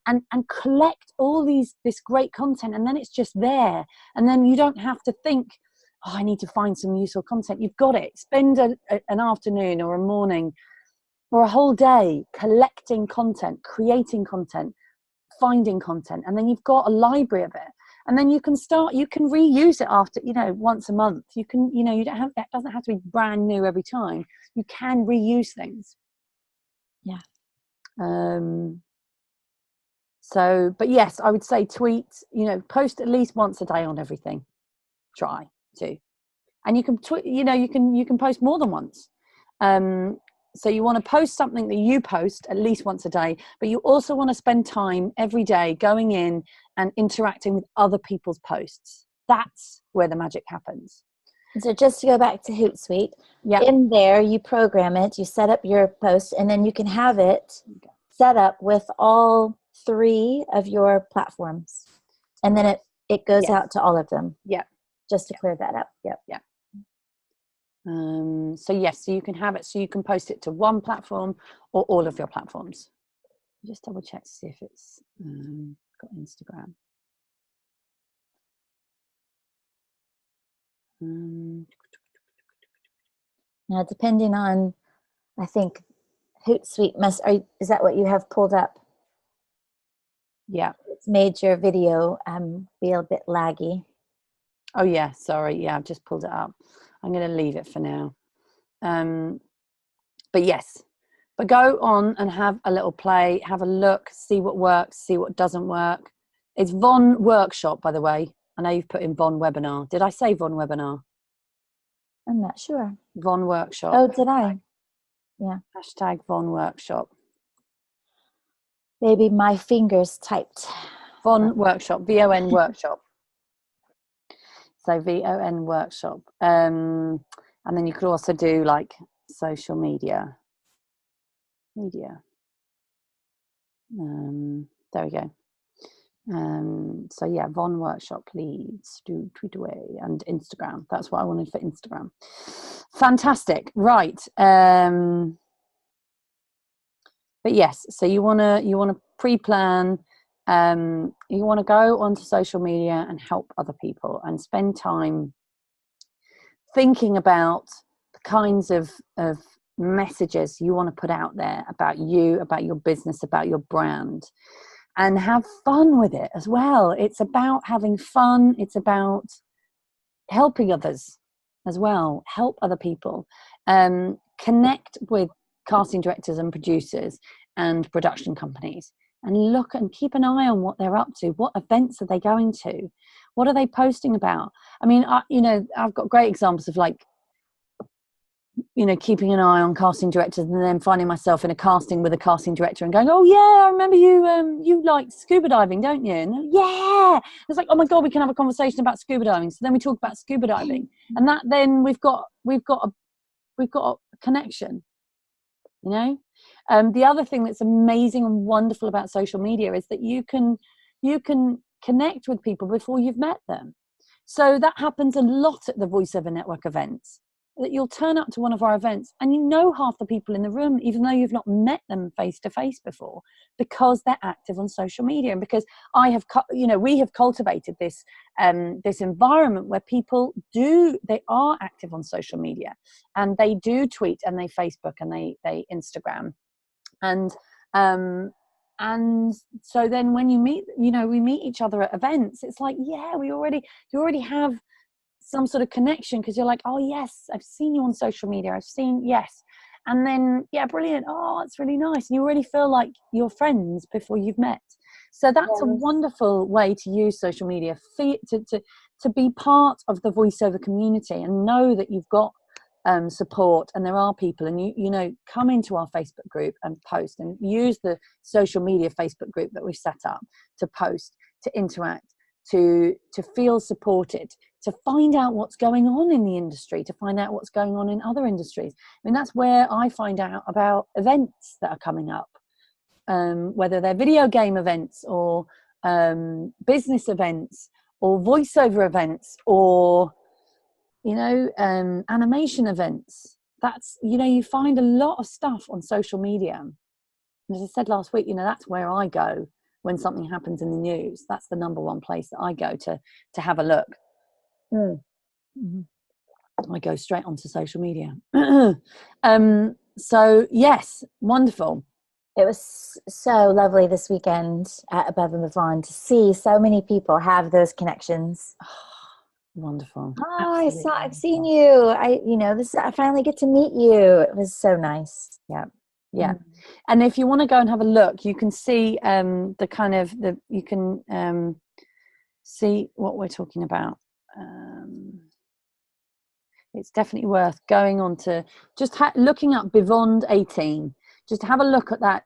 collect all this great content, and then it's just there, and then you don't have to think, I need to find some useful content. You've got it. Spend an afternoon or a morning or a whole day collecting content, creating content, finding content, and then you've got a library of it. And then you can reuse it after, once a month. You can, you don't have, it doesn't have to be brand new every time. You can reuse things. Yeah. But yes, I would say tweet, post at least once a day on everything. Try to, and you can you can post more than once. So you want to post something that you post at least once a day, but you also want to spend time every day going in and interacting with other people's posts. That's where the magic happens. So just to go back to Hootsuite, yeah, in there you program it, you set up your post, and then you can have it set up with all 3 of your platforms, and then it goes out to all of them. Yeah. Just to clear that up. Yep. Yeah. So yes, so you can have it, so you can post it to one platform or all of your platforms. Just double check to see if it's got Instagram. Now, depending on, I think Hootsuite is that what you have pulled up? Yeah. It's made your video be a bit laggy. Oh yeah, sorry. Yeah, I've just pulled it up. I'm going to leave it for now. But yes, but go on and have a little play, have a look, see what works, see what doesn't work. It's Von Workshop, by the way. I know you've put in Von Webinar. Did I say Von Webinar? I'm not sure. Von Workshop. Oh, did I? Yeah. Hashtag Von Workshop. Maybe my fingers typed. Von Workshop, VON Workshop. So VON Workshop. And then you could also do like social media. There we go. So yeah, Von Workshop leads to Tweet Away and Instagram. That's what I wanted for Instagram. Fantastic. Right. But yes, so you wanna pre-plan. You want to go onto social media and help other people and spend time thinking about the kinds of messages you want to put out there about you, about your business, about your brand, and have fun with it as well. It's about having fun. It's about helping others as well, help other people, connect with casting directors and producers and production companies, and look and keep an eye on what they're up to. What events are they going to? What are they posting about? I mean, I've got great examples of, like, keeping an eye on casting directors and then finding myself in a casting with a casting director and going, oh yeah, I remember you like scuba diving, don't you? And yeah, it's like, oh my God, we can have a conversation about scuba diving. So then we talk about scuba diving, and that then we've got a connection, The other thing that's amazing and wonderful about social media is that you can connect with people before you've met them. So that happens a lot at the VoiceOver Network events, that you'll turn up to one of our events and half the people in the room, even though you've not met them face to face before, because they're active on social media. And because we have cultivated this environment where people they are active on social media, and they do tweet, and they Facebook, and they Instagram. And so then when we meet each other at events, it's like, yeah, you already have some sort of connection, because you're like, oh yes, I've seen you on social media, yes. And then, yeah, brilliant, oh, it's really nice. And you already feel like you're friends before you've met. So that's a wonderful way to use social media to be part of the VoiceOver community, and know that you've got support, and there are people, and come into our Facebook group and post, and use the social media Facebook group that we've set up to post, to interact, to feel supported, to find out what's going on in the industry, to find out what's going on in other industries. I mean, that's where I find out about events that are coming up, whether they're video game events, or business events, or voiceover events, or animation events. That's, you find a lot of stuff on social media. And as I said last week, that's where I go when something happens in the news. That's the number one place that I go to have a look. Mm-hmm. I go straight onto social media. So yes, wonderful. It was so lovely this weekend at Above and Beyond to see so many people have those connections. Wonderful. Oh, I've seen you. I finally get to meet you. It was so nice. Yeah. Yeah. And if you want to go and have a look, you can see see what we're talking about. It's definitely worth going on to just looking up Beyond 18. Just have a look at that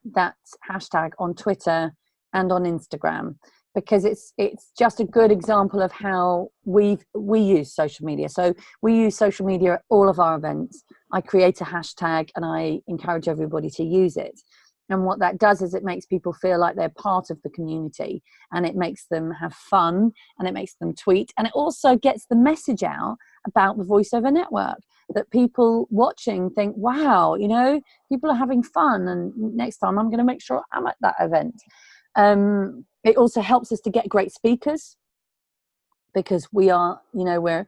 hashtag on Twitter and on Instagram, because it's just a good example of how we use social media. So we use social media at all of our events. I create a hashtag and I encourage everybody to use it. And what that does is it makes people feel like they're part of the community, and it makes them have fun, and it makes them tweet, and it also gets the message out about the VoiceOver Network, that people watching think, wow, people are having fun, and next time I'm going to make sure I'm at that event. It also helps us to get great speakers, because we are, we're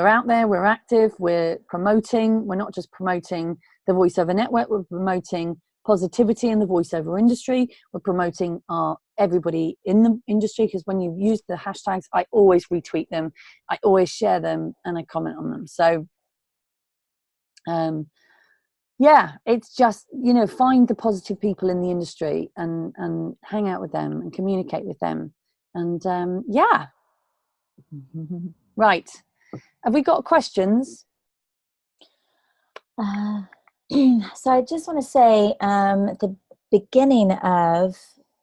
out there, we're active, we're promoting. We're not just promoting the VoiceOver Network, we're promoting positivity in the voiceover industry. We're promoting everybody in the industry, because when you use the hashtags, I always retweet them, I always share them, and I comment on them. So yeah, it's just, find the positive people in the industry and hang out with them and communicate with them. And yeah. Right. Have we got questions? So I just want to say, at the beginning of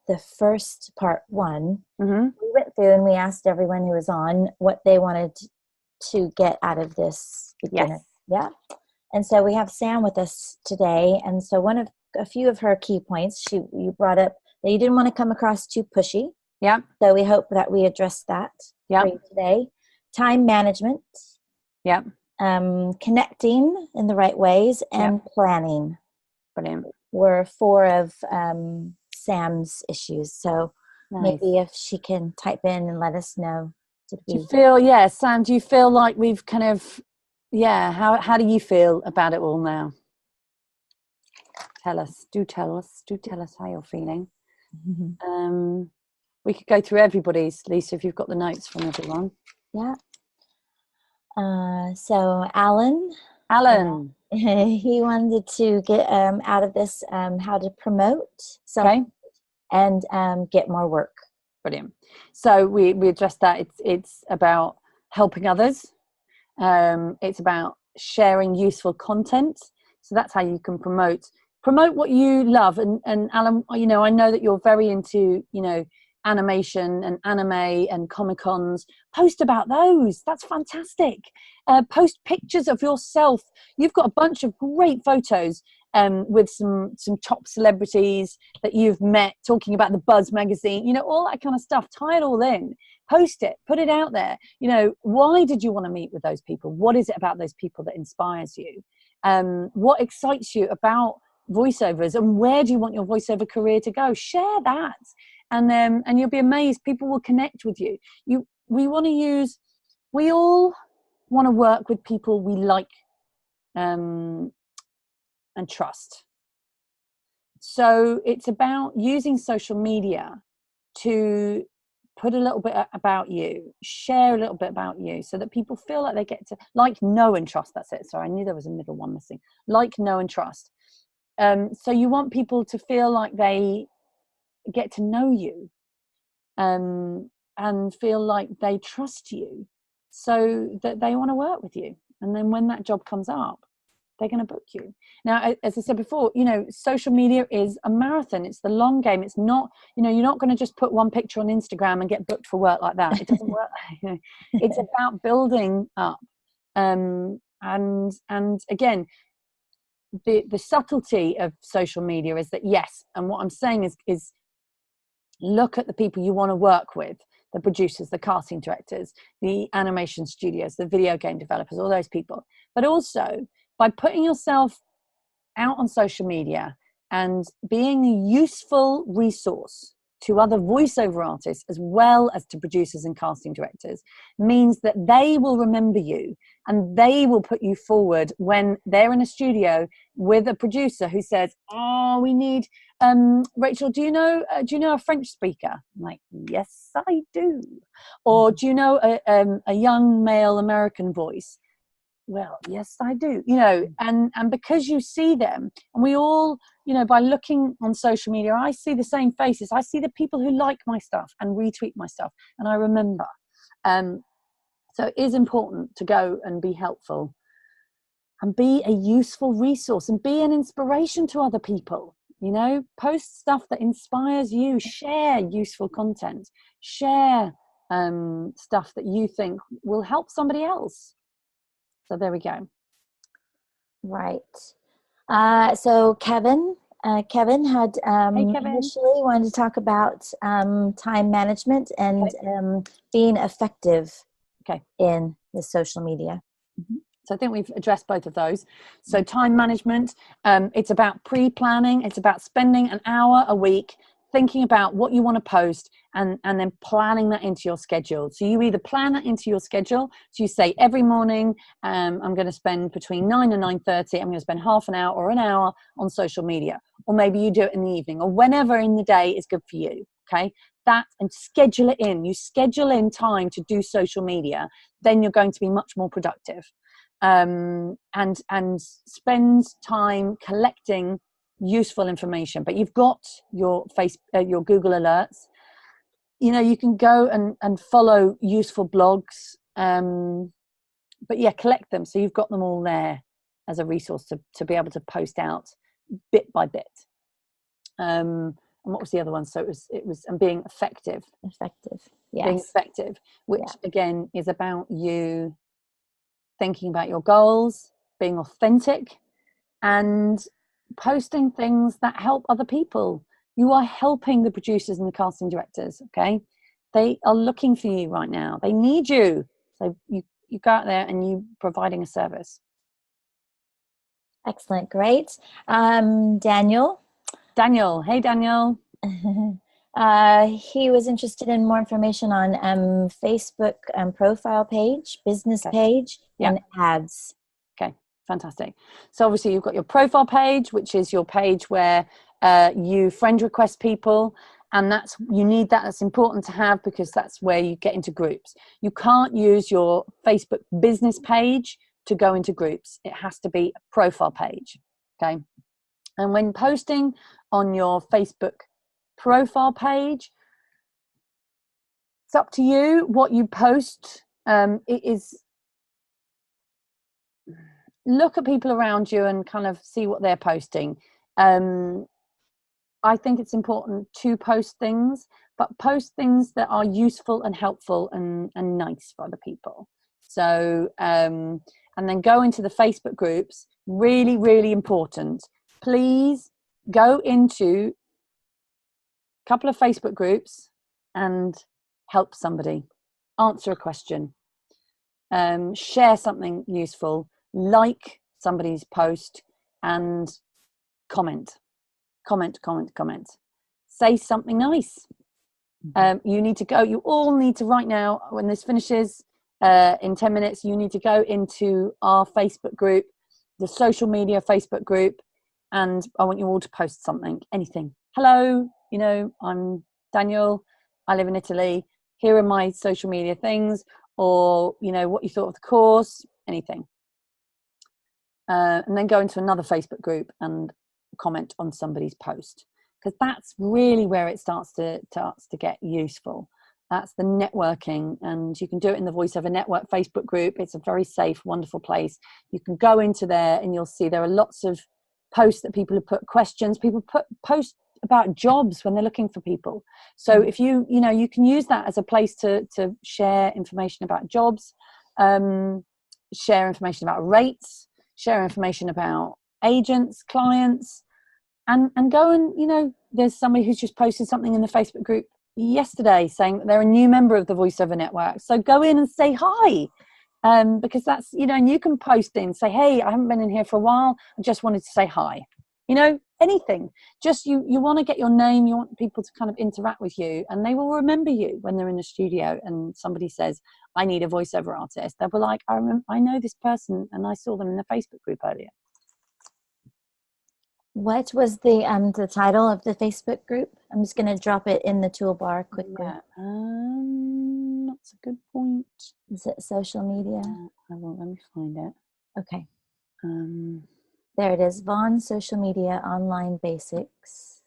the first part 1, we went through and we asked everyone who was on what they wanted to get out of this beginner. Yes. Yeah. And so we have Sam with us today. And so a few of her key points, you brought up that you didn't want to come across too pushy. Yeah. So we hope that we address that for you today. Time management. Yeah. Connecting in the right ways, and planning. Brilliant. Were 4 of Sam's issues. So nice. Maybe if she can type in and let us know. Sam, do you feel like we've kind of, how do you feel about it all now? tell us how you're feeling. We could go through everybody's, Lisa, if you've got the notes from everyone. Yeah. So Alan, he wanted to get out of this how to promote and get more work. Brilliant. So we addressed that. It's about helping others. It's about sharing useful content. So that's how you can promote what you love. And Alan, I know that you're very into, animation and anime and Comic-Cons. Post about those. That's fantastic. Post pictures of yourself. You've got a bunch of great photos with some top celebrities that you've met, talking about the Buzz magazine, all that kind of stuff. Tie it all in. Post it. Put it out there. Why did you want to meet with those people? What is it about those people that inspires you? What excites you about voiceovers, and where do you want your voiceover career to go? Share that. And you'll be amazed. People will connect with you. We all want to work with people we like and trust. So it's about using social media to put a little bit about you, share a little bit about you, so that people feel like they get to like, know, and trust. That's it. Sorry, I knew there was a middle one missing. Like, know, and trust. So you want people to feel like they get to know you and feel like they trust you, so that they want to work with you. And then when that job comes up, they're going to book you. Now, as I said before, social media is a marathon. It's the long game. It's not, you're not going to just put one picture on Instagram and get booked for work like that. It doesn't work. It's about building up. And again, the subtlety of social media is that, yes, and what I'm saying is look at the people you want to work with, the producers, the casting directors, the animation studios, the video game developers, all those people. But also, by putting yourself out on social media and being a useful resource to other voiceover artists, as well as to producers and casting directors, means that they will remember you, and they will put you forward when they're in a studio with a producer who says, "Oh, we need Rachel, do you know a French speaker?" I'm like, "Yes, I do." Or, "Do you know a young male American voice?" "Well, yes, I do." And because you see them, and we all, by looking on social media, I see the same faces. I see the people who like my stuff and retweet my stuff, and I remember. So it is important to go and be helpful and be a useful resource and be an inspiration to other people. Post stuff that inspires you. Share useful content. Share stuff that you think will help somebody else. So there we go. Right. So Kevin had Hey, Kevin. initially wanted to talk about time management and being effective in the social media. Mm-hmm. So I think we've addressed both of those. So time management, it's about pre-planning. It's about spending an hour a week thinking about what you want to post and then planning that into your schedule. So you either plan that into your schedule. So you say, every morning, I'm going to spend between 9 and 9:30. I'm going to spend half an hour or an hour on social media. Or maybe you do it in the evening, or whenever in the day is good for you. Okay. And schedule it in. You schedule in time to do social media, then you're going to be much more productive. And spend time collecting useful information. But you've got your your Google alerts. You can go and follow useful blogs. But yeah, collect them, so you've got them all there as a resource to be able to post out bit by bit. And what was the other one? So it was and being effective. Yes. Being effective, which again is about you thinking about your goals, being authentic, and posting things that help other people. You are helping the producers and the casting directors. Okay, they are looking for you right now. They need you. So you go out there and you providing a service. Excellent. Great. Daniel. Hey, Daniel. He was interested in more information on Facebook profile page, business page, and ads. Okay. Fantastic. So obviously you've got your profile page, which is your page where you friend request people, and that's important to have, because that's where you get into groups. You can't use your Facebook business page to go into groups. It has to be a profile page. Okay. And when posting on your Facebook profile page, it's up to you what you post. Look at people around you and kind of see what they're posting. I think it's important to post things, but post things that are useful and helpful and nice for other people. So, and then go into the Facebook groups. Really, really important. Please go into a couple of Facebook groups and help somebody, answer a question, share something useful, like somebody's post, and comment. Say something nice. You all need to right now, when this finishes in 10 minutes, you need to go into our Facebook group, the social media Facebook group, and I want you all to post something, anything. Hello, I'm Daniel, I live in Italy, here are my social media things, or what you thought of the course, anything. And then go into another Facebook group and comment on somebody's post, because that's really where it starts to get useful. That's the networking, and you can do it in the VoiceOver Network Facebook group. It's a very safe, wonderful place. You can go into there and you'll see there are lots of posts that people have put questions. People post about jobs when they're looking for people. So if you can use that as a place to share information about jobs, share information about rates, share information about agents, clients, and go and, there's somebody who's just posted something in the Facebook group yesterday saying that they're a new member of the VoiceOver Network. So go in and say hi, because that's, and you can post in, say, hey, I haven't been in here for a while. I just wanted to say hi. Anything. Just you want to get your name. You want people to kind of interact with you, and they will remember you when they're in the studio and somebody says, I need a voiceover artist. They'll be like, I know this person and I saw them in the Facebook group earlier. What was the title of the Facebook group? I'm just going to drop it in the toolbar quickly. Yeah. That's a good point. Is it social media? Let me find it. Okay. Have There it is. Vaughn Social Media Online Basics.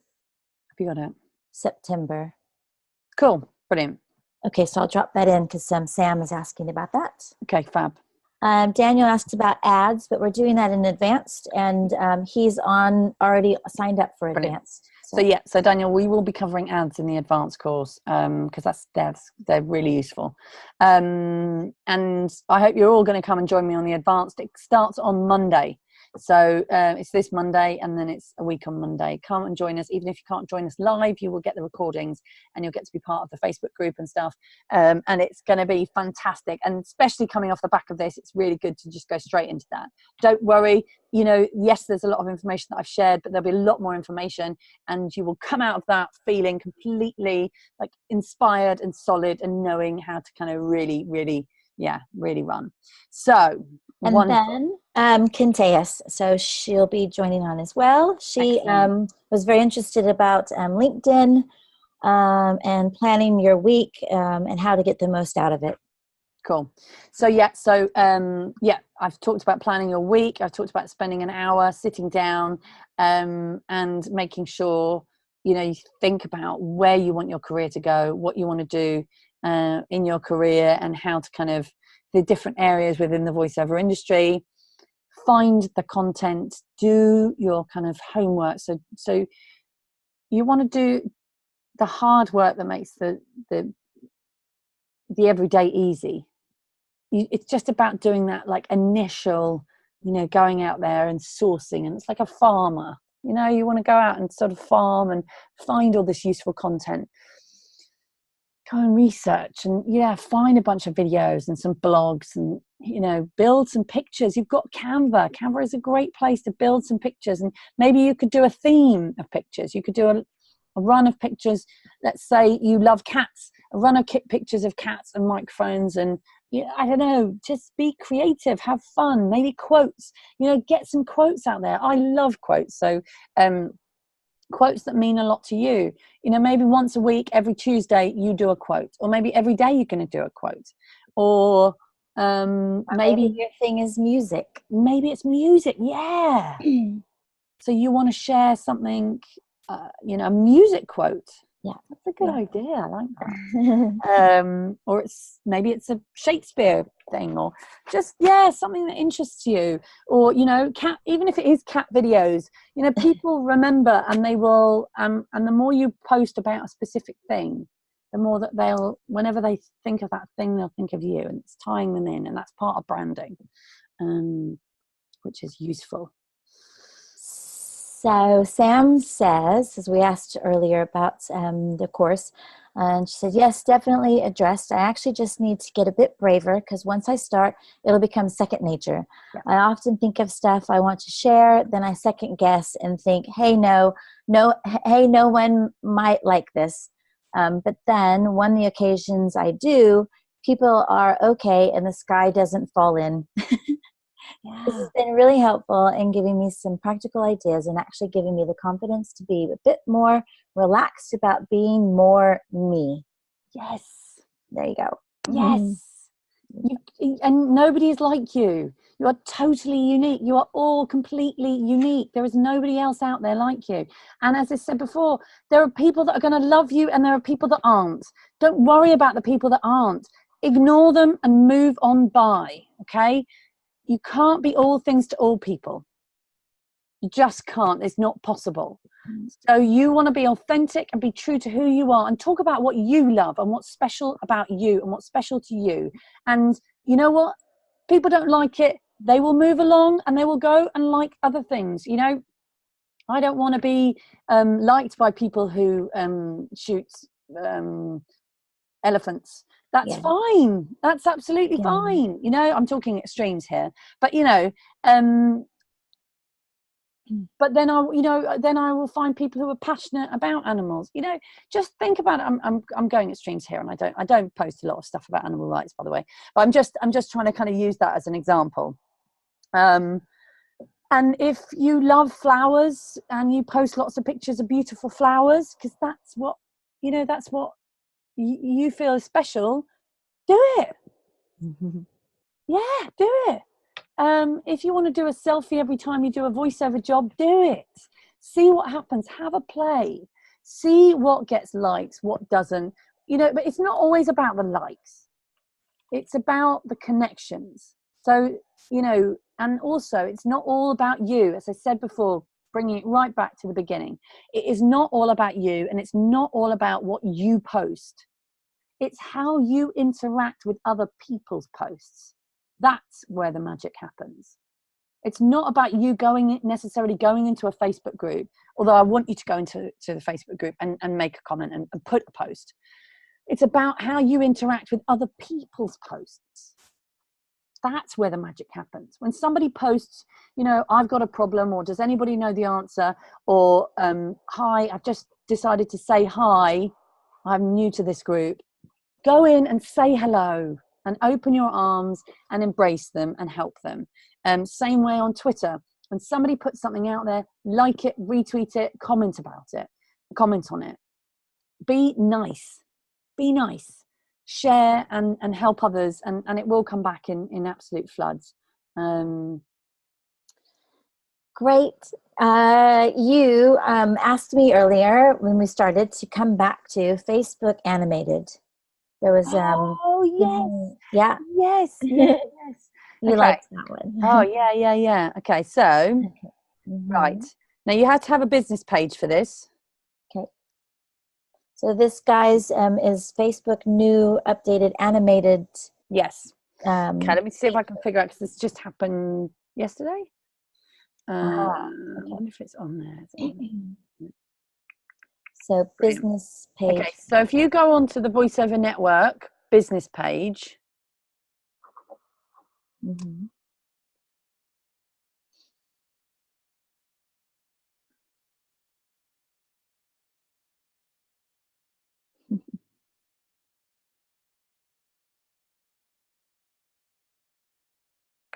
you got it? September. Cool. Brilliant. Okay, so I'll drop that in because Sam is asking about that. Okay, fab. Daniel asked about ads, but we're doing that in advanced, and he's already signed up for advanced. So Daniel, we will be covering ads in the advanced course, because they're really useful. And I hope you're all going to come and join me on the advanced. It starts on Monday. So it's this Monday, and then it's a week on Monday. Come and join us. Even if you can't join us live, you will get the recordings and you'll get to be part of the Facebook group and stuff. And it's going to be fantastic. And especially coming off the back of this, it's really good to just go straight into that. Don't worry. Yes, there's a lot of information that I've shared, but there'll be a lot more information, and you will come out of that feeling completely like inspired and solid and knowing how to kind of really, really, really run. So, and wonderful. Then Kinteas, so she'll be joining on as well. She was very interested about LinkedIn and planning your week and how to get the most out of it. Cool. So I've talked about planning your week. I've talked about spending an hour sitting down and making sure you think about where you want your career to go, what you want to do in your career, and how to kind of the different areas within the voiceover industry. Find the content, do your kind of homework. So you want to do the hard work that makes the everyday easy. It's just about doing that like initial, going out there and sourcing, and it's like a farmer. You want to go out and sort of farm and find all this useful content. Go and research and find a bunch of videos and some blogs and build some pictures. You've got Canva. Canva is a great place to build some pictures, and maybe you could do a theme of pictures. You could do a run of pictures. Let's say you love cats runner pictures of cats and microphones, and I don't know, just be creative, have fun, maybe quotes, get some quotes out there. I love quotes. So quotes that mean a lot to you, maybe once a week, every Tuesday you do a quote, or maybe every day you're going to do a quote, or maybe your thing is music. Maybe it's music. Yeah. So you want to share something, a music quote. Yeah, that's a good idea. I like that. Or maybe it's a Shakespeare thing, or just something that interests you, or cat. Even if it is cat videos, people remember, and they will. And the more you post about a specific thing, the more that whenever they think of that thing, they'll think of you, and it's tying them in, and that's part of branding, which is useful. So Sam says, as we asked earlier about the course, and she said, yes, definitely addressed. I actually just need to get a bit braver, because once I start, it'll become second nature. Yeah. I often think of stuff I want to share, then I second guess and think, hey, no one might like this. But then when the occasions I do, people are okay and the sky doesn't fall in. Yeah. This has been really helpful in giving me some practical ideas and actually giving me the confidence to be a bit more relaxed about being more me. Yes. There you go. Yes. And nobody is like you. You are totally unique. You are all completely unique. There is nobody else out there like you. And as I said before, there are people that are going to love you, and there are people that aren't. Don't worry about the people that aren't. Ignore them and move on by, okay? You can't be all things to all people. You just can't. It's not possible. So you want to be authentic and be true to who you are, and talk about what you love and what's special about you and what's special to you. And you know what? People don't like it. They will move along and they will go and like other things. I don't want to be liked by people who shoot elephants. That's fine. That's absolutely fine. I'm talking extremes here, but but then I will find people who are passionate about animals. Just think about it. I'm going extremes here, and I don't post a lot of stuff about animal rights, by the way, but I'm just trying to kind of use that as an example. And if you love flowers and you post lots of pictures of beautiful flowers, because that's what you feel is special, do it. Yeah, do it. If you want to do a selfie every time you do a voiceover job, do it. See what happens. Have a play. See what gets likes, what doesn't. But it's not always about the likes. It's about the connections. So, and also it's not all about you. As I said before, bringing it right back to the beginning. It is not all about you, and it's not all about what you post. It's how you interact with other people's posts. That's where the magic happens. It's not about you necessarily going into a Facebook group, although I want you to go into the Facebook group and make a comment and put a post. It's about how you interact with other people's posts. That's where the magic happens. When somebody posts, I've got a problem, or does anybody know the answer, or hi, I've just decided to say hi, I'm new to this group. Go in and say hello, and open your arms and embrace them and help them. Same way on Twitter. When somebody puts something out there, like it, retweet it, comment on it. Be nice. Be nice. Share and help others, and it will come back in absolute floods. Great. You asked me earlier when we started to come back to Facebook Animated. There was yes. You liked that one. Oh yeah. Okay, so right now you have to have a business page for this. Okay. So this guy's is Facebook new updated animated. Yes. Okay, let me see if I can figure out, because this just happened yesterday. I wonder if it's on there. So business page. Okay, so if you go onto the VoiceOver Network business page.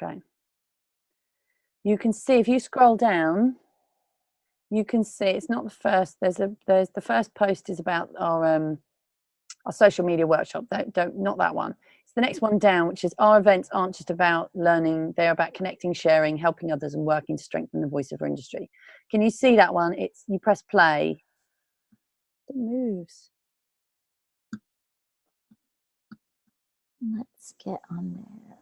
Okay. You can see if you scroll down, you can see it's not the first. There's the first post is about our social media workshop. Not that one. It's the next one down, which is our events aren't just about learning; they're about connecting, sharing, helping others, and working to strengthen the voice of our industry. Can you see that one? It's you press play. It moves. Let's get on there.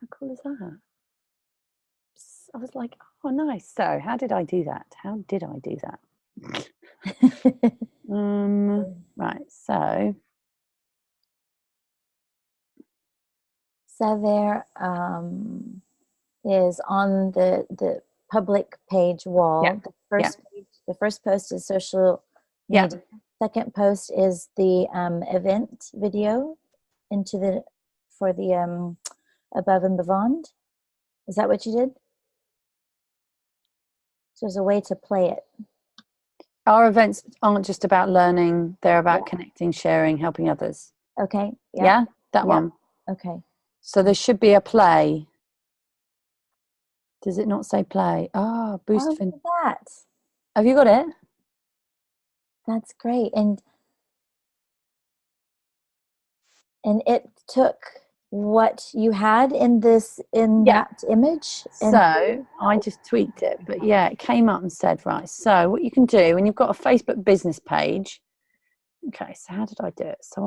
How cool is that? I was like, oh, nice. So how did I do that? How did I do that? Right, so there is on the public page wall. Yeah. The first post is social Yeah. media. Second post is the event video for the Above and Beyond. Is that what you did? So there's a way to play it. our events aren't just about learning, they're about connecting, sharing, helping others. Okay. Yeah, that one. Okay. So there should be a play. Does it not say play? Ah, boost. Look at that. Have you got it? That's great. And it took what you had in that image. So I just tweaked it, but yeah, it came up and said, right, so what you can do when you've got a Facebook business page. Okay, so how did I do it? So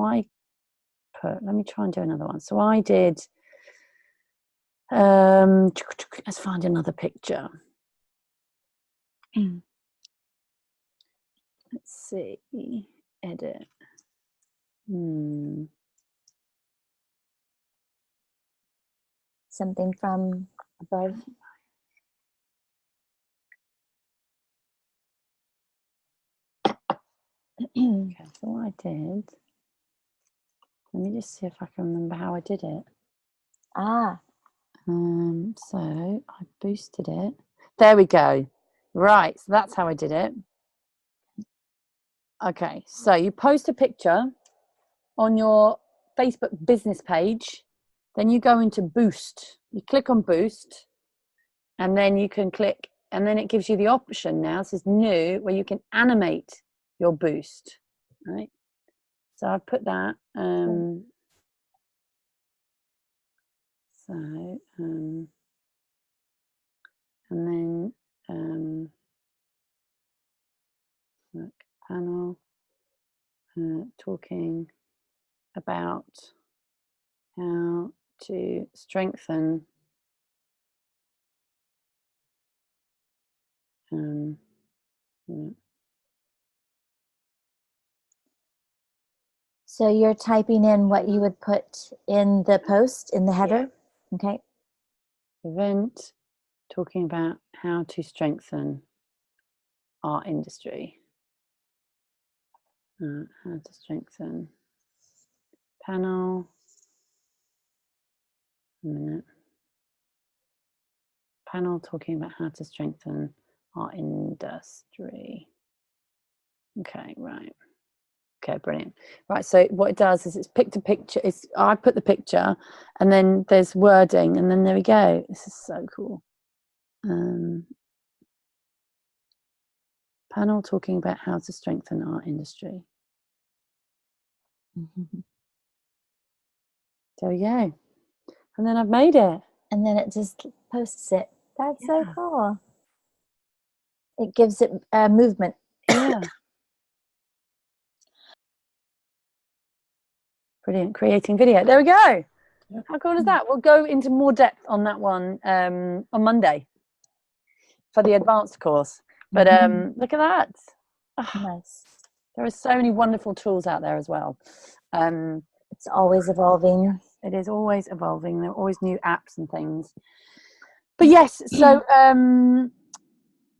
let me try and do another one. So I did, let's find another picture. Let's see, edit. Something from above. Okay, so what I did, let me just see if I can remember how I did it. So I boosted it. There we go. Right, so that's how I did it. Okay, so you post a picture on your Facebook business page, then you go into boost. You click on boost, and then you can click, and then it gives you the option now, it says new, where you can animate your boost, right? So I've put that. And then look, panel talking about how to strengthen So you're typing in what you would put in the post, in the header? Yeah. Okay. Event talking about how to strengthen our industry. How to strengthen panel. A minute. Panel talking about how to strengthen our industry. Okay, right. Okay, brilliant. Right, so what it does is it's picked a picture. I put the picture, and then there's wording, and then there we go. This is so cool. Panel talking about how to strengthen our industry. There we go. And then I've made it. And then it just posts it. That's so cool. It gives it movement. Yeah. Brilliant. Creating video. There we go. How cool is that? We'll go into more depth on that one on Monday for the advanced course. But look at that. Nice. There are so many wonderful tools out there as well. It's always evolving. It is always evolving. There are always new apps and things. But yes, so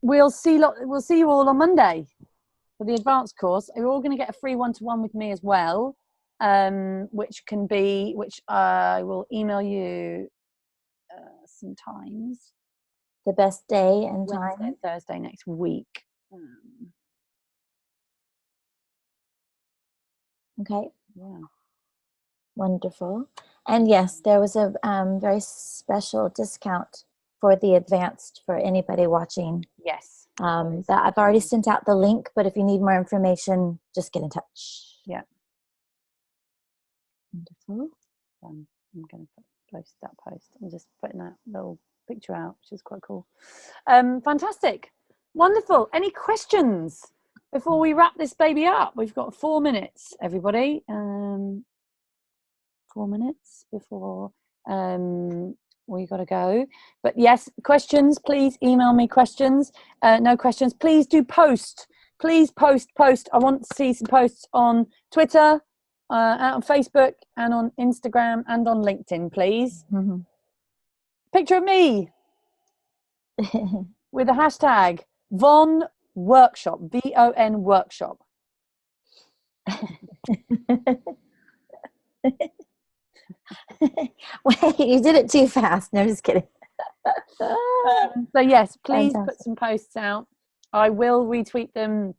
we'll see you all on Monday for the advanced course. You're all going to get a free one-to-one with me as well, which I will email you sometimes. The best day and Wednesday, time. Thursday next week. Okay. Yeah. Wonderful. And yes, there was a very special discount for the advanced for anybody watching. Yes. That I've already sent out the link, but if you need more information, just get in touch. Yeah. Wonderful. I'm going to post that post. I'm just putting that little picture out, which is quite cool. Fantastic. Wonderful. Any questions before we wrap this baby up? We've got 4 minutes, everybody. 4 minutes before we got to go. But yes, questions, please email me questions. No questions, please do post. Please post. I want to see some posts on Twitter, out on Facebook, and on Instagram, and on LinkedIn, please. Mm-hmm. Picture of me with the hashtag Von Workshop, VON Workshop. Wait, you did it too fast. No, just kidding. So yes, please Fantastic. put some posts out. I will retweet them,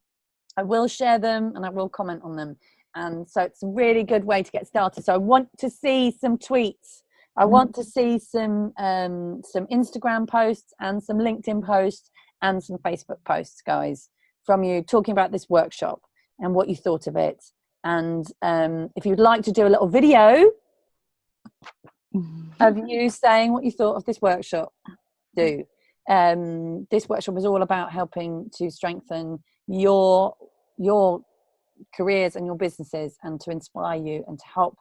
I will share them, and I will comment on them. And so it's a really good way to get started. So I want to see some tweets. I want to see some Instagram posts and some LinkedIn posts and some Facebook posts, guys, from you talking about this workshop and what you thought of it. And if you'd like to do a little video of you saying what you thought of this workshop, do. This workshop is all about helping to strengthen your careers and your businesses, and to inspire you and to help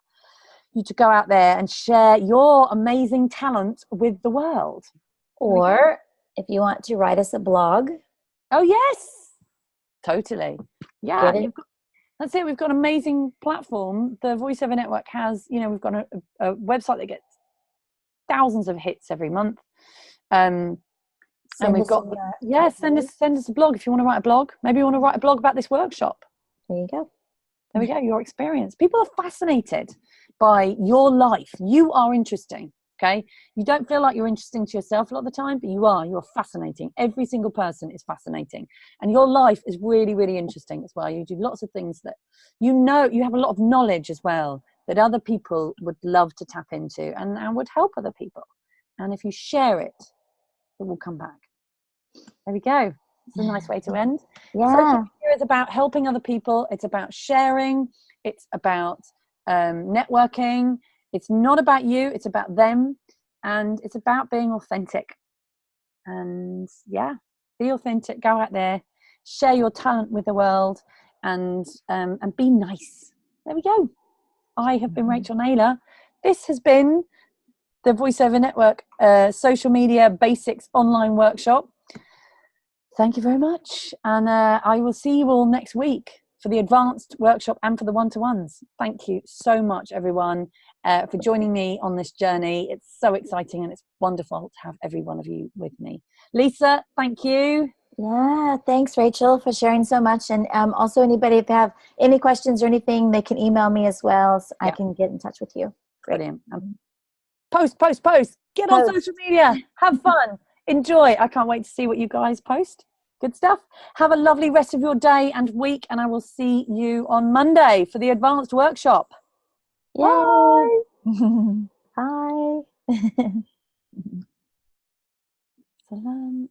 you to go out there and share your amazing talent with the world. Or if you want to write us a blog. Oh yes, totally. Yeah, Get it? that's it. We've got an amazing platform. The Voiceover Network has, we've got a website that gets thousands of hits every month. And we've got, send us a blog if you want to write a blog. Maybe you want to write a blog about this workshop. There you go. There we go, your experience. People are fascinated by your life. You are interesting, okay? You don't feel like you're interesting to yourself a lot of the time, but you are. You're fascinating. Every single person is fascinating. And your life is really, really interesting as well. You do lots of things that you have a lot of knowledge as well that other people would love to tap into and would help other people. And if you share it, it will come back. There we go. It's a nice way to end. Yeah. Social media is about helping other people. It's about sharing. It's about networking. It's not about you. It's about them. And it's about being authentic. And yeah, be authentic. Go out there. Share your talent with the world. And be nice. There we go. I have been Rachel Naylor. This has been the Voiceover Network Social Media Basics Online Workshop. Thank you very much. And I will see you all next week for the advanced workshop and for the one-to-ones. Thank you so much, everyone, for joining me on this journey. It's so exciting and it's wonderful to have every one of you with me. Lisa, thank you. Yeah, thanks, Rachel, for sharing so much. And also anybody, if they have any questions or anything, they can email me as well, so I can get in touch with you. Brilliant. Post. Get on social media. Have fun. Enjoy. I can't wait to see what you guys post. Good stuff. Have a lovely rest of your day and week, and I will see you on Monday for the advanced workshop. Yay. Bye. Excellent.